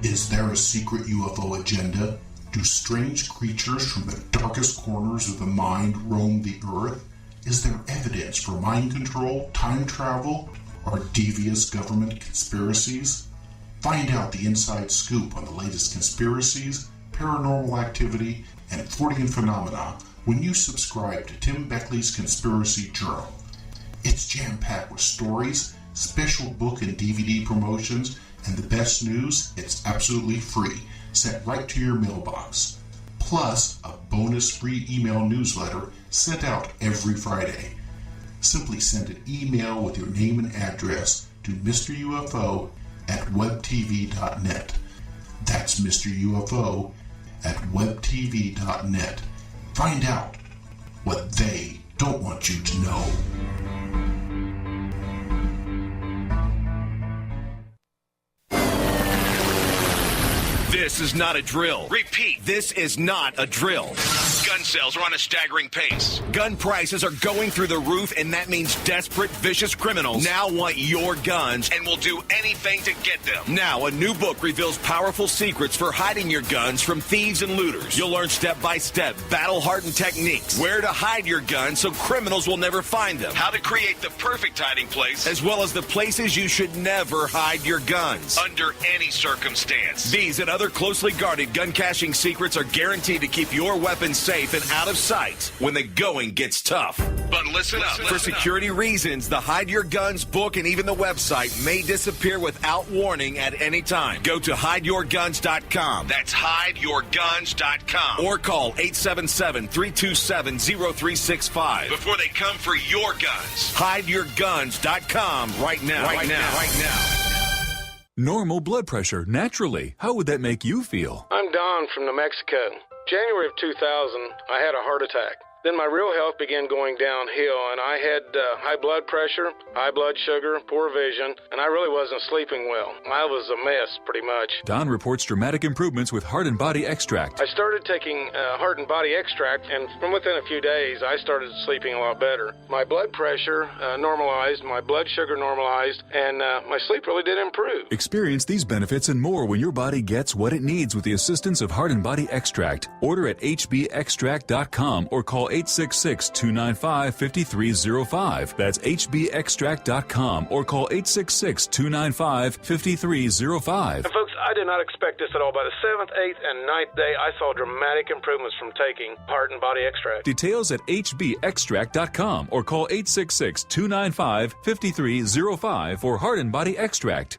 Is there a secret UFO agenda? Do strange creatures from the darkest corners of the mind roam the earth? Is there evidence for mind control, time travel, or devious government conspiracies? Find out the inside scoop on the latest conspiracies, paranormal activity, and Fortean phenomena when you subscribe to Tim Beckley's Conspiracy Journal. It's jam-packed with stories, special book and DVD promotions, and the best news, it's absolutely free, sent right to your mailbox. Plus, a bonus free email newsletter sent out every Friday. Simply send an email with your name and address to Mr. UFO at webtv.net. That's Mr. UFO at webtv.net. Find out what they don't want you to know. This is not a drill. Repeat, this is not a drill. Gun sales are on a staggering pace. Gun prices are going through the roof, and that means desperate, vicious criminals now want your guns and will do anything to get them. Now, a new book reveals powerful secrets for hiding your guns from thieves and looters. You'll learn step-by-step, battle-hardened techniques, where to hide your guns so criminals will never find them, how to create the perfect hiding place, as well as the places you should never hide your guns, under any circumstance. These and other closely guarded gun caching secrets are guaranteed to keep your weapons safe and out of sight when the going gets tough. But listen up. For security reasons, the Hide Your Guns book and even the website may disappear without warning at any time. Go to hideyourguns.com. That's hideyourguns.com. Or call 877-327-0365 before they come for your guns. Hideyourguns.com right now. Right now. Normal blood pressure, naturally. How would that make you feel? I'm Don from New Mexico. January of 2000, I had a heart attack. Then my real health began going downhill, and I had high blood pressure, high blood sugar, poor vision, and I really wasn't sleeping well. I was a mess, pretty much. Don reports dramatic improvements with Heart and Body Extract. I started taking Heart and Body Extract, and from within a few days, I started sleeping a lot better. My blood pressure normalized, my blood sugar normalized, and my sleep really did improve. Experience these benefits and more when your body gets what it needs with the assistance of Heart and Body Extract. Order at hbextract.com or call 866-295-5305. That's hbextract.com or call 866-295-5305. And folks, I did not expect this at all. By the 7th, 8th, and 9th day, I saw dramatic improvements from taking Heart and Body Extract. Details at hbextract.com or call 866-295-5305 for Heart and Body Extract.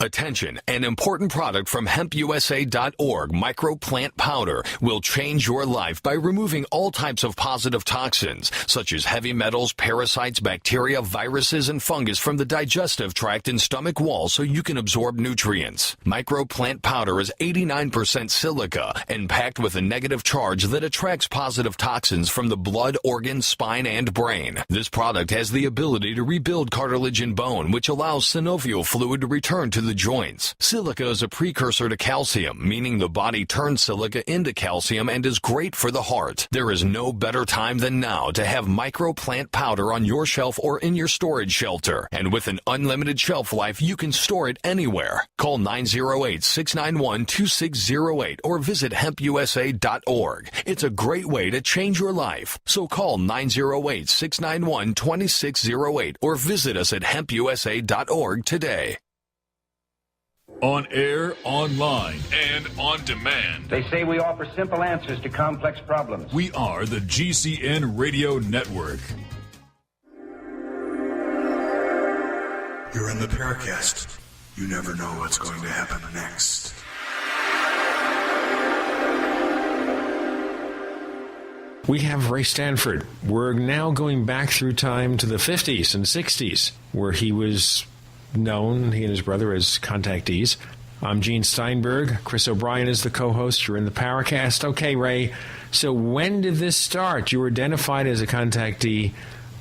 Attention, an important product from hempusa.org, microplant powder, will change your life by removing all types of positive toxins, such as heavy metals, parasites, bacteria, viruses, and fungus from the digestive tract and stomach wall so you can absorb nutrients. Microplant powder is 89% silica and packed with a negative charge that attracts positive toxins from the blood, organs, spine, and brain. This product has the ability to rebuild cartilage and bone, which allows synovial fluid to return to the joints. Silica is a precursor to calcium, meaning the body turns silica into calcium and is great for the heart. There is no better time than now to have microplant powder on your shelf or in your storage shelter. And with an unlimited shelf life, you can store it anywhere. Call 908-691-2608 or visit hempusa.org. It's a great way to change your life. So call 908-691-2608 or visit us at hempusa.org today. On air, online, and on demand. They say we offer simple answers to complex problems. We are the GCN Radio Network. You're in the Paracast. You never know what's going to happen next. We have Ray Stanford. We're now going back through time to the 50s and 60s, where he was known, he and his brother, as contactees. I'm Gene Steinberg. Chris O'Brien is the co-host. You're in the Paracast. Okay, Ray, so when did this start? You were identified as a contactee.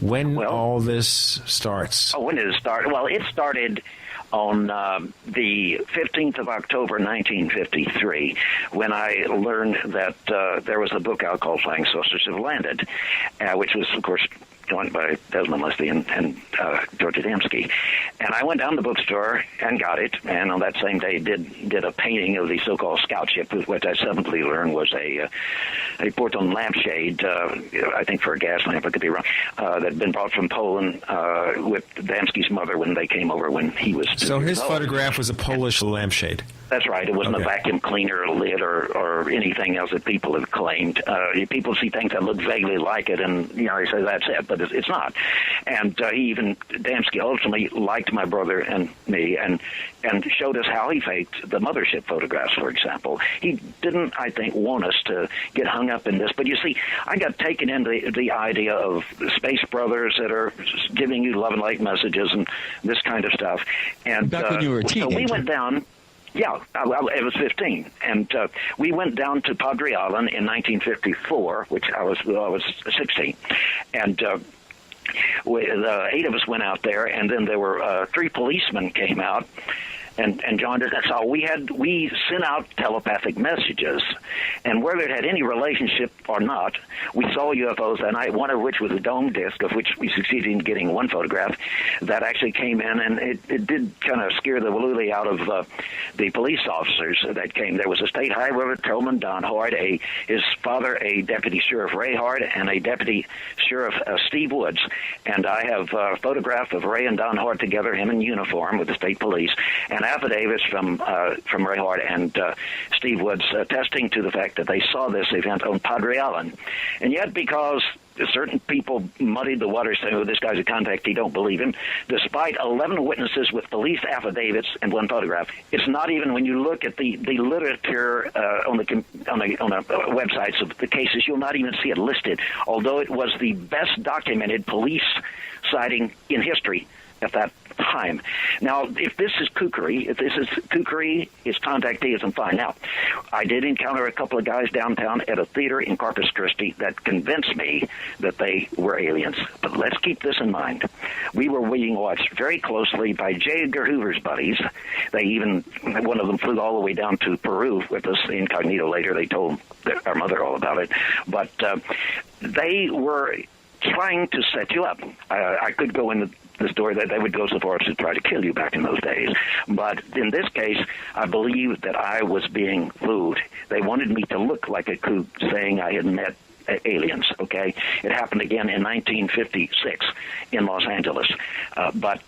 When all this starts? When did it start? Well, it started on the 15th of October, 1953, when I learned that there was a book out called Flying Saucers Have Landed, which was, of course, joined by Desmond Leslie and George Adamski. And I went down to the bookstore and got it, and on that same day did a painting of the so-called scout ship, which I subsequently learned was a Porton lampshade, I think for a gas lamp, I could be wrong, that had been brought from Poland with Adamski's mother when they came over when he was 2 So years his old. photograph was a Polish lampshade. That's right. It wasn't a vacuum cleaner, a lid, or anything else that people have claimed. People see things that look vaguely like it, and they say that's it, but it's not. And Adamski ultimately liked my brother and me, and showed us how he faked the mothership photographs, for example. He didn't, I think, want us to get hung up in this. But you see, I got taken into the idea of space brothers that are giving you love and light messages and this kind of stuff. And back when you were a teenager. So we went down. Yeah, I was 15, and we went down to Padre Island in 1954, which I was 16, and the 8 of us went out there, and then there were 3 policemen came out and joined us. That's all we had. We sent out telepathic messages, and whether it had any relationship or not, we saw UFOs that night, one of which was a dome disk, of which we succeeded in getting one photograph that actually came in, and it did kind of scare the waloolie out of the police officers that came. There was a state highway patrolman, Don Hart, his father, a deputy sheriff, Ray Hart, and a deputy sheriff, Steve Woods. And I have a photograph of Ray and Don Hart together, him in uniform with the state police, and affidavits from Ray Hart and Steve Woods attesting to the fact that they saw this event on Padre Island. And yet, because certain people muddied the water saying, oh, this guy's a contactee, don't believe him, despite 11 witnesses with police affidavits and one photograph. It's not even, when you look at the literature on the websites of the cases, you'll not even see it listed, although it was the best documented police sighting in history at that time. Now, if this is kookery, it's contacteeism, fine. Now, I did encounter a couple of guys downtown at a theater in Corpus Christi that convinced me that they were aliens. But let's keep this in mind. We were being watched very closely by J. Edgar Hoover's buddies. One of them flew all the way down to Peru with us incognito later. They told our mother all about it. But they were trying to set you up. I could go into the story that they would go so far as to try to kill you back in those days. But in this case, I believe that I was being fooled. They wanted me to look like a kook, saying I had met aliens, okay? It happened again in 1956 in Los Angeles. But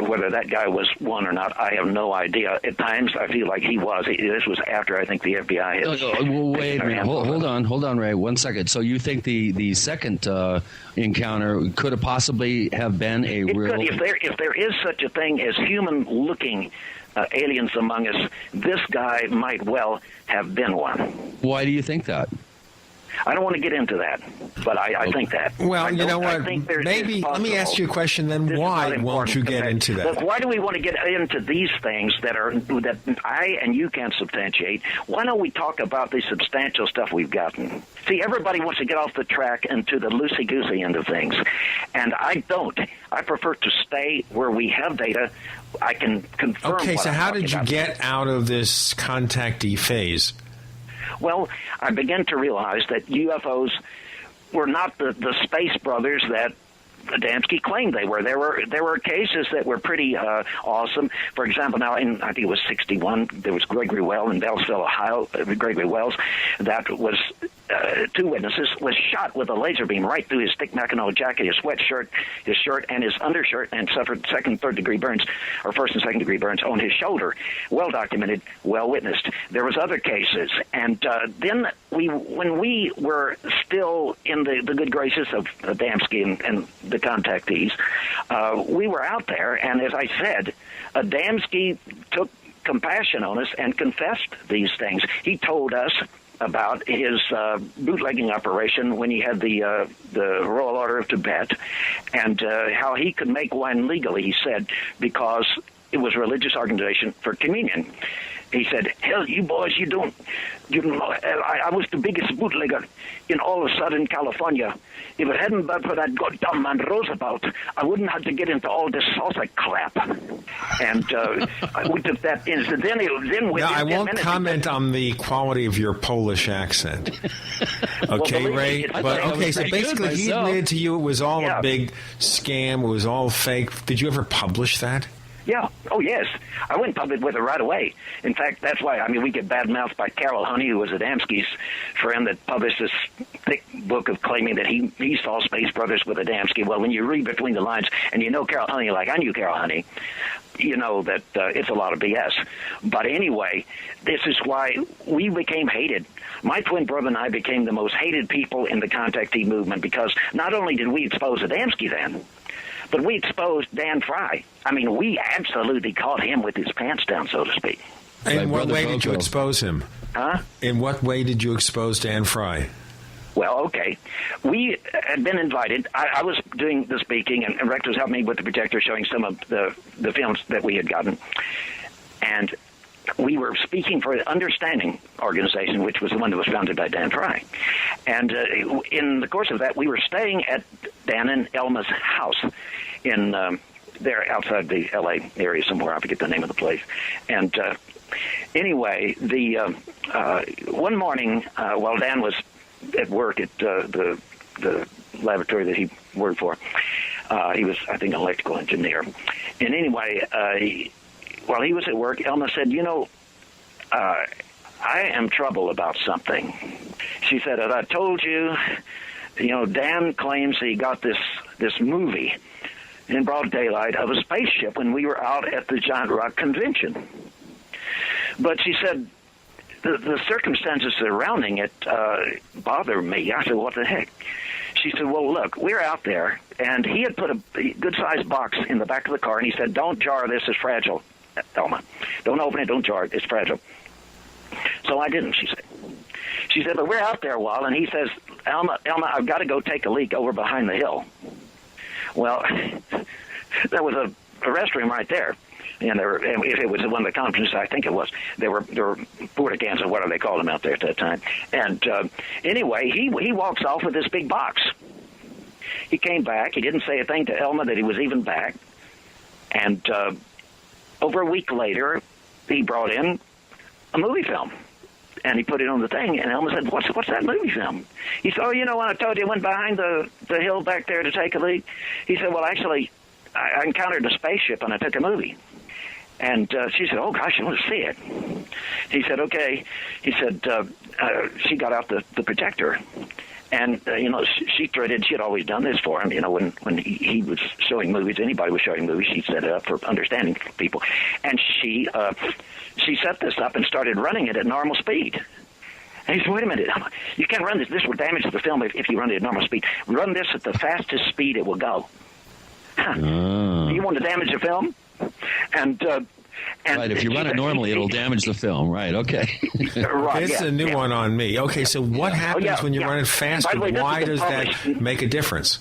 whether that guy was one or not, I have no idea. At times, I feel like he was. This was after, I think, the FBI had... Wait a minute. Hold on, Ray. 1 second. So you think the second encounter could have possibly have been a real... If there is such a thing as human-looking aliens among us, this guy might well have been one. Why do you think that? I don't want to get into that, but I think that. Well, you know what? Maybe let me ask you a question then. Why won't you get into that? Look, why do we want to get into these things that I and you can't substantiate? Why don't we talk about the substantial stuff we've gotten? See, everybody wants to get off the track and to the loosey-goosey end of things, and I don't. I prefer to stay where we have data. I can confirm. Okay, so how did you about. get out of this contactee phase? Well, I began to realize that UFOs were not the space brothers that Adamski claimed they were. There were cases that were pretty awesome. For example, now in I think it was 1961, there was Gregory Wells in Bellsville, Ohio. Gregory Wells, that was 2 witnesses, was shot with a laser beam right through his thick Mackinaw jacket, his sweatshirt, his shirt, and his undershirt, and suffered second and third degree burns, or first and second degree burns on his shoulder. Well documented, well witnessed. There was other cases, and then when we were still in the good graces of Adamski and the contactees, we were out there, and as I said, Adamski took compassion on us and confessed these things. He told us about his bootlegging operation when he had the Royal Order of Tibet, and how he could make wine legally, he said, because it was a religious organization for communion. He said, hell, you boys, you don't know, I was the biggest bootlegger in all of Southern California. If it hadn't been for that goddamn man Roosevelt, I wouldn't have to get into all this salsa crap. And we took that in. So then now, I won't comment on the quality of your Polish accent. Okay, well, Ray? But okay, so basically he admitted to you it was all a big scam, it was all fake. Did you ever publish that? Yeah. Oh, yes. I went public with it right away. In fact, that's why, we get bad-mouthed by Carol Honey, who was Adamski's friend that published this thick book of claiming that he saw Space Brothers with Adamski. Well, when you read between the lines and you know Carol Honey, like I knew Carol Honey, you know that it's a lot of BS. But anyway, this is why we became hated. My twin brother and I became the most hated people in the contactee movement because not only did we expose Adamski then, but we exposed Dan Fry. We absolutely caught him with his pants down, so to speak. In what way did you expose him? Huh? In what way did you expose Dan Fry? Well, okay. We had been invited. I was doing the speaking, and Rex was helping me with the projector, showing some of the films that we had gotten. And we were speaking for the Understanding organization, which was the one that was founded by Dan Fry. And in the course of that, we were staying at Dan and Elma's house in there outside the L.A. area somewhere. I forget the name of the place. And anyway, the one morning while Dan was at work at the laboratory that he worked for, he was, I think, an electrical engineer. And anyway, while he was at work, Elma said, I am troubled about something. She said, as I told you, Dan claims he got this movie in broad daylight of a spaceship when we were out at the Giant Rock Convention. But she said, the circumstances surrounding it bother me. I said, what the heck? She said, well, look, we're out there, and he had put a good-sized box in the back of the car, and he said, don't jar this, it's fragile. Elma, don't open it, don't jar it, it's fragile. So I didn't, she said. She said, but we're out there a while, and he says, Elma, I've got to go take a leak over behind the hill. Well, there was a restroom right there. And if it was one of the conferences, I think it was, there were porta cans or whatever they called them out there at that time. And anyway, he walks off with this big box. He came back. He didn't say a thing to Elma that he was even back. And over a week later, he brought in a movie film. And he put it on the thing, and Elma said, what's that movie film? He said, when I told you I went behind the hill back there to take a leak? He said, well, actually, I encountered a spaceship, and I took a movie. And she said, oh, gosh, I want to see it. He said, okay. He said, she got out the projector. And, she threaded, she had always done this for him, when he was showing movies, anybody was showing movies, she'd set it up for Understanding people. And she set this up and started running it at normal speed. And he said, wait a minute, you can't run this. This will damage the film if you run it at normal speed. Run this at the fastest speed it will go. Do you want to damage the film? And Right, if you run it normally, it'll damage the film. Right, okay. Right, this is a new one on me. Okay, so what happens when you run it faster? Why does that make a difference?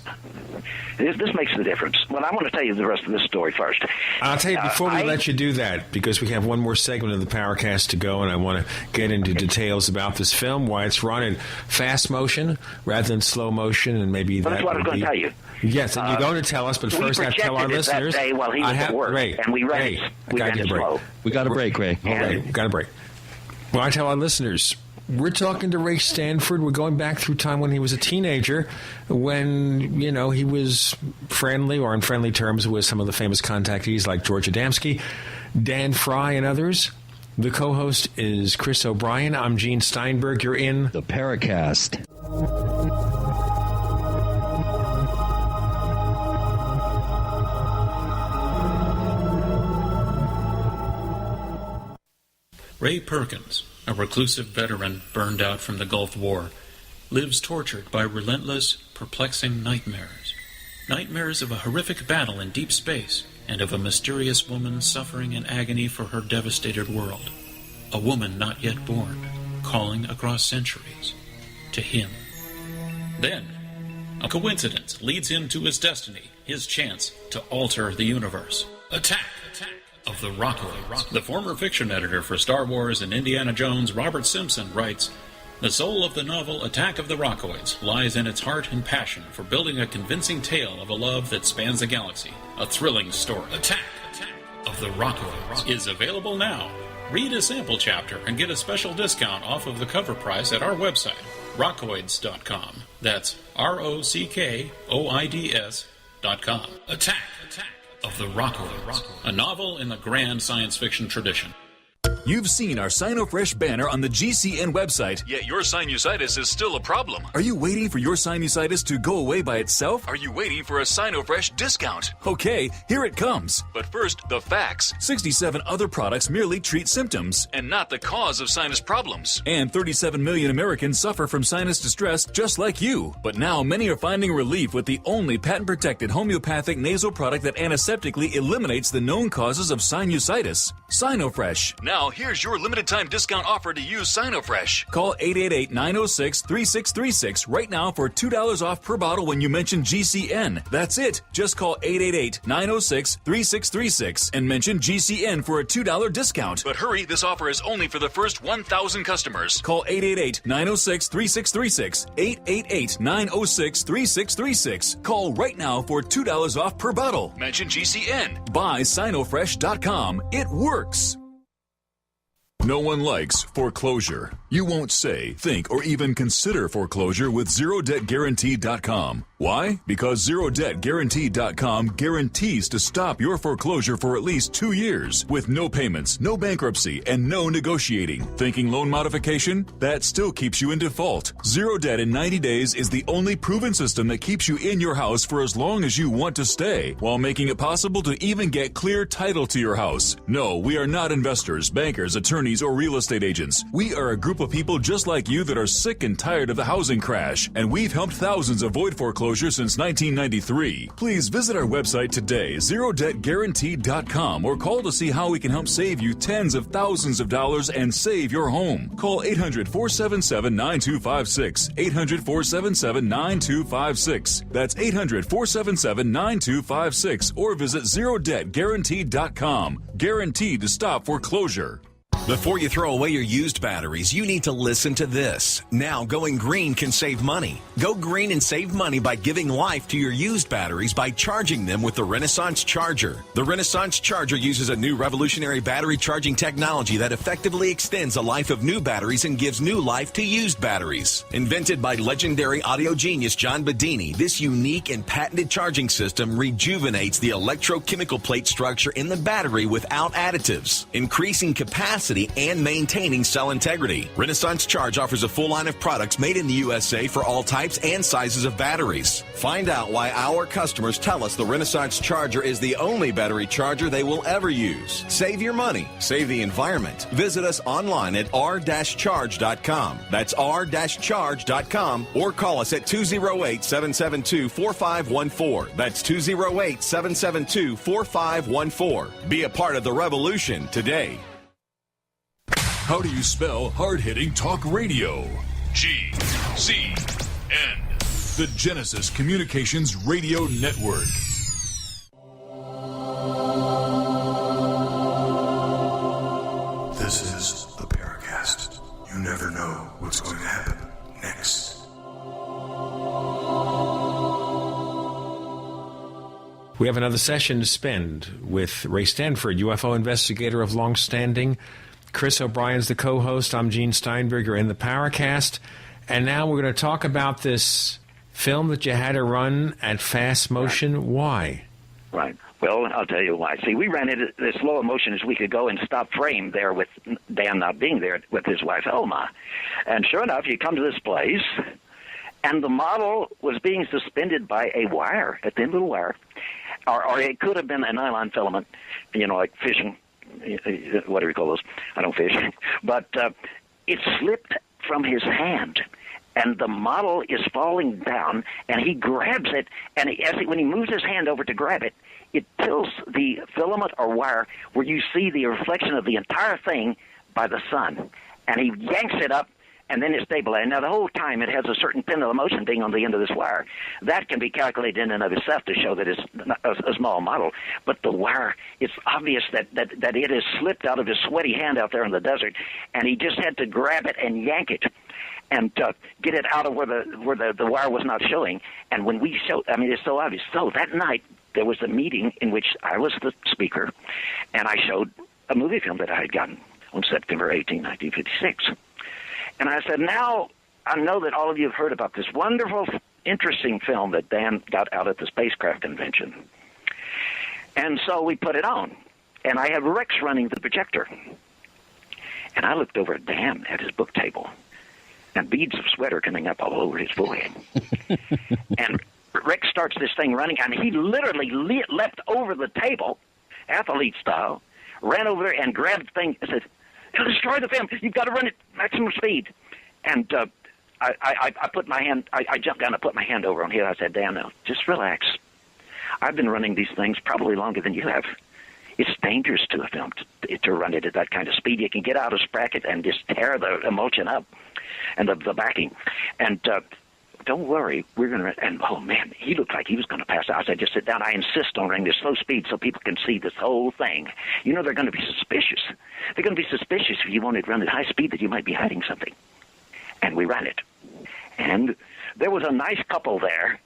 This makes the difference. Well, I want to tell you the rest of this story first. I'll tell you before we let you do that, because we have one more segment of the Paracast to go, and I want to get into details about this film, why it's run in fast motion rather than slow motion, and maybe that's what I was going to tell you. Yes, and you're going to tell us, but first I have to tell our listeners. That day while he was at work, Ray, and we ran Ray, we got to get a break. Slow. We got a break, Ray. We got a break. Well, I tell our listeners. We're talking to Ray Stanford. We're going back through time when he was a teenager, when, you know, he was friendly or on friendly terms with some of the famous contactees like George Adamski, Dan Fry, and others. The co-host is Chris O'Brien. I'm Gene Steinberg. You're in the Paracast. Ray Perkins, a reclusive veteran burned out from the Gulf War, lives tortured by relentless, perplexing nightmares. Nightmares of a horrific battle in deep space and of a mysterious woman suffering in agony for her devastated world. A woman not yet born, calling across centuries to him. Then, a coincidence leads him to his destiny, his chance to alter the universe. Attack of the Rockoids. The former fiction editor for Star Wars and Indiana Jones, Robert Simpson, writes, "The soul of the novel Attack of the Rockoids lies in its heart and passion for building a convincing tale of a love that spans the galaxy. A thrilling story. Attack of the Rockoids is available now. Read a sample chapter and get a special discount off of the cover price at our website, rockoids.com. That's ROCKOIDS.com. Attack of the Rockoids, a novel in the grand science fiction tradition." You've seen our SinoFresh banner on the GCN website, yet your sinusitis is still a problem. Are you waiting for your sinusitis to go away by itself? Are you waiting for a SinoFresh discount? Okay, here it comes. But first, the facts. 67 other products merely treat symptoms and not the cause of sinus problems. And 37 million Americans suffer from sinus distress just like you. But now many are finding relief with the only patent-protected homeopathic nasal product that antiseptically eliminates the known causes of sinusitis. SinoFresh. Now, here's your limited-time discount offer to use SinoFresh. Call 888-906-3636 right now for $2 off per bottle when you mention GCN. That's it. Just call 888-906-3636 and mention GCN for a $2 discount. But hurry, this offer is only for the first 1,000 customers. Call 888-906-3636. 888-906-3636. Call right now for $2 off per bottle. Mention GCN. Buy SinoFresh.com. It works. No one likes foreclosure. You won't say, think, or even consider foreclosure with ZeroDebtGuarantee.com. Why? Because ZeroDebtGuarantee.com guarantees to stop your foreclosure for at least 2 years with no payments, no bankruptcy, and no negotiating. Thinking loan modification? That still keeps you in default. Zero Debt in 90 days is the only proven system that keeps you in your house for as long as you want to stay, while making it possible to even get clear title to your house. No, we are not investors, bankers, attorneys, or real estate agents. We are a group of people just like you that are sick and tired of the housing crash, and we've helped thousands avoid foreclosure since 1993. Please visit our website today, ZeroDebtGuarantee.com, or call to see how we can help save you tens of thousands of dollars and save your home. Call 800-477-9256. 800-477-9256. That's 800-477-9256, or visit ZeroDebtGuarantee.com. Guaranteed to stop foreclosure. Before you throw away your used batteries, you need to listen to this. Now, going green can save money. Go green and save money by giving life to your used batteries by charging them with the Renaissance Charger. The Renaissance Charger uses a new revolutionary battery charging technology that effectively extends the life of new batteries and gives new life to used batteries. Invented by legendary audio genius John Bedini, this unique and patented charging system rejuvenates the electrochemical plate structure in the battery without additives, increasing capacity capacity and maintaining cell integrity. Renaissance Charge offers a full line of products made in the USA for all types and sizes of batteries. Find out why our customers tell us the Renaissance Charger is the only battery charger they will ever use. Save your money. Save the environment. Visit us online at r-charge.com. That's r-charge.com, or call us at 208-772-4514. That's 208-772-4514. Be a part of the revolution today. How do you spell hard-hitting talk radio? GCN. The Genesis Communications Radio Network. This is the Paracast. You never know what's going to happen next. We have another session to spend with Ray Stanford, UFO investigator of long standing. Chris O'Brien's the co-host. I'm Gene Steinberger in the Paracast. And now we're going to talk about this film that you had to run at fast motion. Why? Right. Well, I'll tell you why. See, we ran it as slow a motion as we could go and stop frame there with Dan not being there with his wife, Elma. And sure enough, you come to this place, and the model was being suspended by a wire, a thin little wire. Or it could have been a nylon filament, like fishing. What do we call those? I don't fish. But it slipped from his hand, and the model is falling down, and he grabs it, and when he moves his hand over to grab it, it tilts the filament or wire where you see the reflection of the entire thing by the sun. And he yanks it up, and then it's stabilized. Now, the whole time it has a certain pendulum motion being on the end of this wire. That can be calculated in and of itself to show that it's a small model. But the wire, it's obvious that it has slipped out of his sweaty hand out there in the desert, and he just had to grab it and yank it and get it out of where the wire was not showing. And when we showed, it's so obvious. So that night, there was a meeting in which I was the speaker, and I showed a movie film that I had gotten on September 18, 1956. And I said, now I know that all of you have heard about this wonderful, interesting film that Dan got out at the spacecraft convention. And so we put it on. And I had Rex running the projector. And I looked over at Dan at his book table, and beads of sweat are coming up all over his forehead. And Rex starts this thing running, and he literally leapt over the table, athlete style, ran over there and grabbed the thing and said, "It'll destroy the film. You've got to run it maximum speed." And I put my hand, I jumped down and put my hand over on here. I said, "Dan, now, just relax. I've been running these things probably longer than you have. It's dangerous to a film to run it at that kind of speed. You can get out of sprocket and just tear the emulsion up and the backing. And don't worry, we're going to." And, oh, man, he looked like he was going to pass out. I said, "Just sit down. I insist on running this slow speed so people can see this whole thing. They're going to be suspicious. They're going to be suspicious if you want to run at high speed that you might be hiding something." And we ran it. And there was a nice couple there,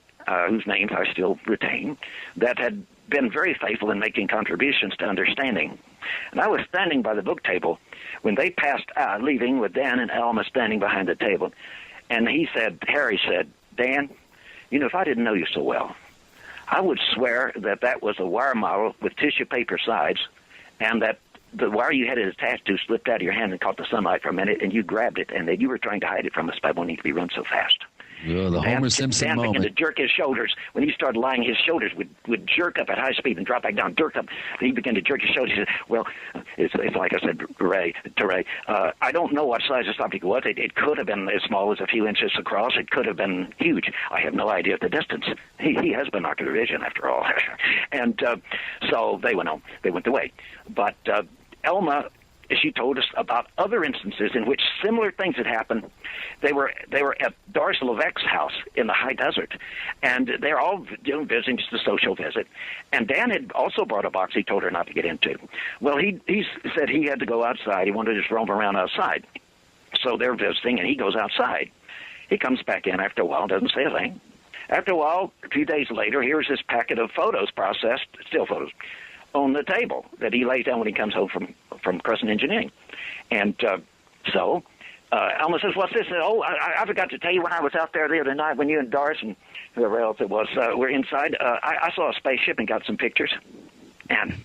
whose names I still retain, that had been very faithful in making contributions to understanding. And I was standing by the book table when they passed out, leaving with Dan and Alma standing behind the table. And Harry said, "Dan, if I didn't know you so well, I would swear that was a wire model with tissue paper sides, and that the wire you had it attached to slipped out of your hand and caught the sunlight for a minute, and you grabbed it, and that you were trying to hide it from us by wanting to be run so fast." The Homer Simpson Dan moment. began to jerk his shoulders. When he started lying, his shoulders would jerk up at high speed and drop back down, jerk up. Then he began to jerk his shoulders. He said, "Well, it's like I said to Ray, I don't know what size this object was. It could have been as small as a few inches across. It could have been huge. I have no idea of the distance. He has binocular vision, after all." And so they went on. They went away. But Elma, she told us about other instances in which similar things had happened. They were at Doris Levesque's house in the high desert, and they're all visiting, just a social visit. And Dan had also brought a box he told her not to get into. Well, he said he had to go outside. He wanted to just roam around outside. So they're visiting, and he goes outside. He comes back in after a while, doesn't say a thing. After a while, a few days later, here's this packet of photos, processed, still photos, on the table that he lays down when he comes home from Crescent Engineering. And so Alma says, "What's this?" "Oh, I forgot to tell you when I was out there the other night when you and Doris and whoever else it was were inside. I saw a spaceship and got some pictures." And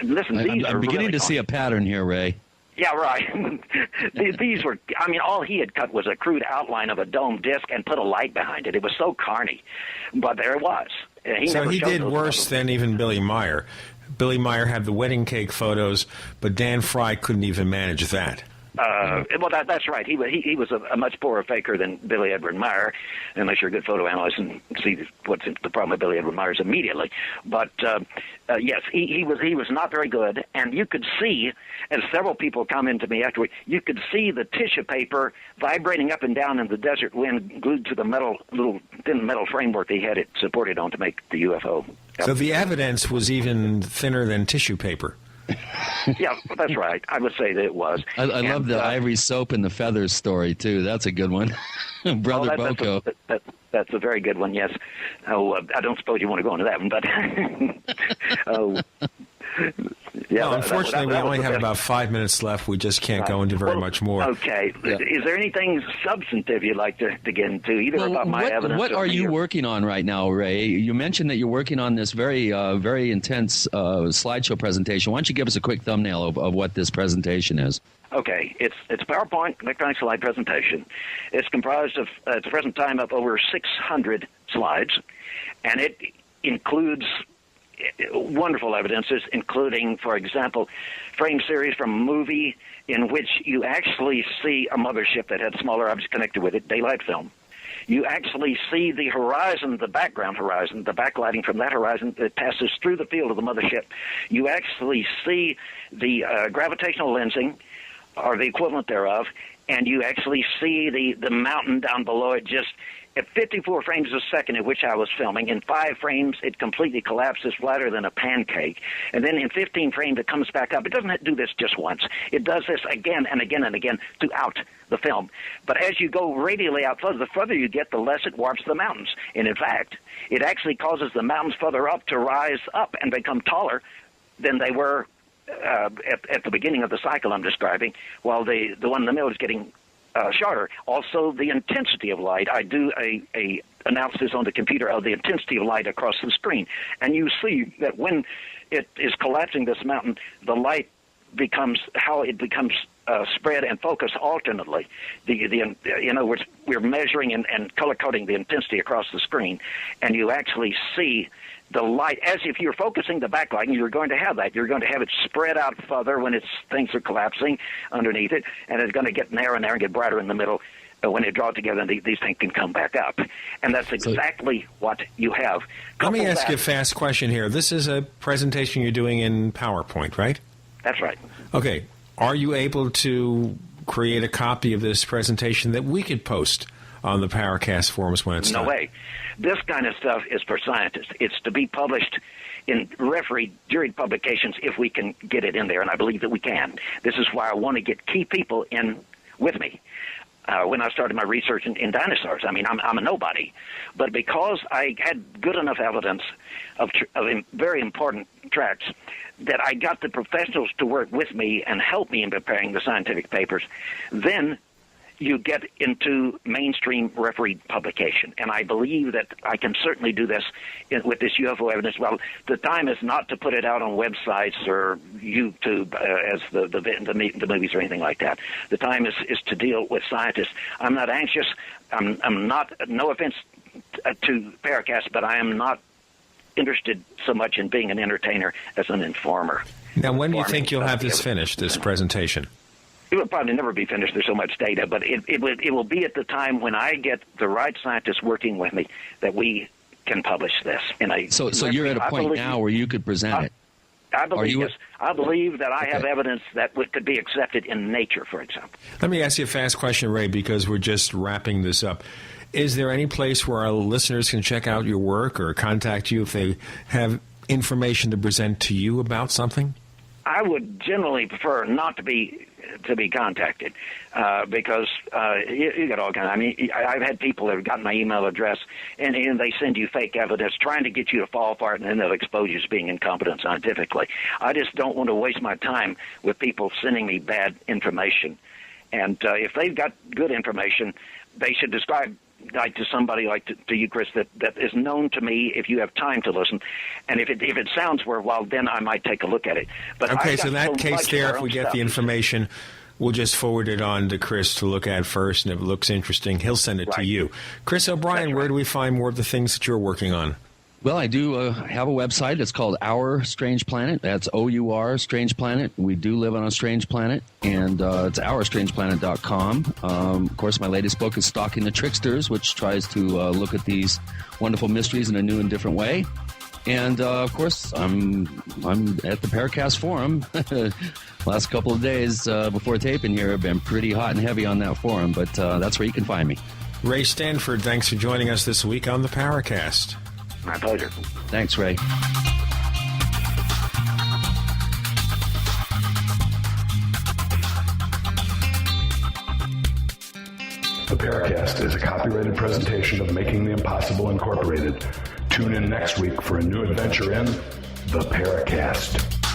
listen, I'm beginning to see a pattern here, Ray. Yeah, right. These were, I mean, all he had cut was a crude outline of a dome disc and put a light behind it. It was so carny. But there it was. So he did worse than even Billy Meyer. Billy Meyer had the wedding cake photos, but Dan Fry couldn't even manage that. Well, that's right. He was a much poorer faker than Billy Edward Meyer, unless you're a good photo analyst and see what's the problem with Billy Edward Myers immediately. But yes, he was not very good, and you could see, as several people commented to me afterward, you could see the tissue paper vibrating up and down in the desert wind, glued to the little thin metal framework they had it supported on to make the UFO. So the evidence was even thinner than tissue paper. Yeah, that's right. I would say that it was. I love the ivory soap and the feathers story, too. That's a good one. Brother Boko. That's a very good one, yes. Oh, I don't suppose you want to go into that one, but... Yeah, unfortunately, we only have about 5 minutes left. We just can't go into very much more. Okay. Yeah. Is there anything substantive you'd like to get into, either about my evidence? What are you working on right now, Ray? You mentioned that you're working on this very intense slideshow presentation. Why don't you give us a quick thumbnail of what this presentation is? Okay, it's a PowerPoint electronic slide presentation. It's comprised of, at the present time, of over 600 slides, and it includes wonderful evidences, including, for example, frame series from a movie in which you actually see a mothership that had smaller objects connected with it, daylight film. You actually see the horizon, the background horizon, the backlighting from that horizon that passes through the field of the mothership. You actually see the gravitational lensing, or the equivalent thereof, and you actually see the mountain down below it just at 54 frames a second, at which I was filming. In 5 frames, it completely collapses flatter than a pancake. And then in 15 frames, it comes back up. It doesn't do this just once. It does this again and again and again throughout the film. But as you go radially out further, the further you get, the less it warps the mountains. And in fact, it actually causes the mountains further up to rise up and become taller than they were at the beginning of the cycle I'm describing, while the one in the middle is getting shorter. Also, the intensity of light. I do a analysis on the computer of the intensity of light across the screen, and you see that when it is collapsing this mountain, the light becomes spread and focused alternately. In other words, we're measuring and color coding the intensity across the screen, and you actually see the light, as if you're focusing the backlighting, you're going to have that. You're going to have it spread out further when things are collapsing underneath it, and it's going to get narrower and narrower and get brighter in the middle. When they draw together, these things can come back up. And that's exactly what you have. Let me ask you a fast question here. This is a presentation you're doing in PowerPoint, right? That's right. Okay. Are you able to create a copy of this presentation that we could post on the Paracast forums when it's done? No way. This kind of stuff is for scientists. It's to be published in refereed, juried publications if we can get it in there, and I believe that we can. This is why I want to get key people in with me. When I started my research in dinosaurs, I mean, I'm a nobody. But because I had good enough evidence of very important tracks that I got the professionals to work with me and help me in preparing the scientific papers, then you get into mainstream refereed publication. And I believe that I can certainly do this with this UFO evidence. Well, the time is not to put it out on websites or YouTube as the movies or anything like that. The time is to deal with scientists. I'm not anxious. I'm not, no offense to Paracast, but I am not interested so much in being an entertainer as an informer. Now, when do you think you'll have this finished, this presentation? It will probably never be finished. There's so much data, but it will be at the time when I get the right scientists working with me that we can publish this. So you're at a point now where you could present it. I believe that I have evidence that could be accepted in Nature, for example. Let me ask you a fast question, Ray, because we're just wrapping this up. Is there any place where our listeners can check out your work or contact you if they have information to present to you about something? I would generally prefer not to be contacted because you got all kinds. I mean, I've had people that have gotten my email address and they send you fake evidence trying to get you to fall for it, and then they'll expose you as being incompetent scientifically. I just don't want to waste my time with people sending me bad information. And if they've got good information, they should describe like to somebody like to you, Chris, that is known to me if you have time to listen. And if it sounds worthwhile, then I might take a look at it. But okay, so in that case there, if we get the information, we'll just forward it on to Chris to look at first, and if it looks interesting, he'll send it to you. Chris O'Brien, where do we find more of the things that you're working on? Well, I do have a website. It's called Our Strange Planet. That's OUR, Strange Planet. We do live on a strange planet, and it's OurStrangePlanet.com. Of course, my latest book is Stalking the Tricksters, which tries to look at these wonderful mysteries in a new and different way. And, of course, I'm at the Paracast forum. Last couple of days before taping here have been pretty hot and heavy on that forum, but that's where you can find me. Ray Stanford, thanks for joining us this week on the Paracast. My pleasure. Thanks, Ray. The Paracast is a copyrighted presentation of Making the Impossible Incorporated. Tune in next week for a new adventure in The Paracast.